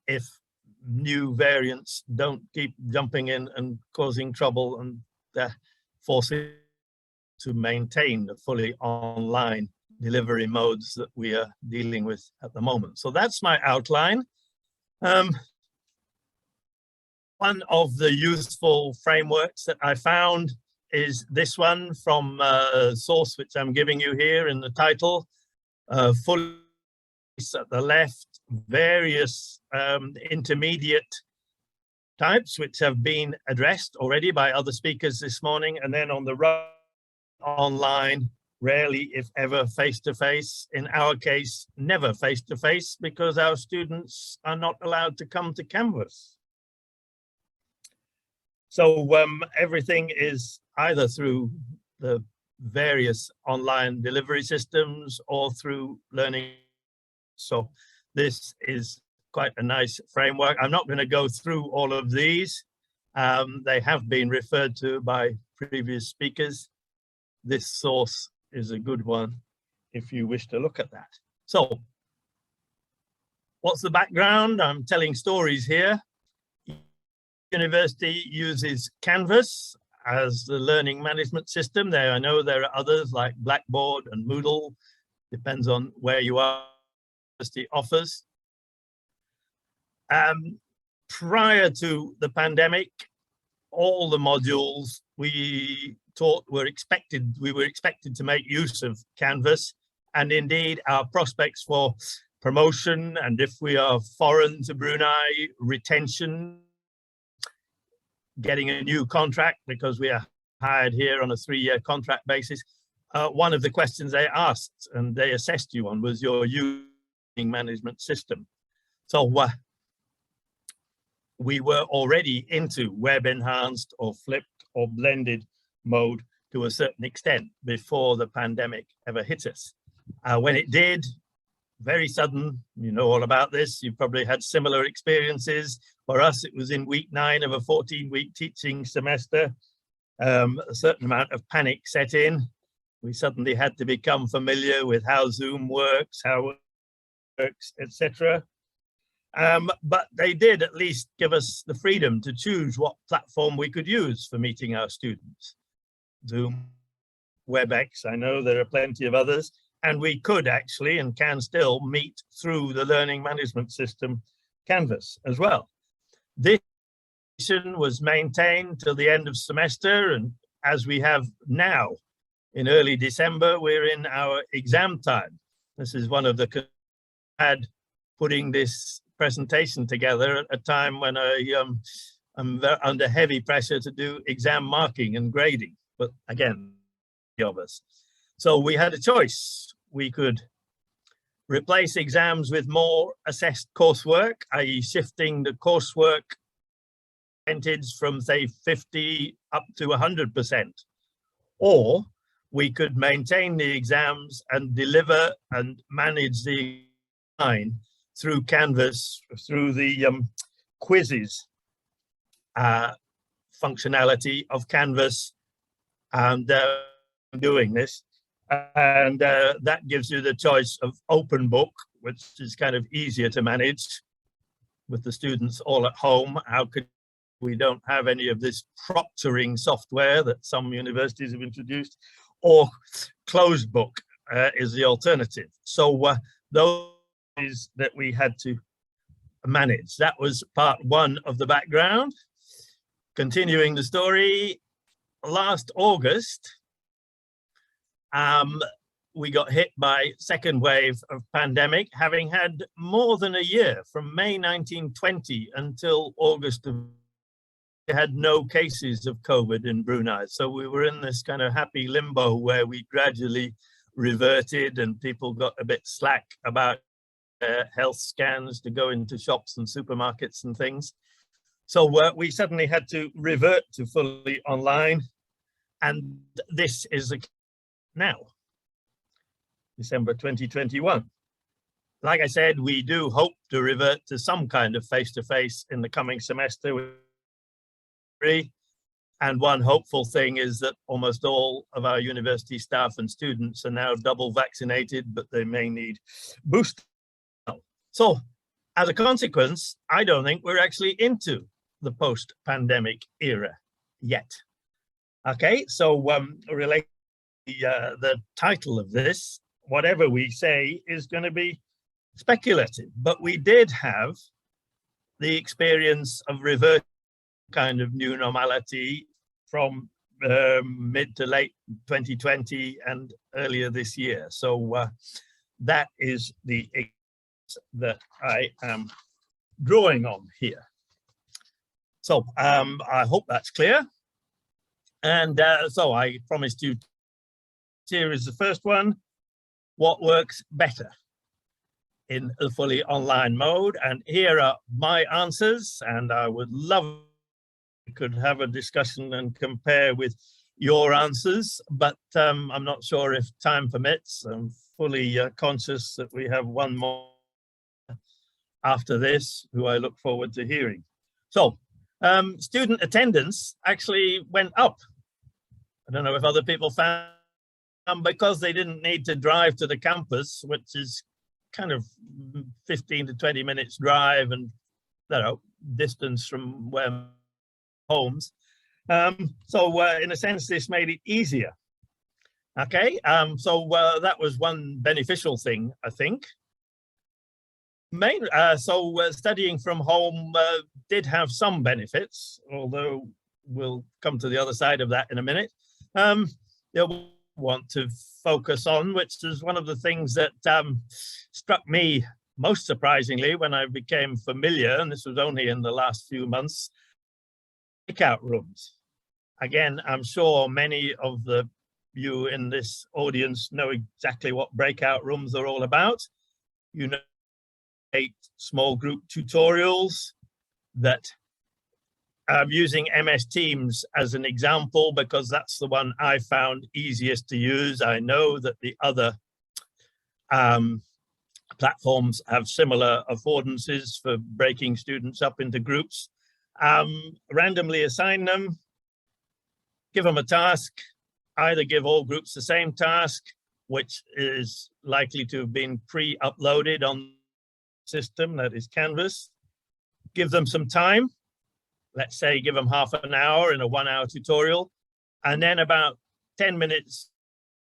S9: if new variants don't keep jumping in and causing trouble and forcing to maintain the fully online delivery modes that we are dealing with at the moment. So that's my outline. One of the useful frameworks that I found is this one from a source which I'm giving you here in the title, fully at the left, various intermediate types which have been addressed already by other speakers this morning, and then on the right, online, rarely if ever face-to-face. In our case, never face-to-face because our students are not allowed to come to Canvas. So everything is either through the various online delivery systems or through learning. So this is quite a nice framework. I'm not going to go through all of these. They have been referred to by previous speakers. This source is a good one if you wish to look at that. So what's the background? I'm telling stories here. University uses Canvas as the learning management system. There, I know there are others like Blackboard and Moodle, depends on where you are. University offers. Prior to the pandemic, all the modules we taught were expected to make use of Canvas, and indeed our prospects for promotion, and if we are foreign to Brunei, retention, getting a new contract because we are hired here on a 3-year contract basis. One of the questions they asked and they assessed you on was your learning management system. So we were already into web enhanced or flipped or blended mode to a certain extent before the pandemic ever hit us. When it did, very sudden, you know all about this, you've probably had similar experiences. For us, it was in week 9 of a 14-week teaching semester. a certain amount of panic set in. We suddenly had to become familiar with how Zoom works, how it works, etc. But they did at least give us the freedom to choose what platform we could use for meeting our students. Zoom, WebEx, I know there are plenty of others, and we could actually and can still meet through the learning management system Canvas as well. This was maintained till the end of semester, and as we have now in early December, we're in our exam time. This is one of the putting this presentation together at a time when I'm under heavy pressure to do exam marking and grading, but again, of us. So we had a choice. We could replace exams with more assessed coursework, i.e. shifting the coursework percentage from say 50 up to 100%, or we could maintain the exams and deliver and manage the line through Canvas, through the quizzes functionality of Canvas, and doing this. And that gives you the choice of open book, which is kind of easier to manage with the students all at home. How could we don't have any of this proctoring software that some universities have introduced, or closed book is the alternative. So those that we had to manage. That was part one of the background. Continuing the story, last August, we got hit by second wave of pandemic, having had more than a year from May 1920 until August of had no cases of COVID in Brunei. So we were in this kind of happy limbo where we gradually reverted and people got a bit slack about health scans to go into shops and supermarkets and things. So we suddenly had to revert to fully online. And this is now, December 2021. Like I said, we do hope to revert to some kind of face-to-face in the coming semester. And one hopeful thing is that almost all of our university staff and students are now double vaccinated, but they may need booster. So as a consequence, I don't think we're actually into the post-pandemic era yet. Okay, so relate the title of this, whatever we say is going to be speculative, but we did have the experience of revert kind of new normality from mid to late 2020 and earlier this year. So that is the that I am drawing on here. So I hope that's clear. And so I promised you, here is the first one. What works better in the fully online mode? And here are my answers, and I would love could have a discussion and compare with your answers, but I'm not sure if time permits. I'm fully conscious that we have one more after this, who I look forward to hearing. So student attendance actually went up. I don't know if other people found, because they didn't need to drive to the campus, which is kind of 15 to 20 minutes drive and distance from where homes. So in a sense, this made it easier. Okay, so that was one beneficial thing, I think. Studying from home did have some benefits, although we'll come to the other side of that in a minute. They'll want to focus on, which is one of the things that struck me most surprisingly when I became familiar, and this was only in the last few months, breakout rooms. Again, I'm sure many of you in this audience know exactly what breakout rooms are all about. You know, 8 small group tutorials that I'm using MS Teams as an example because that's the one I found easiest to use. I know that the other platforms have similar affordances for breaking students up into groups. Randomly assign them, give them a task, either give all groups the same task, which is likely to have been pre-uploaded on the system, that is Canvas. Give them some time, let's say give them half an hour in a 1-hour tutorial, and then about 10 minutes,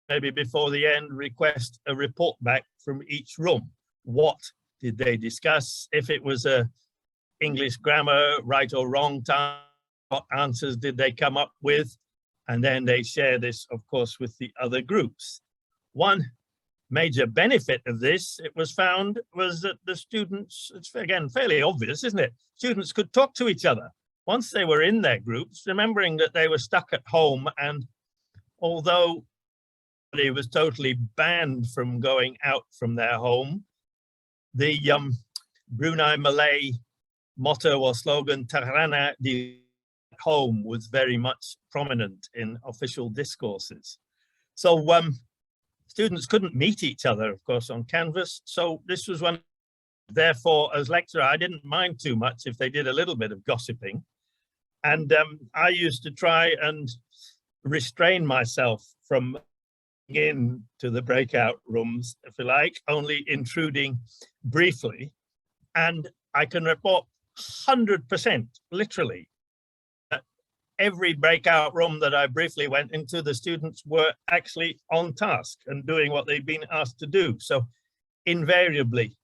S9: maybe before the end, request a report back from each room. What did they discuss? If it was a English grammar, right or wrong time, what answers did they come up with? And then they share this, of course, with the other groups. One major benefit of this, it was found, was that the students, it's again fairly obvious, isn't it? Students could talk to each other once they were in their groups, remembering that they were stuck at home, and although they was totally banned from going out from their home, the Brunei Malay motto or slogan "Tarana di home" was very much prominent in official discourses. So students couldn't meet each other, of course, on Canvas. So this was one, therefore, as lecturer, I didn't mind too much if they did a little bit of gossiping. And I used to try and restrain myself from in to the breakout rooms, if you like, only intruding briefly. And I can report 100%, literally, that every breakout room that I briefly went into, the students were actually on task and doing what they've been asked to do. So invariably.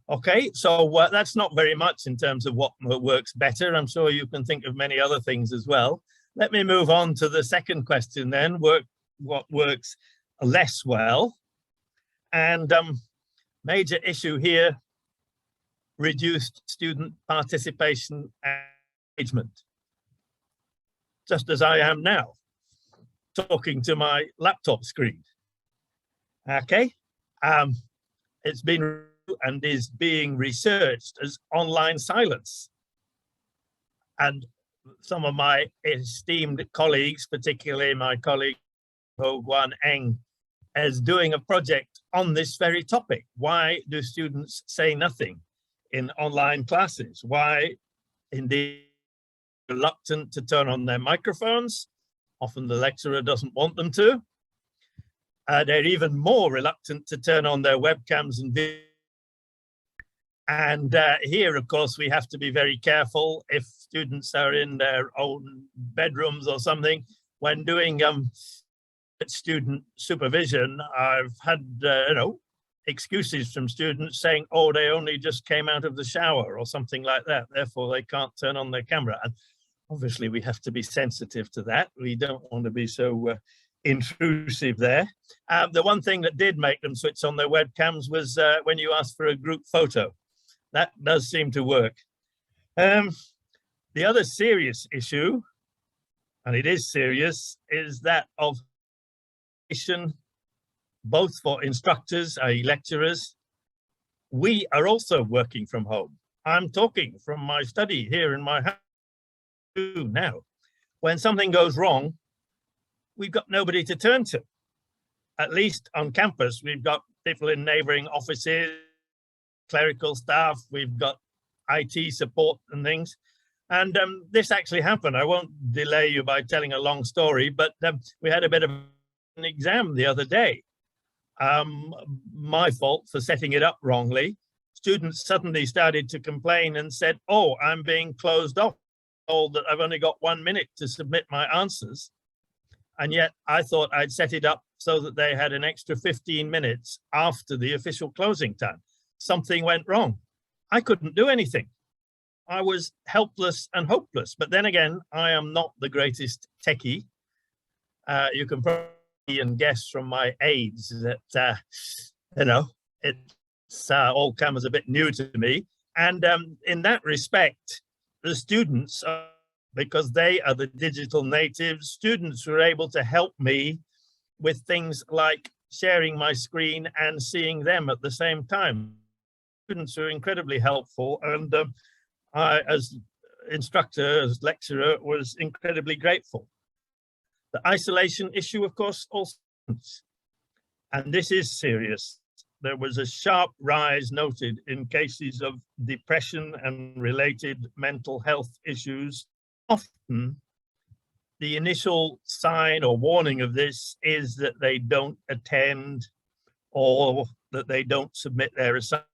S9: Okay, so that's not very much in terms of what works better. I'm sure you can think of many other things as well. Let me move on to the second question then, what works less well. And major issue here, reduced student participation and engagement. Just as I am now, talking to my laptop screen. Okay, it's been and is being researched as online silence. And some of my esteemed colleagues, particularly my colleague Ho Guan Eng, is doing a project on this very topic. Why do students say nothing in online classes? Why indeed reluctant to turn on their microphones? Often the lecturer doesn't want them to. They're even more reluctant to turn on their webcams and videos. And here, of course, we have to be very careful if students are in their own bedrooms or something. When doing student supervision, I've had, excuses from students saying, oh, they only just came out of the shower or something like that, therefore they can't turn on their camera. And obviously we have to be sensitive to that. We don't want to be so intrusive there. The one thing that did make them switch on their webcams was when you asked for a group photo. That does seem to work. The other serious issue, and it is serious, is that of both for instructors, i.e. lecturers. We are also working from home. I'm talking from my study here in my house now. When something goes wrong, we've got nobody to turn to. At least on campus, we've got people in neighboring offices, clerical staff, we've got IT support and things. And this actually happened. I won't delay you by telling a long story, but we had a bit of an exam the other day. My fault for setting it up wrongly. Students suddenly started to complain and said, oh, I'm being closed off, told that I've only got 1 minute to submit my answers. And yet I thought I'd set it up so that they had an extra 15 minutes after the official closing time. Something went wrong. I couldn't do anything. I was helpless and hopeless. But then again, I am not the greatest techie. You can probably guess from my aides that, it's all come as a bit new to me. And in that respect, the students, because they are the digital natives, students were able to help me with things like sharing my screen and seeing them at the same time. Students are incredibly helpful, and I, as instructor, as lecturer, was incredibly grateful. The isolation issue, of course, also, and this is serious. There was a sharp rise noted in cases of depression and related mental health issues, often the initial sign or warning of this is that they don't attend or that they don't submit their assignment.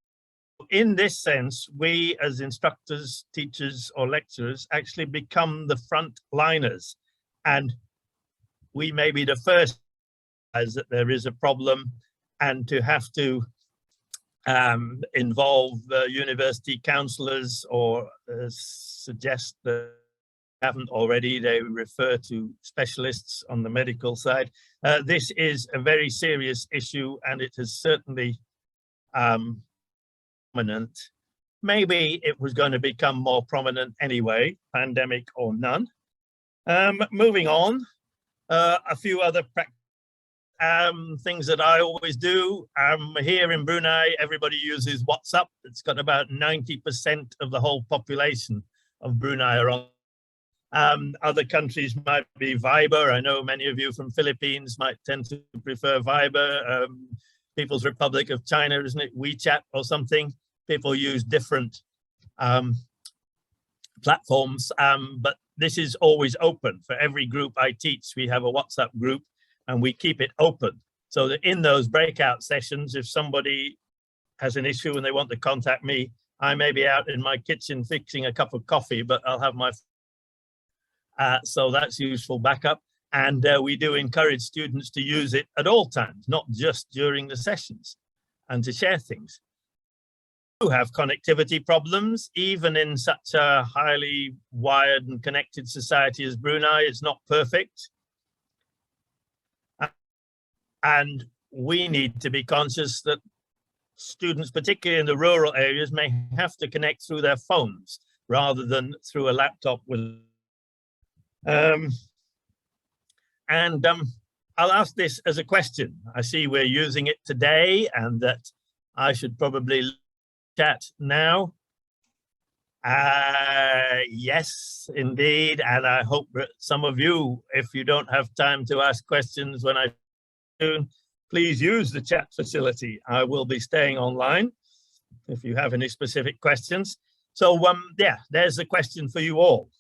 S9: In this sense, we as instructors, teachers, or lecturers actually become the front liners, and we may be the first as that there is a problem and to have to involve university counselors or suggest that haven't already, they refer to specialists on the medical side. This is a very serious issue, and it has certainly prominent. Maybe it was going to become more prominent anyway, pandemic or none. Moving on, a few other things that I always do. Here in Brunei, everybody uses WhatsApp. It's got about 90% of the whole population of Brunei are on. Other countries might be Viber. I know many of you from Philippines might tend to prefer Viber. People's Republic of China, isn't it? WeChat or something. People use different platforms, but this is always open. For every group I teach, we have a WhatsApp group and we keep it open so that in those breakout sessions, if somebody has an issue and they want to contact me, I may be out in my kitchen fixing a cup of coffee, but I'll have my so that's useful backup. And we do encourage students to use it at all times, not just during the sessions, and to share things. We do have connectivity problems, even in such a highly wired and connected society as Brunei. It's not perfect. And we need to be conscious that students, particularly in the rural areas, may have to connect through their phones rather than through a laptop with I'll ask this as a question. I see we're using it today and that I should probably chat now. Yes, indeed. And I hope that some of you, if you don't have time to ask questions when I soon, please use the chat facility. I will be staying online if you have any specific questions. So yeah, there's a question for you all.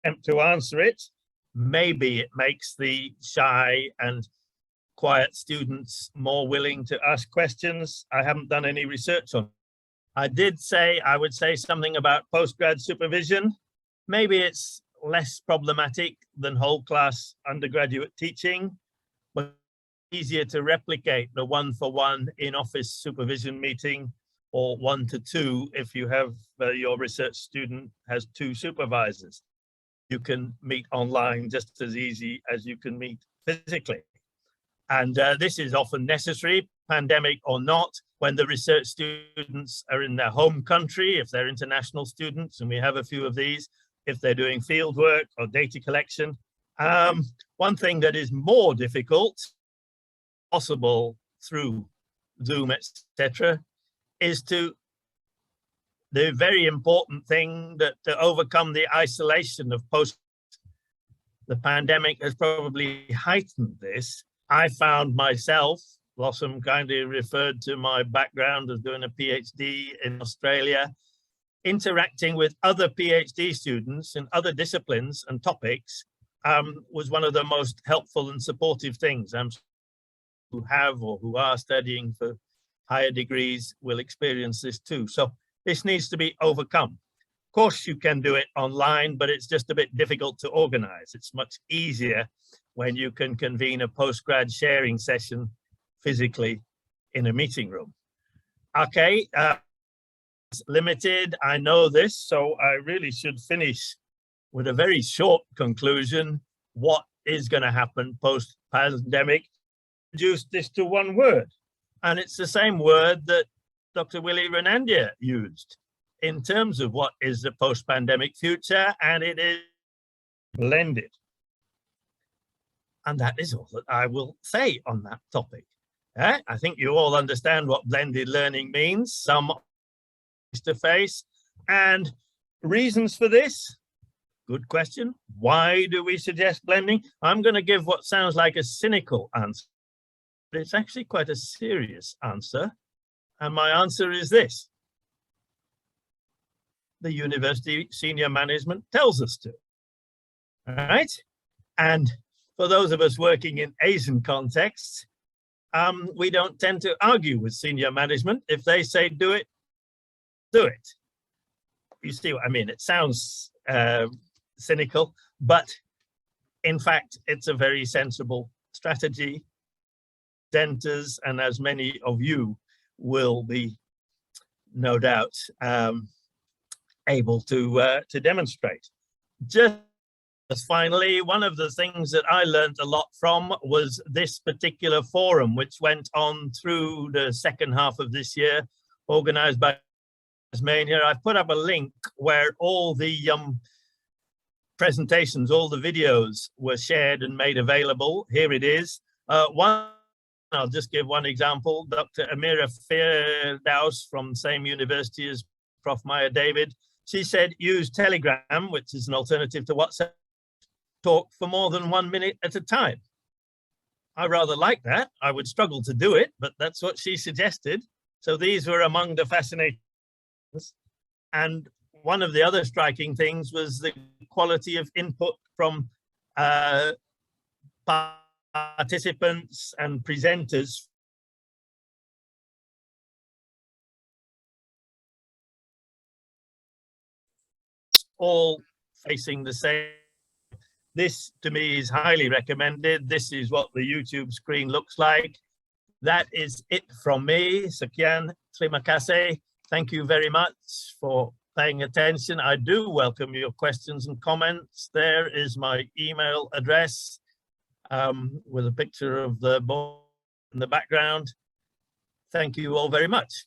S9: Attempt to answer it. Maybe it makes the shy and quiet students more willing to ask questions. I haven't done any research on it. I did say I would say something about postgrad supervision. Maybe it's less problematic than whole class undergraduate teaching, but easier to replicate the one-for-one in-office supervision meeting or 1-to-2 if you have your research student has 2 supervisors. You can meet online just as easy as you can meet physically. And this is often necessary, pandemic or not, when the research students are in their home country, if they're international students, and we have a few of these, if they're doing field work or data collection. One thing that is more difficult, possible through Zoom, etc., is to the very important thing that to overcome the isolation of post. The pandemic has probably heightened this. I found myself, Blossom kindly referred to my background as doing a PhD in Australia, interacting with other PhD students in other disciplines and topics was one of the most helpful and supportive things. Who have or who are studying for higher degrees will experience this too. So this needs to be overcome. Of course, you can do it online, but it's just a bit difficult to organize. It's much easier when you can convene a postgrad sharing session physically in a meeting room. Okay, it's limited, I know this, so I really should finish with a very short conclusion. What is going to happen post-pandemic? Reduce this to one word, and it's the same word that Dr. Willy Renandia used in terms of what is the post-pandemic future, and it is blended. And that is all that I will say on that topic. I think you all understand what blended learning means, some face-to-face, and reasons for this. Good question. Why do we suggest blending? I'm going to give what sounds like a cynical answer, but it's actually quite a serious answer. And my answer is this. The university senior management tells us to. All right? And for those of us working in Asian contexts, we don't tend to argue with senior management. If they say do it, do it. You see what I mean? It sounds cynical, but in fact, it's a very sensible strategy. Denters, and as many of you will be, no doubt, able to demonstrate. Just finally, one of the things that I learned a lot from was this particular forum, which went on through the second half of this year, organized by Tasmania. I've put up a link where all the presentations, all the videos were shared and made available. Here it is. I'll just give one example. Dr. Amira Firdaus from the same university as Prof. Maya David, she said use Telegram, which is an alternative to WhatsApp, talk for more than 1 minute at a time. I rather like that. I would struggle to do it, but that's what she suggested. So these were among the fascinating things. And one of the other striking things was the quality of input from participants and presenters. All facing the same. This to me is highly recommended. This is what the YouTube screen looks like. That is it from me. Sekian, terima kasih. Thank you very much for paying attention. I do welcome your questions and comments. There is my email address with a picture of the board in the background. Thank you all very much.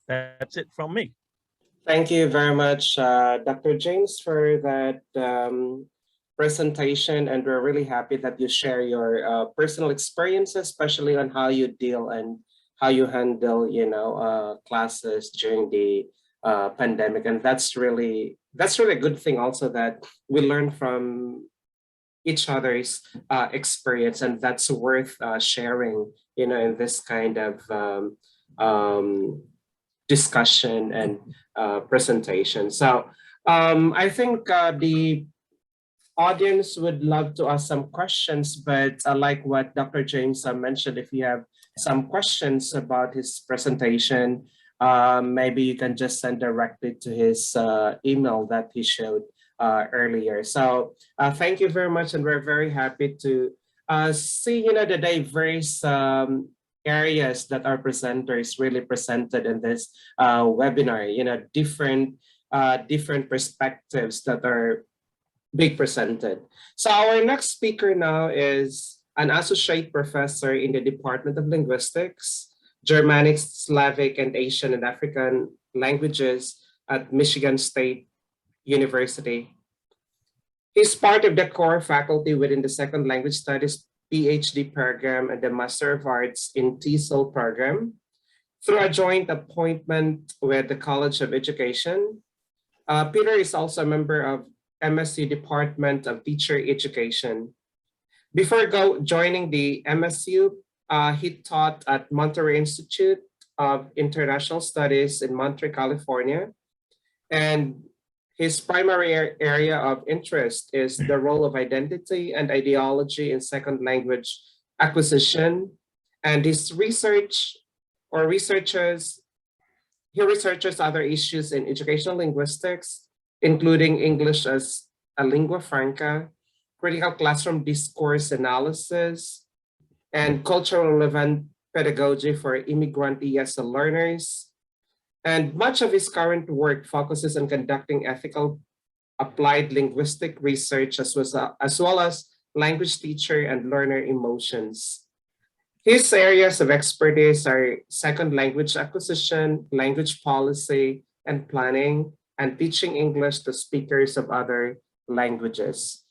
S9: That's it from me.
S2: Thank you very much, Dr. James, for that presentation. And we're really happy that you share your personal experiences, especially on how you deal and how you handle, classes during the pandemic. And that's really a good thing also, that we learn from each other's experience, and that's worth sharing, in this kind of discussion and presentation. So I think the audience would love to ask some questions, but like what Dr. James mentioned, if you have some questions about his presentation, maybe you can just send directly to his email that he showed earlier. So thank you very much, and we're very happy to see the diverse areas that our presenters really presented in this webinar. Different perspectives that are being presented. So our next speaker now is an associate professor in the Department of Linguistics, Germanic, Slavic, and Asian and African languages at Michigan State University. He's part of the core faculty within the Second Language Studies PhD program and the Master of Arts in TESOL program. Through a joint appointment with the College of Education, Peter is also a member of MSU Department of Teacher Education. Before joining the MSU, he taught at Monterey Institute of International Studies in Monterey, California. And his primary area of interest is the role of identity and ideology in second language acquisition. And his researches other issues in educational linguistics, including English as a lingua franca, critical classroom discourse analysis, and cultural relevant pedagogy for immigrant ESL learners. And much of his current work focuses on conducting ethical applied linguistic research as well as language teacher and learner emotions. His areas of expertise are second language acquisition, language policy and planning, and teaching English to speakers of other languages.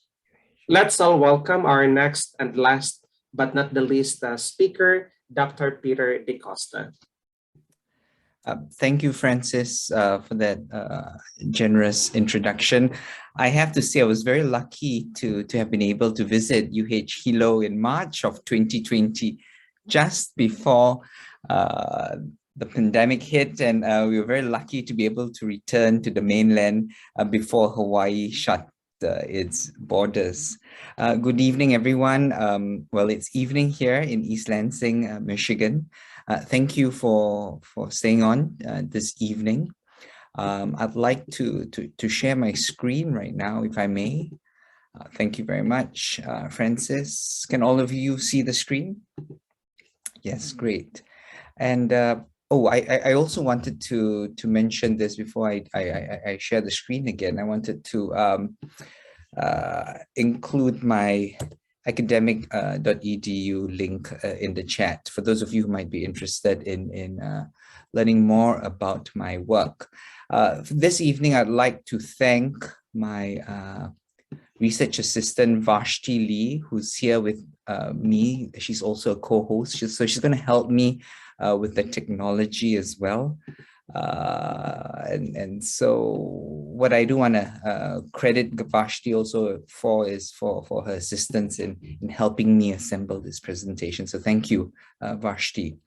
S2: Let's all welcome our next and last but not the least speaker, Dr. Peter De Costa.
S10: Thank you, Francis, for that generous introduction. I have to say I was very lucky to have been able to visit UH Hilo in March of 2020, just before the pandemic hit, and we were very lucky to be able to return to the mainland before Hawaii shut its borders. Good evening, everyone. Well, it's evening here in East Lansing, Michigan. Thank you for staying on this evening. I'd like to share my screen right now, if I may. Thank you very much, Francis. Can all of you see the screen? Yes, great. And oh, I also wanted to mention this before I share the screen again. I wanted to include my academic.edu link in the chat for those of you who might be interested in learning more about my work. This evening, I'd like to thank my research assistant Vashti Lee, who's here with me. She's also a co-host, so she's going to help me with the technology as well. And so what I do want to credit Vashti also for is for her assistance in helping me assemble this presentation. So thank you, Vashti.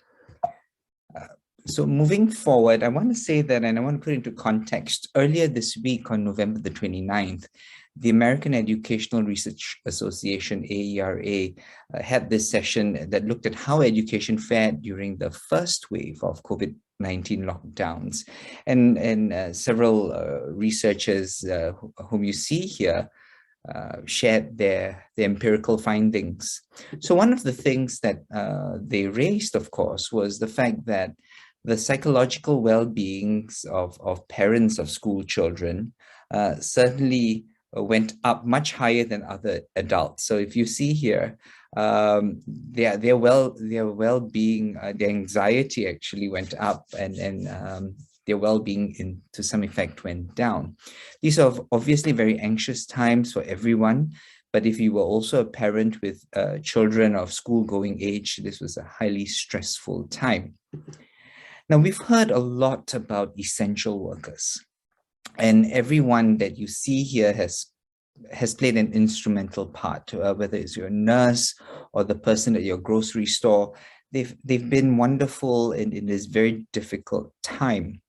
S10: So moving forward, I want to say that, and I want to put into context, earlier this week on November the 29th, the American Educational Research Association, AERA, had this session that looked at how education fared during the first wave of COVID-19 lockdowns. And several researchers whom you see here shared their empirical findings. So one of the things that they raised, of course, was the fact that the psychological well-beings of parents of school children certainly went up much higher than other adults. So if you see here, their well-being, their anxiety actually went up, and their well-being to some effect went down. These are obviously very anxious times for everyone, but if you were also a parent with children of school-going age, this was a highly stressful time. Now, we've heard a lot about essential workers, and everyone that you see here has played an instrumental part, whether it's your nurse or the person at your grocery store. They've been wonderful in this very difficult time.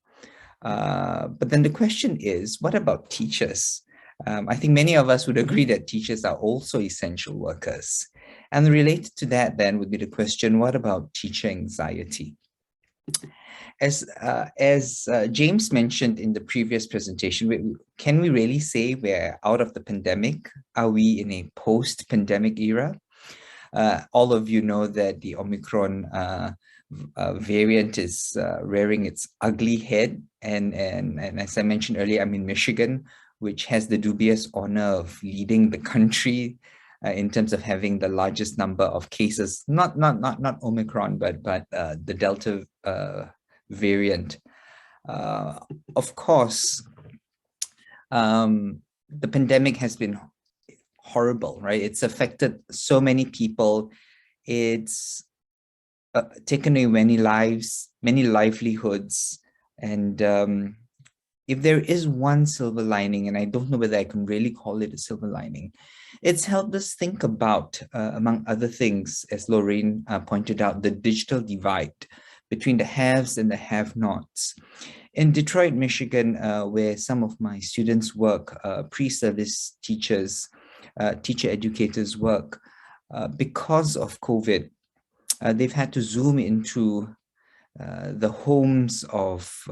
S10: But then the question is, what about teachers? I think many of us would agree that teachers are also essential workers. And related to that then would be the question, what about teacher anxiety? As James mentioned in the previous presentation, can we really say we're out of the pandemic? Are we in a post-pandemic era? All of you know that the Omicron variant is rearing its ugly head. And as I mentioned earlier, I'm in Michigan, which has the dubious honor of leading the country in terms of having the largest number of cases, not Omicron, but the Delta variant. Of course, the pandemic has been horrible, right? It's affected so many people. It's taken away many lives, many livelihoods. And if there is one silver lining, and I don't know whether I can really call it a silver lining, it's helped us think about, among other things, as Lorraine pointed out, the digital divide between the haves and the have-nots. In Detroit, Michigan, where some of my students work, pre-service teachers, teacher educators work, because of COVID, they've had to zoom into the homes of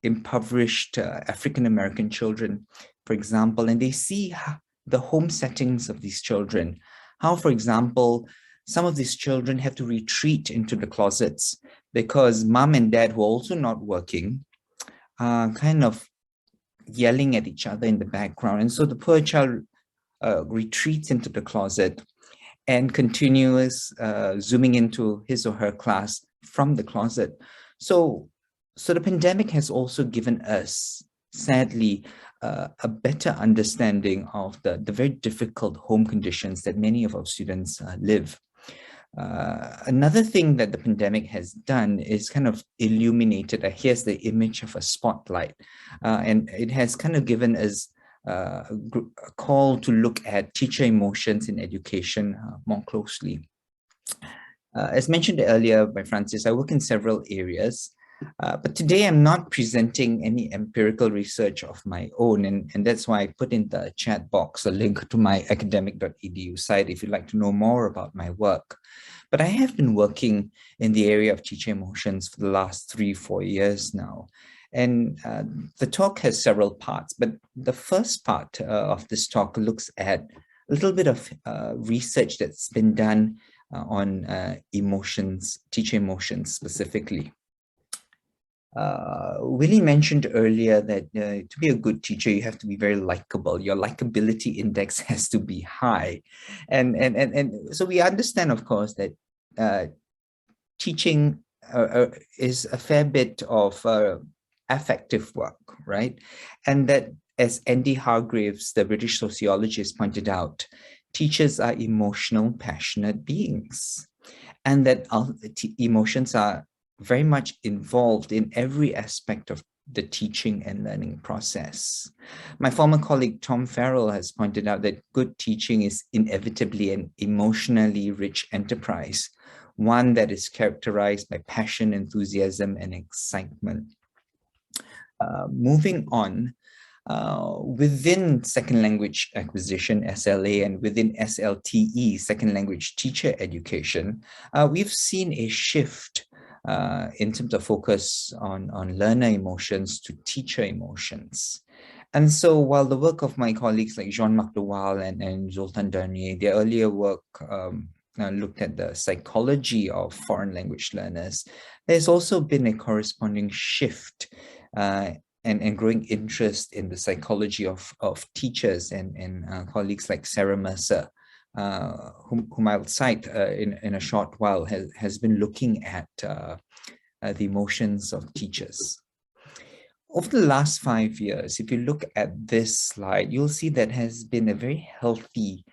S10: impoverished African-American children, for example, and they see the home settings of these children. How, for example, some of these children have to retreat into the closets because mom and dad, who are also not working, are kind of yelling at each other in the background. And so the poor child retreats into the closet and continues zooming into his or her class from the closet. So the pandemic has also given us, sadly, a better understanding of the very difficult home conditions that many of our students live. Another thing that the pandemic has done is kind of illuminated, here's the image of a spotlight, and it has kind of given us a call to look at teacher emotions in education more closely. As mentioned earlier by Francis, I work in several areas. But today I'm not presenting any empirical research of my own, and that's why I put in the chat box a link to my academic.edu site if you'd like to know more about my work. But I have been working in the area of teacher emotions for the last 3-4 years now. And the talk has several parts, but the first part of this talk looks at a little bit of research that's been done on emotions, teacher emotions specifically. Willie mentioned earlier that to be a good teacher, you have to be very likable. Your likability index has to be high. And so we understand, of course, that teaching is a fair bit of affective work, right? And that, as Andy Hargraves, the British sociologist, pointed out, teachers are emotional, passionate beings, and that emotions are very much involved in every aspect of the teaching and learning process. My former colleague Tom Farrell has pointed out that good teaching is inevitably an emotionally rich enterprise, one that is characterized by passion, enthusiasm, and excitement. Moving on, within second language acquisition, SLA, and within SLTE, second language teacher education, we've seen a shift in terms of focus on learner emotions to teacher emotions. And so while the work of my colleagues like Jean-Marc Lewal and Zoltan Dernier, their earlier work looked at the psychology of foreign language learners, there's also been a corresponding shift and growing interest in the psychology of teachers and colleagues like Sarah Mercer, whom I'll cite in a short while, has been looking at the emotions of teachers. Over the last 5 years, if you look at this slide, you'll see that has been a very healthy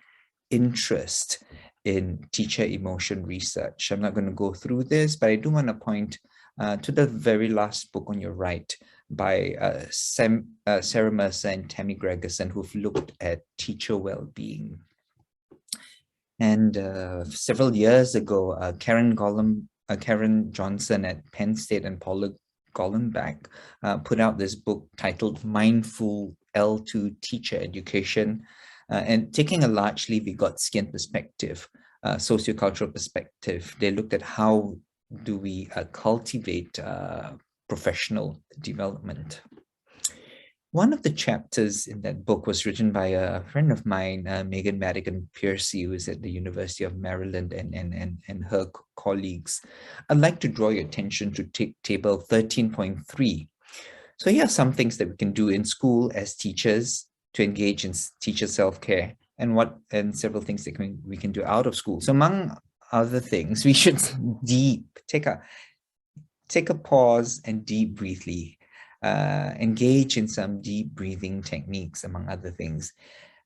S10: interest in teacher emotion research. I'm not going to go through this, but I do want to point to the very last book on your right by Sarah Mercer and Tammy Gregerson, who've looked at teacher well-being. And several years ago, Karen Johnson at Penn State and Paula Gollenbach put out this book titled Mindful L2 Teacher Education, and taking a largely Vygotskian perspective, sociocultural perspective. They looked at how do we cultivate professional development. One of the chapters in that book was written by a friend of mine, Megan Madigan Piercy, who is at the University of Maryland, and her colleagues. I'd like to draw your attention to table 13.3. So here are some things that we can do in school as teachers to engage in teacher self-care, and several things that we can do out of school. So among other things, we should take a pause and deep breathly. Engage in some deep breathing techniques, among other things.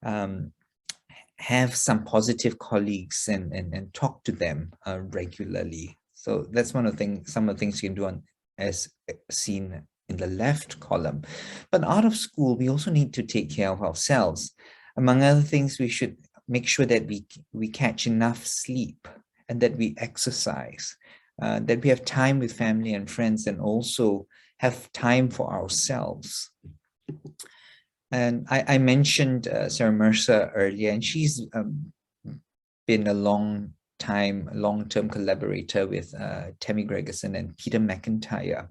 S10: Have some positive colleagues and talk to them regularly. So that's some of the things you can do as seen in the left column. But out of school, we also need to take care of ourselves. Among other things, we should make sure that we catch enough sleep and that we exercise, that we have time with family and friends, and also have time for ourselves. And I mentioned Sarah Mercer earlier, and she's been a long-term collaborator with Tammy Gregerson and Peter McIntyre.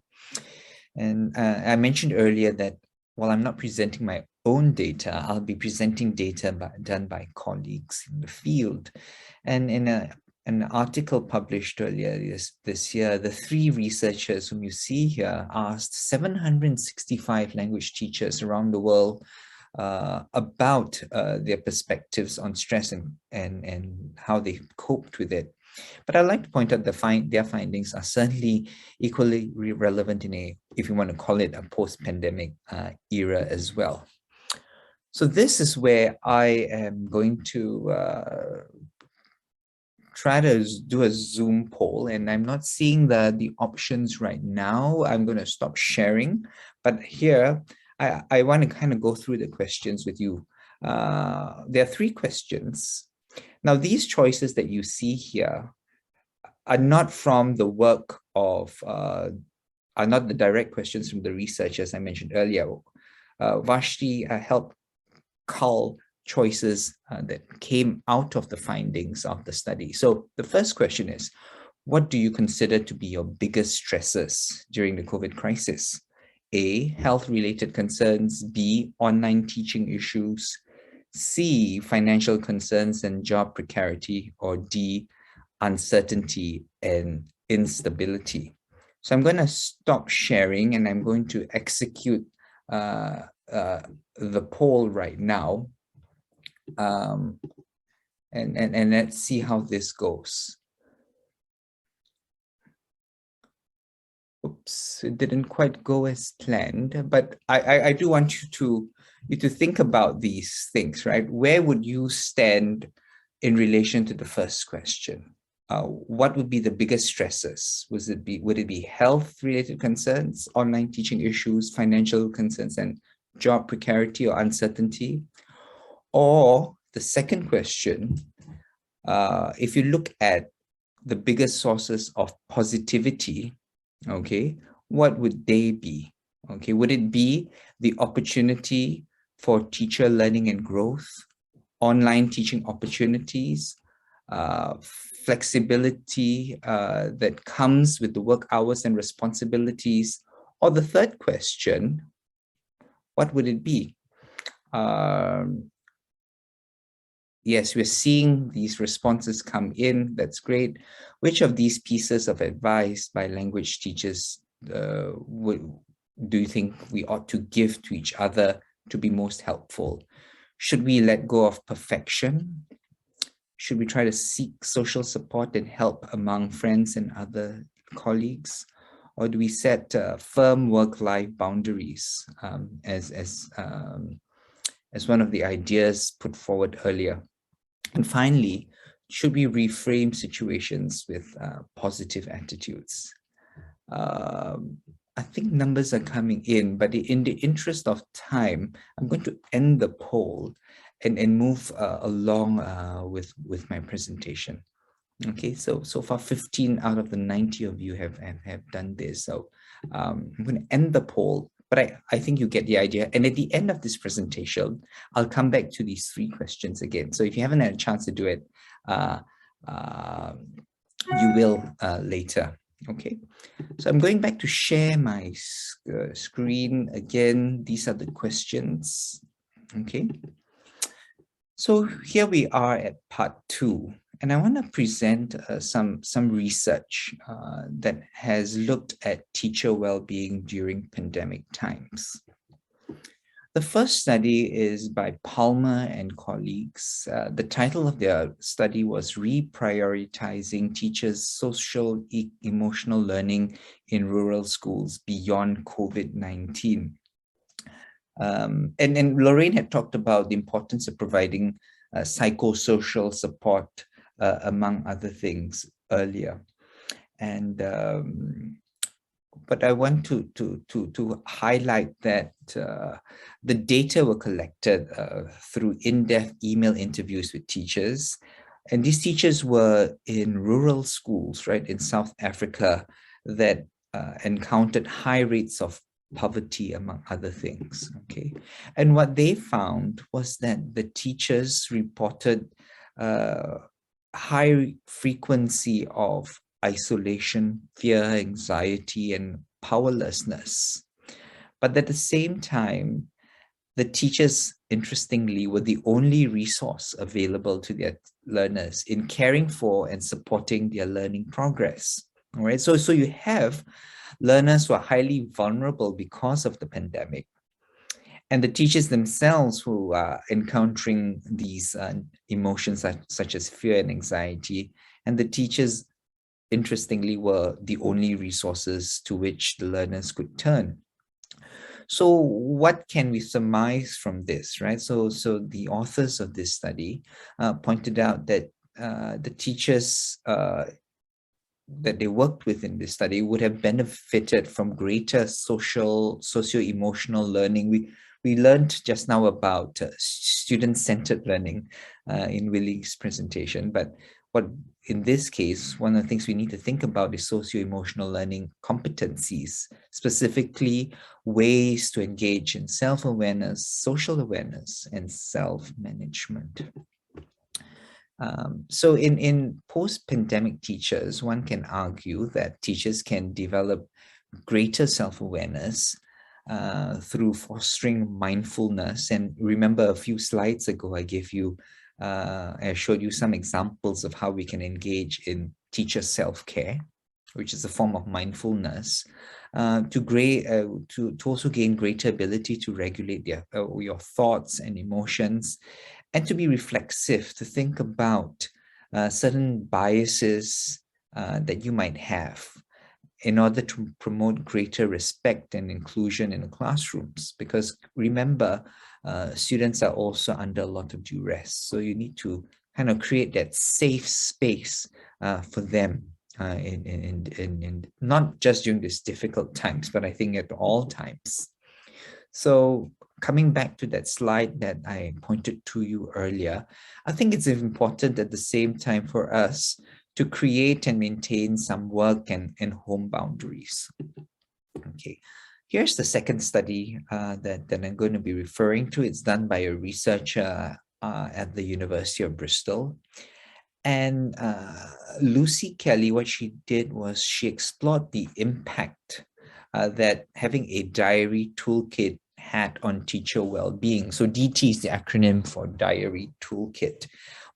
S10: And I mentioned earlier that while I'm not presenting my own data, I'll be presenting data done by colleagues in the field. And in an article published earlier this year, the 3 researchers whom you see here asked 765 language teachers around the world about their perspectives on stress and how they coped with it. But I'd like to point out their findings are certainly equally relevant in if you want to call it, a post-pandemic era as well. So this is where I am going to try to do a Zoom poll, and I'm not seeing the options right now. I'm going to stop sharing, but here I want to kind of go through the questions with you. There are 3 questions. Now, these choices that you see here are not from the work of are not the direct questions from the researchers I mentioned earlier. Vashti helped cull choices that came out of the findings of the study. So the first question is, what do you consider to be your biggest stresses during the COVID crisis? A, health-related concerns. B, online teaching issues. C, financial concerns and job precarity. Or D, uncertainty and instability. So I'm going to stop sharing and I'm going to execute the poll right now. And let's see how this goes. Oops, it didn't quite go as planned, but I do want you to think about these things, right? Where would you stand in relation to the first question? What would be the biggest stresses? Would it be health-related concerns, online teaching issues, financial concerns, and job precarity or uncertainty? Or the second question, if you look at the biggest sources of positivity, okay, what would they be? Okay, would it be the opportunity for teacher learning and growth, online teaching opportunities, flexibility that comes with the work hours and responsibilities? Or the third question, what would it be? Yes, we're seeing these responses come in. That's great. Which of these pieces of advice by language teachers do you think we ought to give to each other to be most helpful? Should we let go of perfection? Should we try to seek social support and help among friends and other colleagues? Or do we set firm work-life boundaries as one of the ideas put forward earlier? And finally, should we reframe situations with positive attitudes? I think numbers are coming in, but in the interest of time, I'm going to end the poll and move along with my presentation. Okay, so far 15 out of the 90 of you have done this. So I'm going to end the poll, but I think you get the idea. And at the end of this presentation, I'll come back to these three questions again. So if you haven't had a chance to do it, you will later. Okay, so I'm going back to share my screen again. These are the questions. Okay, so here we are at part 2. And I want to present some research that has looked at teacher well-being during pandemic times. The first study is by Palmer and colleagues. The title of their study was Reprioritizing Teachers' Social Emotional Learning in Rural Schools Beyond COVID-19. And Lorraine had talked about the importance of providing psychosocial support among other things earlier. And but I want to highlight that the data were collected through in-depth email interviews with teachers. And these teachers were in rural schools, right, in South Africa that encountered high rates of poverty, among other things, okay? And what they found was that the teachers reported high frequency of isolation, fear, anxiety, and powerlessness. But at the same time, the teachers, interestingly, were the only resource available to their learners in caring for and supporting their learning progress. All right, so you have learners who are highly vulnerable because of the pandemic, and the teachers themselves who are encountering these emotions such as fear and anxiety, and the teachers, interestingly, were the only resources to which the learners could turn. So what can we surmise from this, right? So the authors of this study pointed out that the teachers that they worked with in this study would have benefited from greater socio-emotional learning. We learned just now about student-centered learning in Willie's presentation, but what in this case, one of the things we need to think about is socio-emotional learning competencies, specifically ways to engage in self-awareness, social awareness, and self-management. So in post-pandemic teachers, one can argue that teachers can develop greater self-awareness through fostering mindfulness. And remember, a few slides ago, I showed you some examples of how we can engage in teacher self-care, which is a form of mindfulness, to also gain greater ability to regulate your thoughts and emotions, and to be reflexive, to think about certain biases that you might have in order to promote greater respect and inclusion in the classrooms. Because remember, students are also under a lot of duress. So you need to kind of create that safe space for them in not just during these difficult times, but I think at all times. So coming back to that slide that I pointed to you earlier, I think it's important at the same time for us to create and maintain some work and home boundaries. Okay, here's the second study that I'm going to be referring to. It's done by a researcher at the University of Bristol. And Lucy Kelly, what she did was she explored the impact that having a diary toolkit had on teacher well-being. So DT is the acronym for Diary Toolkit.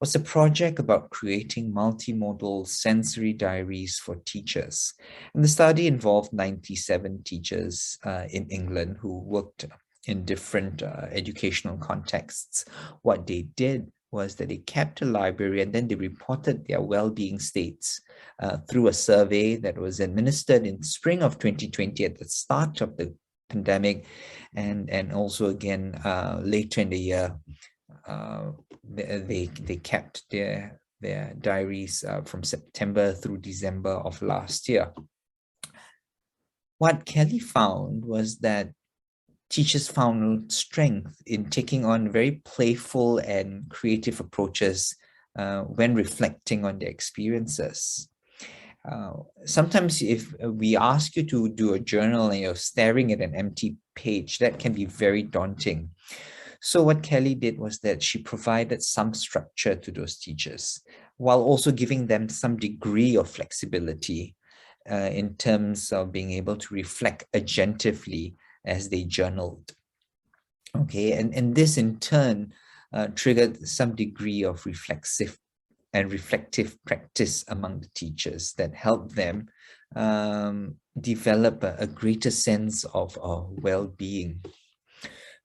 S10: Was a project about creating multimodal sensory diaries for teachers. And the study involved 97 teachers in England who worked in different educational contexts. What they did was that they kept a library and then they reported their well-being states through a survey that was administered in spring of 2020 at the start of the pandemic, and also again later in the year. They kept their diaries from September through December of last year. What Kelly found was that teachers found strength in taking on very playful and creative approaches when reflecting on their experiences. Sometimes if we ask you to do a journal and you're staring at an empty page, that can be very daunting. So what Kelly did was that she provided some structure to those teachers while also giving them some degree of flexibility in terms of being able to reflect agentively as they journaled. Okay, and this in turn triggered some degree of reflexive and reflective practice among the teachers that helped them develop a greater sense of well-being.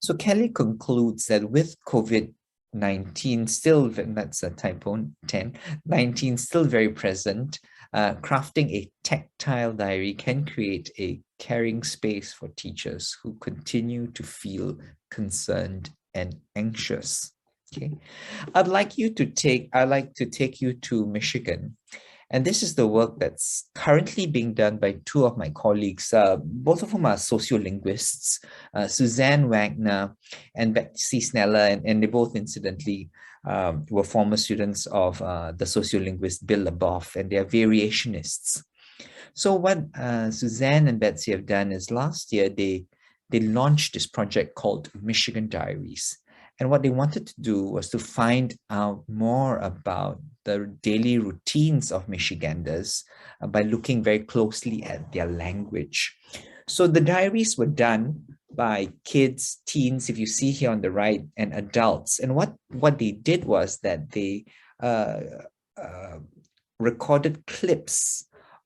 S10: So Kelly concludes that with COVID-19 still, that's a typo, 19 still very present, crafting a tactile diary can create a caring space for teachers who continue to feel concerned and anxious. Okay, I'd like to take you to Michigan. And this is the work that's currently being done by two of my colleagues, both of whom are sociolinguists, Suzanne Wagner and Betsy Sneller, and they both incidentally were former students of the sociolinguist Bill Leboff, and they are variationists. So what Suzanne and Betsy have done is last year they launched this project called Michigan Diaries. And what they wanted to do was to find out more about the daily routines of Michiganders by looking very closely at their language. So the diaries were done by kids, teens, if you see here on the right, and adults. And what they did was that they recorded clips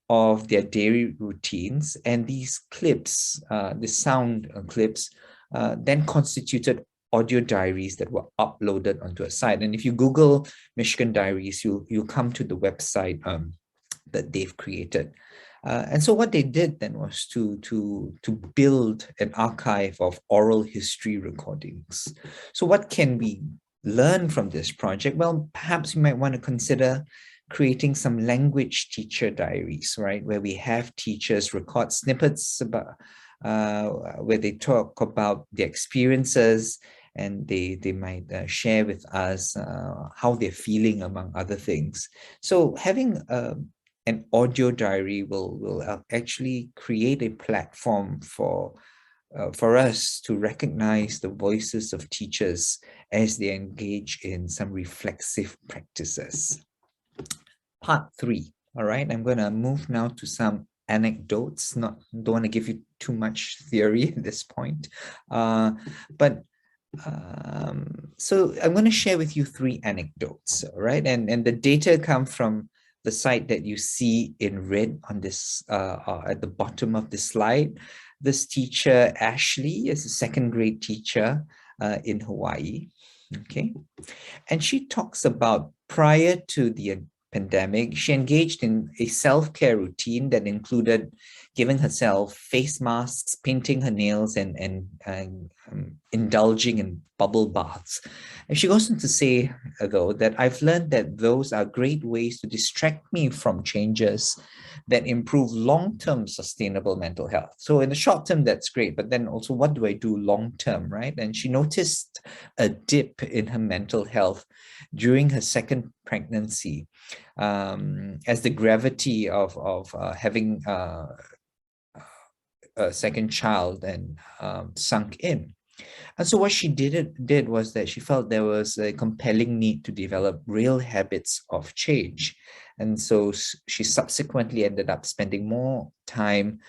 S10: of their daily routines, and these clips, the sound clips, then constituted audio diaries that were uploaded onto a site. And if you Google Michigan Diaries, you'll come to the website that they've created. And so what they did then was to build an archive of oral history recordings. So what can we learn from this project? Well, perhaps you might want to consider creating some language teacher diaries, right? Where we have teachers record snippets about where they talk about their experiences and they might share with us how they're feeling, among other things. So having an audio diary will actually create a platform for us to recognize the voices of teachers as they engage in some reflexive practices. Part 3. All right, I'm going to move now to some anecdotes. Don't want to give you too much theory at this point, but so I'm going to share with you 3 anecdotes. All right, and the data come from the site that you see in red on this at the bottom of the slide. This teacher, Ashley, is a 2nd grade teacher in Hawaii. Okay, and she talks about prior to the pandemic, she engaged in a self-care routine that included giving herself face masks, painting her nails, and indulging in bubble baths. And she goes on to say, though, that I've learned that those are great ways to distract me from changes that improve long-term sustainable mental health. So in the short term, that's great, but then also what do I do long-term, right? And she noticed a dip in her mental health during her 2nd pregnancy, as the gravity of having a 2nd child and sunk in. And so what she did was that she felt there was a compelling need to develop real habits of change. And so she subsequently ended up spending more time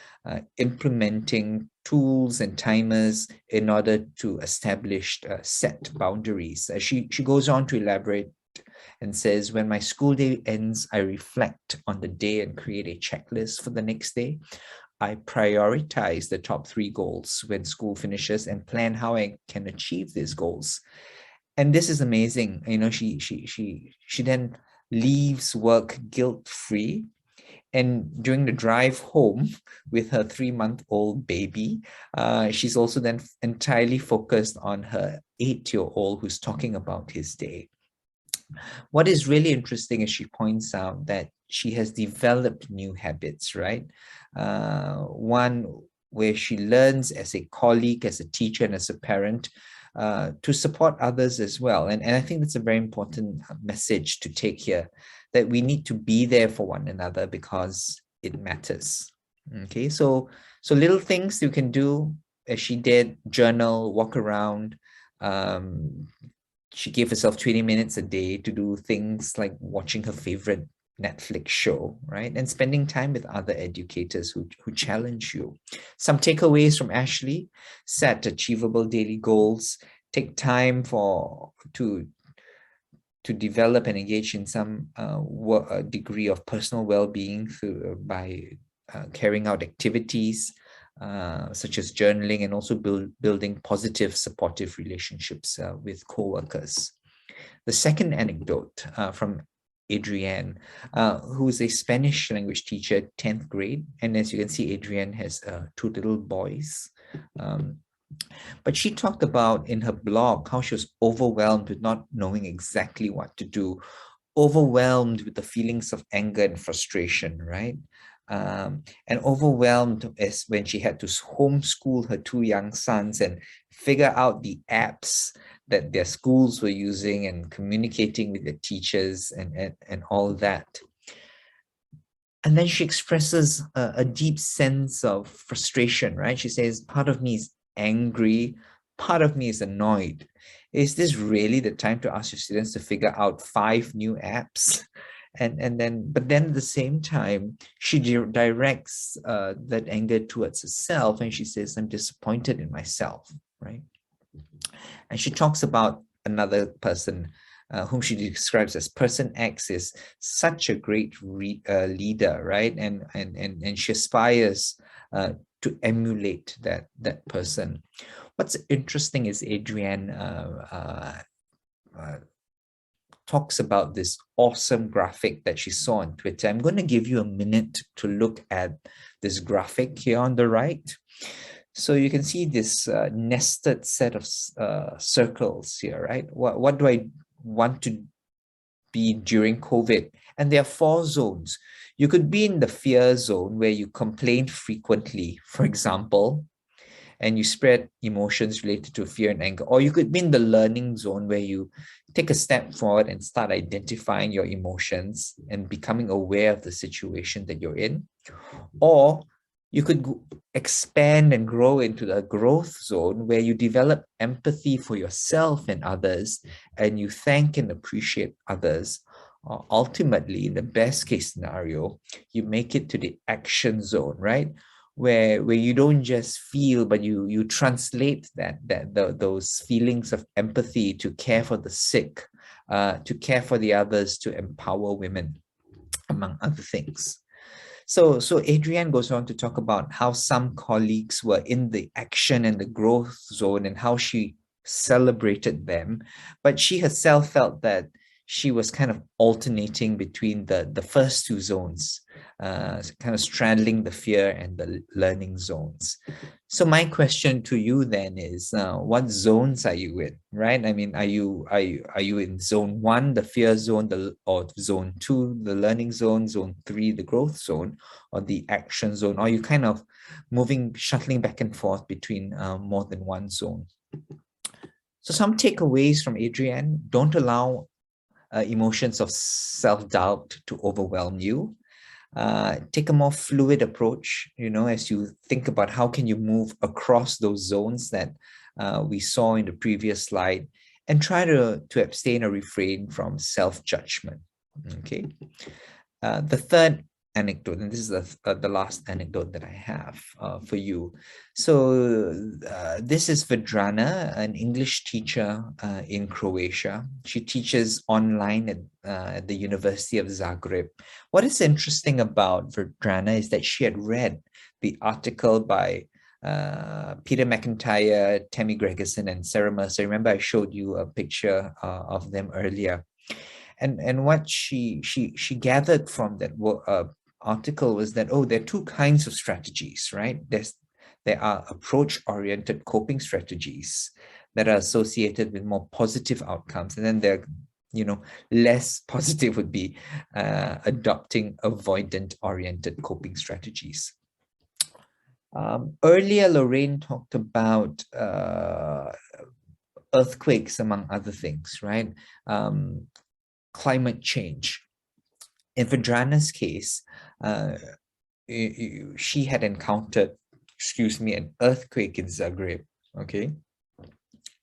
S10: implementing tools and timers in order to establish set boundaries. She goes on to elaborate and says, when my school day ends, I reflect on the day and create a checklist for the next day. I prioritize the top 3 goals when school finishes and plan how I can achieve these goals. And this is amazing. You know, she then leaves work guilt-free. And during the drive home with her 3-month-old baby, she's also then entirely focused on her 8-year-old who's talking about his day. What is really interesting is she points out that she has developed new habits, right? One where she learns as a colleague, as a teacher, and as a parent to support others as well. And I think that's a very important message to take here, that we need to be there for one another because it matters. Okay, so little things you can do, as she did: journal, walk around. She gave herself 20 minutes a day to do things like watching her favorite Netflix show, right? And spending time with other educators who challenge you. Some takeaways from Ashley: set achievable daily goals, take time to develop and engage in some degree of personal well-being by carrying out activities such as journaling, and also building positive, supportive relationships with co-workers. The second anecdote from Adrienne, who is a Spanish language teacher, 10th grade. And as you can see, Adrienne has 2 little boys. But she talked about in her blog how she was overwhelmed with not knowing exactly what to do, overwhelmed with the feelings of anger and frustration, right? And overwhelmed as when she had to homeschool her 2 young sons and figure out the apps that their schools were using and communicating with the teachers and all that. And then she expresses a deep sense of frustration, right? She says, part of me is angry, part of me is annoyed. Is this really the time to ask your students to figure out 5 new apps? But then at the same time, she directs that anger towards herself, and she says, I'm disappointed in myself, right? And she talks about another person whom she describes as person X is such a great leader, right? And she aspires to emulate that person. What's interesting is Adrienne talks about this awesome graphic that she saw on Twitter. I'm going to give you a minute to look at this graphic here on the right. So you can see this nested set of circles here, right? What do I want to be during COVID? And there are 4 zones. You could be in the fear zone where you complain frequently, for example, and you spread emotions related to fear and anger. Or you could be in the learning zone where you take a step forward and start identifying your emotions and becoming aware of the situation that you're in. Or you could expand and grow into the growth zone where you develop empathy for yourself and others, and you thank and appreciate others. Ultimately, in the best case scenario, you make it to the action zone, right? Where you don't just feel, but you translate those feelings of empathy to care for the sick, to care for the others, to empower women, among other things. So Adrienne goes on to talk about how some colleagues were in the action and the growth zone and how she celebrated them, but she herself felt that she was kind of alternating between the first two zones, kind of straddling the fear and the learning zones. So my question to you then is, what zones are you in, right? I mean, are you in zone 1, the fear zone, or zone 2, the learning zone, zone 3, the growth zone, or the action zone? Or are you kind of shuttling back and forth between more than one zone? So some takeaways from Adrienne: don't allow emotions of self-doubt to overwhelm you. Take a more fluid approach, as you think about how can you move across those zones that we saw in the previous slide, and try to abstain or refrain from self-judgment. Okay. The third anecdote, and this is the last anecdote that I have for you. So this is Vedrana, an English teacher in Croatia. She teaches online at the University of Zagreb. What is interesting about Vedrana is that she had read the article by Peter McIntyre, Tammy Gregerson, and Sarah Mercer. Remember, I showed you a picture of them earlier. And what she gathered from that article was that, there are two kinds of strategies, right? There are approach-oriented coping strategies that are associated with more positive outcomes, and then there, less positive would be adopting avoidant-oriented coping strategies. Earlier, Lorraine talked about earthquakes, among other things, right? Climate change. In Vedrana's case, she had encountered, an earthquake in Zagreb, okay?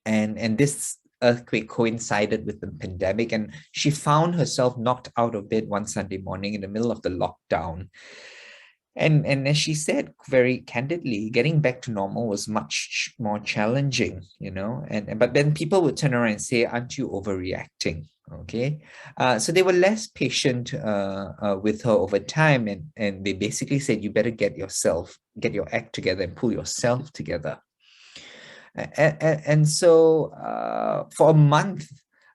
S10: And this earthquake coincided with the pandemic, and she found herself knocked out of bed one Sunday morning in the middle of the lockdown. And as she said very candidly, getting back to normal was much more challenging, but then people would turn around and say, aren't you overreacting? Okay, so they were less patient with her over time, and they basically said, you better get your act together and pull yourself together. And so for a month,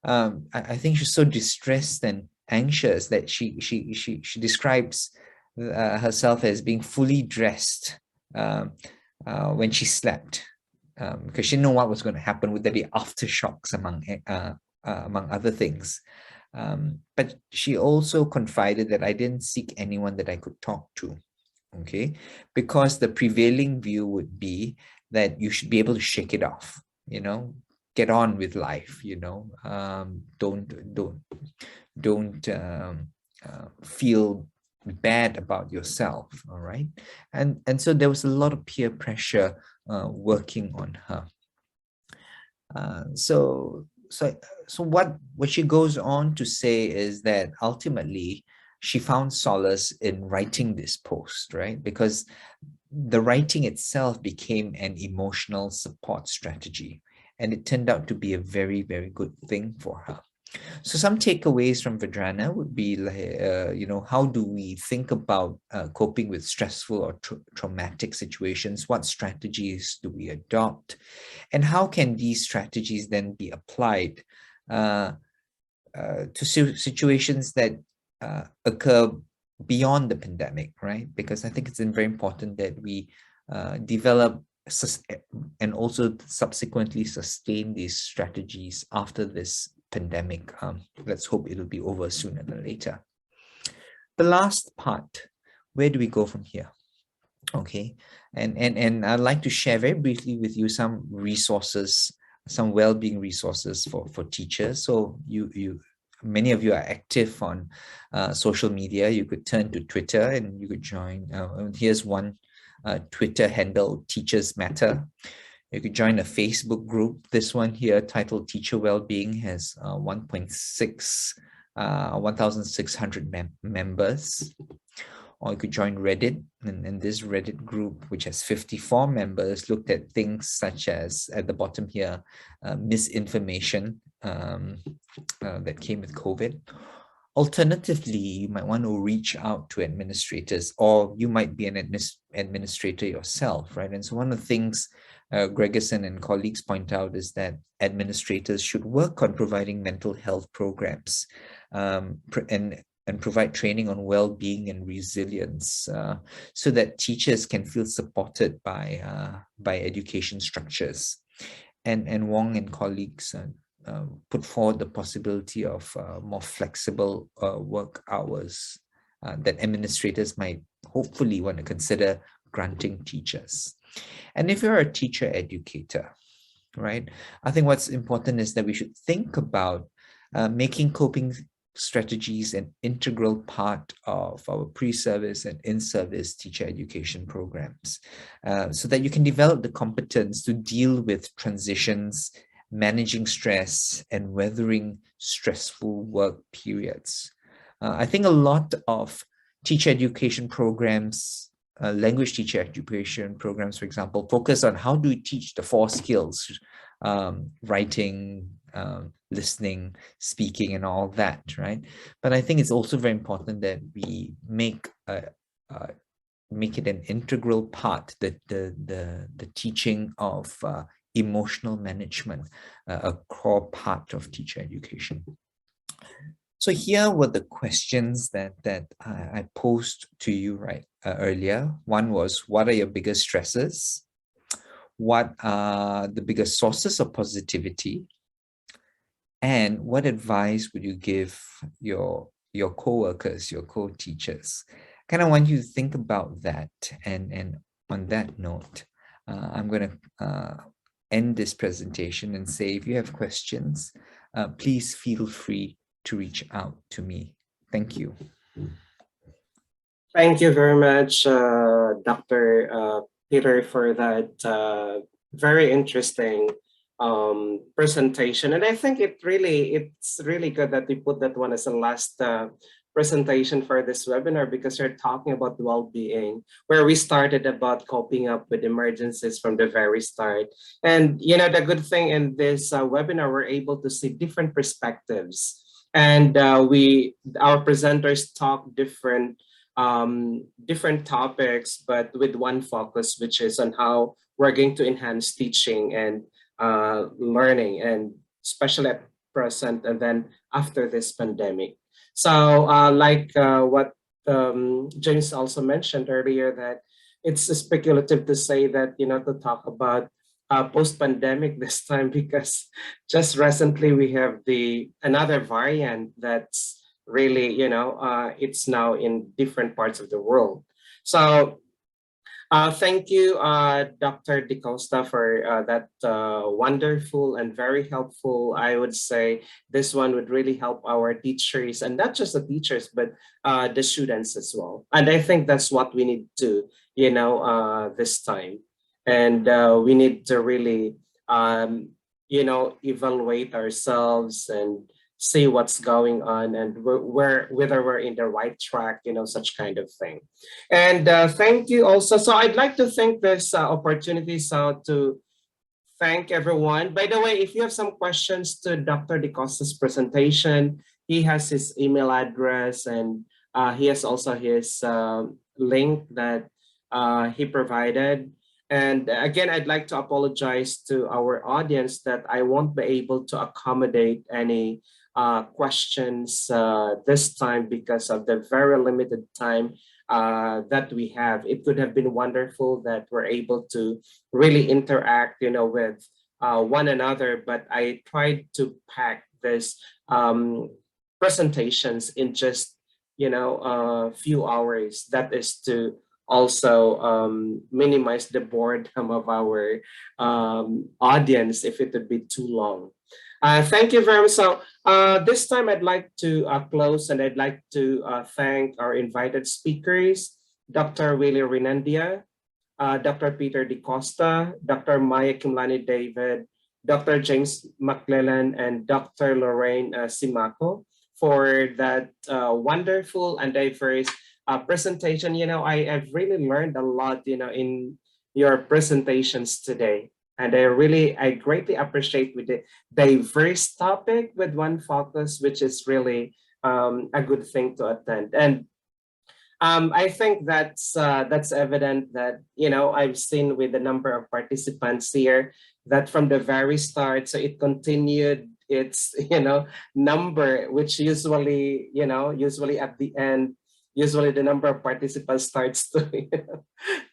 S10: I think she's so distressed and anxious that she describes herself as being fully dressed when she slept, because she didn't know what was going to happen. Would there be aftershocks among other things? But she also confided that I didn't seek anyone that I could talk to, okay? Because the prevailing view would be that you should be able to shake it off, get on with life, don't feel bad about yourself, all right? And so there was a lot of peer pressure working on her. So what she goes on to say is that ultimately she found solace in writing this post, right? Because the writing itself became an emotional support strategy, and it turned out to be a very, very good thing for her. So some takeaways from Vedrana would be, how do we think about coping with stressful or traumatic situations? What strategies do we adopt? And how can these strategies then be applied to situations that occur beyond the pandemic, right? Because I think it's very important that we develop and also subsequently sustain these strategies after this pandemic. Let's hope it'll be over sooner than later. The last part, where do we go from here? Okay, and I'd like to share very briefly with you some resources, some well-being resources for teachers. So many of you are active on social media. You could turn to Twitter and you could join. Here's one Twitter handle, Teachers Matter. You could join a Facebook group. This one here, titled Teacher Wellbeing, has 1,600 members. Or you could join Reddit, and this Reddit group, which has 54 members, looked at things such as, at the bottom here, misinformation that came with COVID. Alternatively, you might want to reach out to administrators, or you might be an administrator yourself, right? And so one of the things Gregerson and colleagues point out is that administrators should work on providing mental health programs and provide training on well-being and resilience, so that teachers can feel supported by education structures. And Wong and colleagues put forward the possibility of more flexible work hours that administrators might hopefully want to consider granting teachers. And if you're a teacher educator, right, I think what's important is that we should think about making coping strategies an integral part of our pre-service and in-service teacher education programs, so that you can develop the competence to deal with transitions, managing stress, and weathering stressful work periods. I think a lot of teacher education programs, language teacher education programs, for example, focus on how do we teach the 4 skills, writing, listening, speaking, and all that, right? But I think it's also very important that we make it an integral part, that the teaching of emotional management, a core part of teacher education. So here were the questions that I posed to you earlier. One was, what are your biggest stresses? What are the biggest sources of positivity? And what advice would you give your co-workers, your co-teachers? Kind of want you to think about that. And on that note, I'm going to end this presentation and say, if you have questions, please feel free to reach out to me. Thank you.
S2: Thank you very much, Dr. Peter, for that very interesting presentation. And I think it's really good that we put that one as the last presentation for this webinar, because we're talking about well-being, where we started about coping up with emergencies from the very start. And the good thing in this webinar, we're able to see different perspectives, and our presenters talk different topics, but with one focus, which is on how we're going to enhance teaching and learning, and especially at present and then after this pandemic. So like what James also mentioned earlier, that it's speculative to say that, to talk about post-pandemic this time, because just recently we have another variant that's really, it's now in different parts of the world. So thank you, Dr. DeCosta, for that wonderful and very helpful. I would say this one would really help our teachers, and not just the teachers, but the students as well. And I think that's what we need to, this time. And we need to really, evaluate ourselves and see what's going on, and whether we're in the right track, such kind of thing. And thank you also. So I'd like to thank this opportunity to thank everyone. By the way, if you have some questions to Dr. DeCosta's presentation, he has his email address, and he has also his link that he provided. And again, I'd like to apologize to our audience that I won't be able to accommodate any questions this time, because of the very limited time that we have. It could have been wonderful that we're able to really interact, with one another, but I tried to pack this presentations in just, a few hours. That is to also minimize the boredom of our audience if it would be too long. Thank you very much. So this time I'd like to close, and I'd like to thank our invited speakers, Dr. Willie Renandia, Dr. Peter DeCosta, Dr. Maya Kimlani David, Dr. James McClellan, and Dr. Lorraine Simaco for that wonderful and diverse presentation. You know, I've really learned a lot, you know, in your presentations today. And I greatly appreciate with the diverse topic with one focus, which is really a good thing to attend. And I think that's evident that, you know, I've seen with the number of participants here that from the very start, so it continued its, you know, number, which usually, you know, usually at the end, usually the number of participants starts to, you know,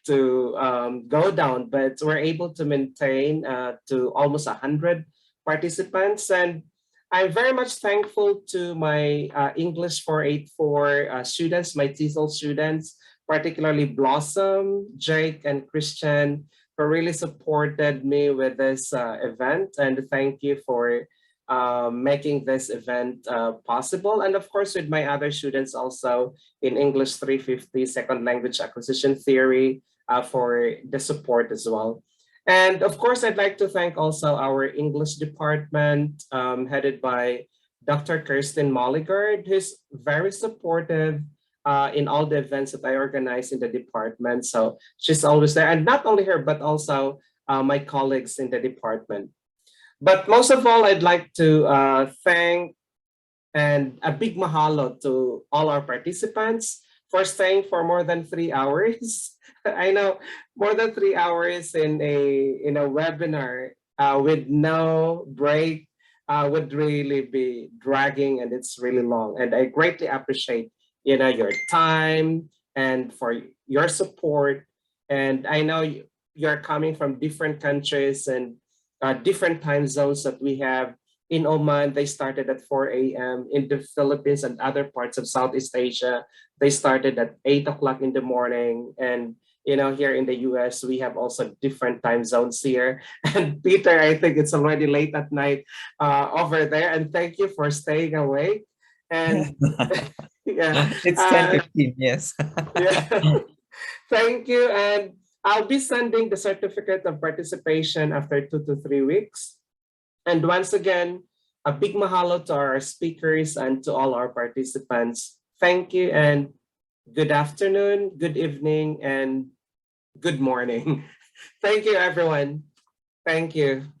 S2: to go down, but we're able to maintain to almost 100 participants. And I'm very much thankful to my English 484 students, my TESOL students, particularly Blossom, Jake, and Christian, who really supported me with this event. And thank you for making this event possible. And of course, with my other students also in English 350, Second Language Acquisition Theory, for the support as well. And of course, I'd like to thank also our English department, headed by Dr. Kirsten Molligard, who's very supportive in all the events that I organize in the department. So she's always there. And not only her, but also my colleagues in the department. But most of all, I'd like to thank and a big mahalo to all our participants for staying for more than 3 hours. I know more than 3 hours in a webinar with no break would really be dragging, and it's really long. And I greatly appreciate, you know, your time and for your support. And I know you're coming from different countries and different time zones that we have. In Oman, they started at 4 a.m. In the Philippines and other parts of Southeast Asia, they started at 8 o'clock in the morning. And, you know, here in the US, we have also different time zones here. And Peter, I think it's already late at night over there. And thank you for staying awake. And yeah,
S10: It's 10:15, yes.
S2: yeah. Thank you. And I'll be sending the certificate of participation after 2 to 3 weeks. And once again, a big mahalo to our speakers and to all our participants. Thank you, and good afternoon, good evening, and good morning. Thank you, everyone. Thank you.